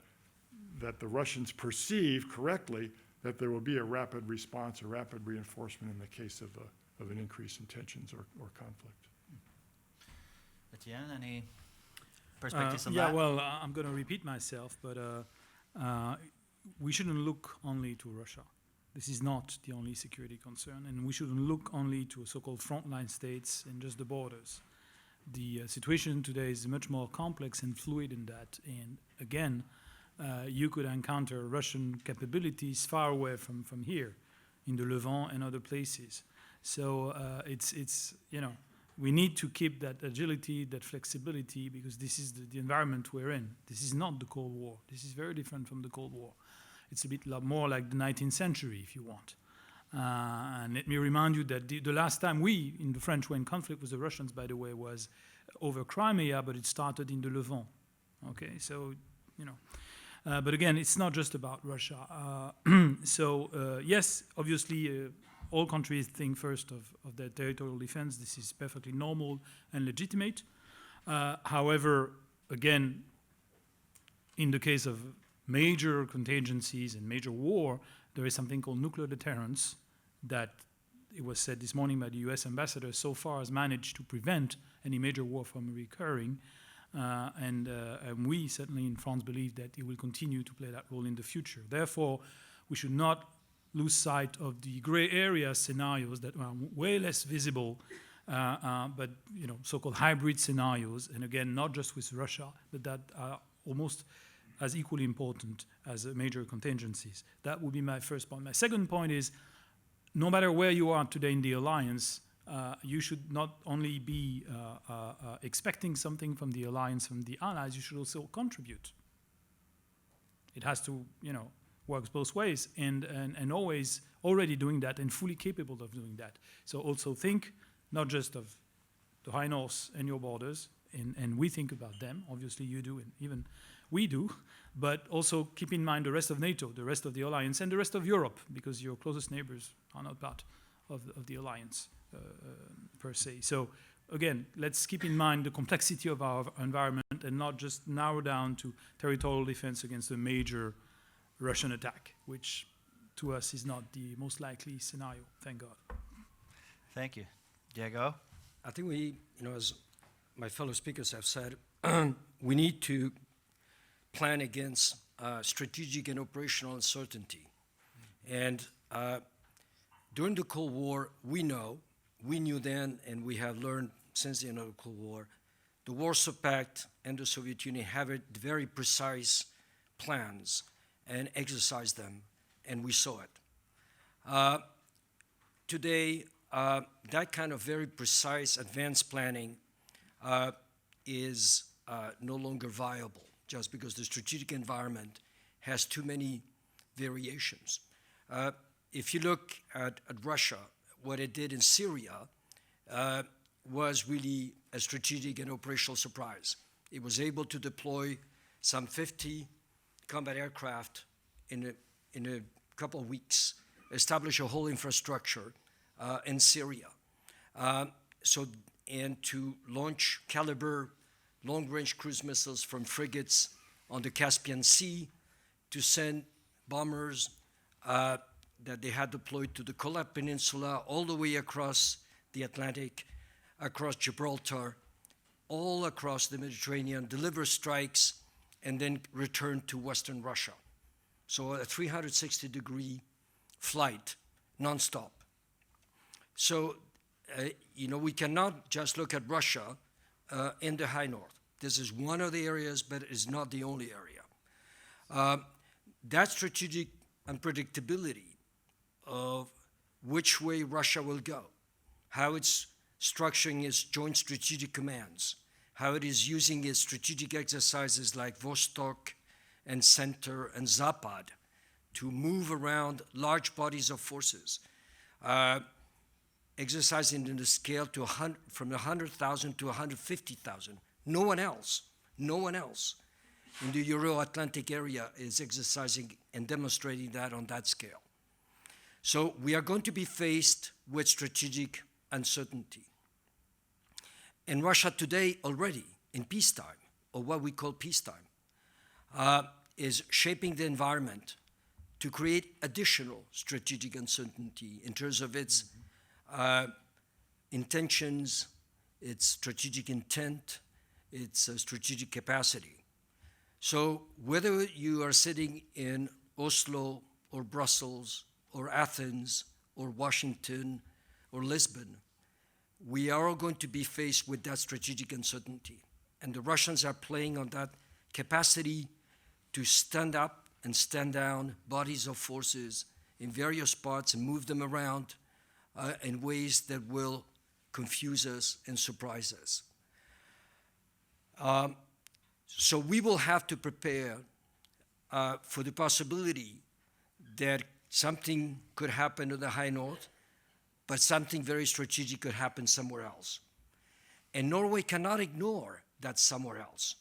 the Russians perceive correctly that there will be a rapid response, a rapid reinforcement in the case of an increase in tensions or conflict. Etienne, any perspectives on yeah, that? well, I'm going to repeat myself, but we shouldn't look only to Russia. This is not the only security concern, and we shouldn't look only to so-called frontline states and just the borders. The situation today is much more complex and fluid in that, and again, you could encounter Russian capabilities far away from here, in the Levant and other places. So it's you know, we need to keep that agility, that flexibility, because this is the environment we're in. This is not the Cold War. This is very different from the Cold War. It's a bit more like the 19th century, if you want. And let me remind you that the last time we, in the French, were in conflict with the Russians, by the way, was over Crimea, but it started in the Levant. Okay, so, you know. But again, it's not just about Russia. Yes, obviously, all countries think first of their territorial defense. This is perfectly normal and legitimate. However, again, in the case of major contingencies and major war, there is something called nuclear deterrence that, it was said this morning by the US ambassador, so far has managed to prevent any major war from recurring. And we certainly in France believe that it will continue to play that role in the future. Therefore, we should not lose sight of the gray area scenarios that are way less visible, but you know, so-called hybrid scenarios, and again, not just with Russia, but that are almost as equally important as major contingencies. That would be my first point. My second point is, no matter where you are today in the alliance, you should not only be expecting something from the alliance, from the allies, you should also contribute. It has to, you know, work both ways, and always already doing that and fully capable of doing that. So also think not just of the High North and your borders, and we think about them, obviously you do, and even we do, but also keep in mind the rest of NATO, the rest of the alliance, and the rest of Europe, because your closest neighbors are not part of the alliance per se. So again, let's keep in mind the complexity of our environment and not just narrow down to territorial defense against a major Russian attack, which to us is not the most likely scenario, thank God. Thank you. Diego? I think we, you know, as my fellow speakers have said, we need to plan against strategic and operational uncertainty. And during the Cold War, we knew then, and we have learned since the end of the Cold War, the Warsaw Pact and the Soviet Union have very precise plans and exercise them, and we saw it. Today, that kind of very precise advanced planning is no longer viable, just because the strategic environment has too many variations. If you look at Russia, what it did in Syria was really a strategic and operational surprise. It was able to deploy some 50 combat aircraft in a couple of weeks, establish a whole infrastructure in Syria. And to launch caliber long-range cruise missiles from frigates on the Caspian Sea, to send bombers that they had deployed to the Kolat Peninsula, all the way across the Atlantic, across Gibraltar, all across the Mediterranean, deliver strikes, and then return to Western Russia. So a 360-degree flight, nonstop. So, you know, we cannot just look at Russia in the High North. This is one of the areas, but it is not the only area. That strategic unpredictability of which way Russia will go, how it's structuring its joint strategic commands, how it is using its strategic exercises like Vostok and Center and Zapad to move around large bodies of forces, exercising in the scale to from 100,000 to 150,000. No one else in the Euro-Atlantic area is exercising and demonstrating that on that scale. So we are going to be faced with strategic uncertainty. And Russia today already, in peacetime, or what we call peacetime, is shaping the environment to create additional strategic uncertainty in terms of its intentions, its strategic intent, its strategic capacity. So whether you are sitting in Oslo or Brussels or Athens or Washington or Lisbon, we are all going to be faced with that strategic uncertainty. And the Russians are playing on that capacity to stand up and stand down bodies of forces in various spots and move them around in ways that will confuse us and surprise us. So we will have to prepare for the possibility that something could happen in the high north, but something very strategic could happen somewhere else. And Norway cannot ignore that somewhere else,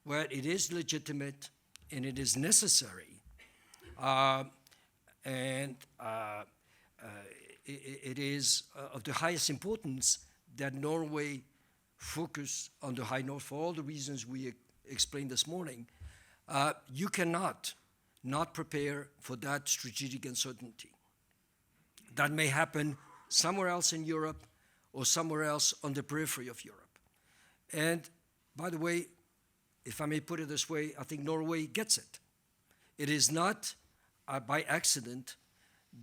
where it is legitimate and it is necessary, it is of the highest importance that Norway focus on the high north for all the reasons we explained this morning. You cannot not prepare for that strategic uncertainty. That may happen somewhere else in Europe or somewhere else on the periphery of Europe. And by the way, if I may put it this way, I think Norway gets it. It is not by accident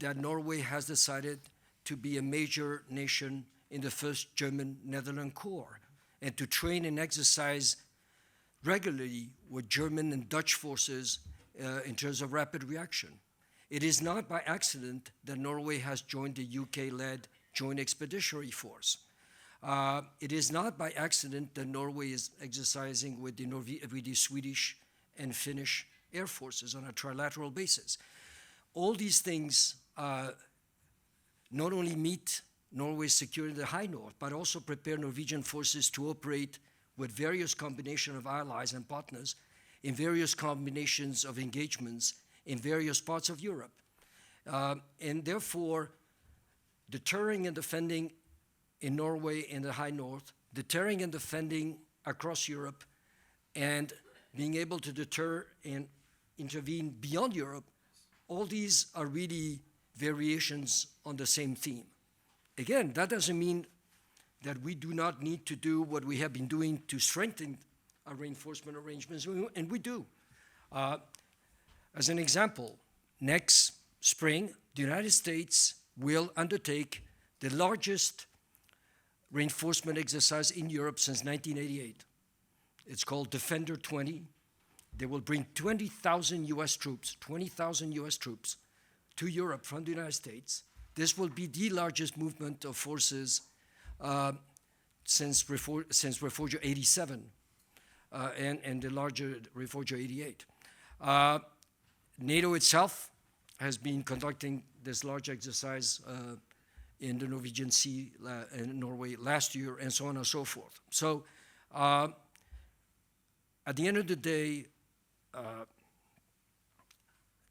that Norway has decided to be a major nation in the 1st German-Netherlands Corps and to train and exercise regularly with German and Dutch forces in terms of rapid reaction. It is not by accident that Norway has joined the UK-led Joint Expeditionary Force. It is not by accident that Norway is exercising with the Swedish and Finnish air forces on a trilateral basis. All these things not only meet Norway's security in the high north, but also prepare Norwegian forces to operate with various combinations of allies and partners in various combinations of engagements in various parts of Europe. And therefore, deterring and defending in Norway in the high north, deterring and defending across Europe, and being able to deter and intervene beyond Europe, all these are really variations on the same theme. Again, that doesn't mean that we do not need to do what we have been doing to strengthen our reinforcement arrangements, and we do. As an example, next spring, the United States will undertake the largest reinforcement exercise in Europe since 1988. It's called Defender 20. They will bring 20,000 US troops, 20,000 US troops to Europe from the United States. This will be the largest movement of forces since Reforger 87 and the larger Reforger 88. NATO itself has been conducting this large exercise in the Norwegian Sea in Norway last year, and so on and so forth. So at the end of the day,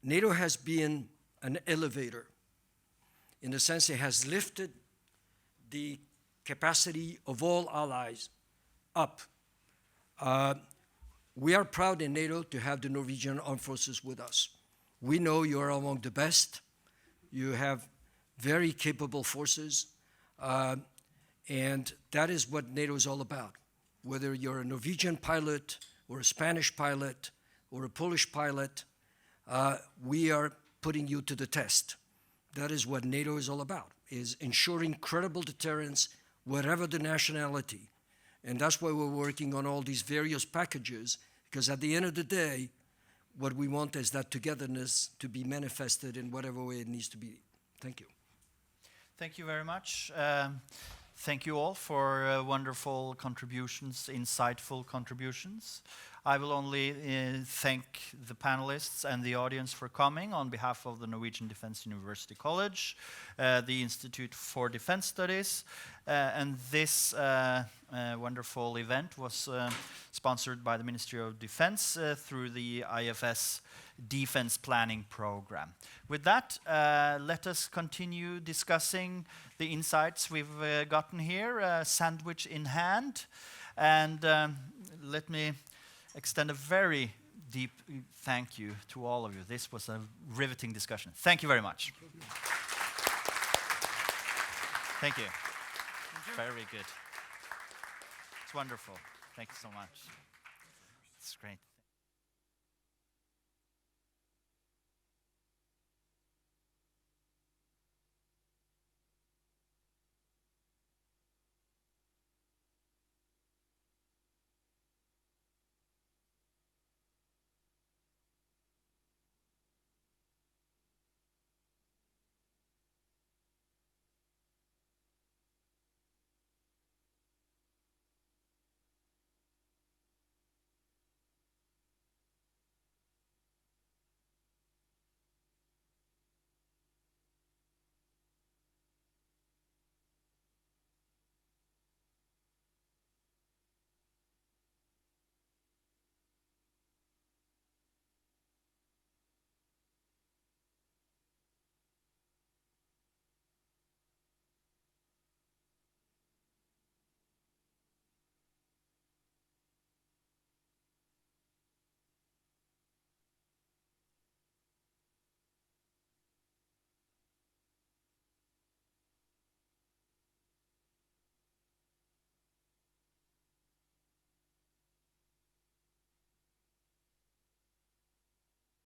NATO has been an elevator in the sense it has lifted the capacity of all allies up. We are proud in NATO to have the Norwegian Armed Forces with us. We know you are among the best. You have very capable forces, and that is what NATO is all about. Whether you're a Norwegian pilot or a Spanish pilot or a Polish pilot, we are putting you to the test. That is what NATO is all about, is ensuring credible deterrence wherever the nationality. And that's why we're working on all these various packages, because at the end of the day, what we want is that togetherness to be manifested in whatever way it needs to be. Thank you. Thank you very much. Thank you all for wonderful contributions, insightful contributions. I will only thank the panelists and the audience for coming on behalf of the Norwegian Defence University College, the Institute for Defence Studies, and this wonderful event was sponsored by the Ministry of Defence through the IFS Defence Planning Program. With that, let us continue discussing the insights we've gotten here, sandwich in hand, and let me extend a very deep thank you to all of you. This was a riveting discussion. Thank you very much. Thank you. Very good. It's wonderful. Thank you so much. It's great.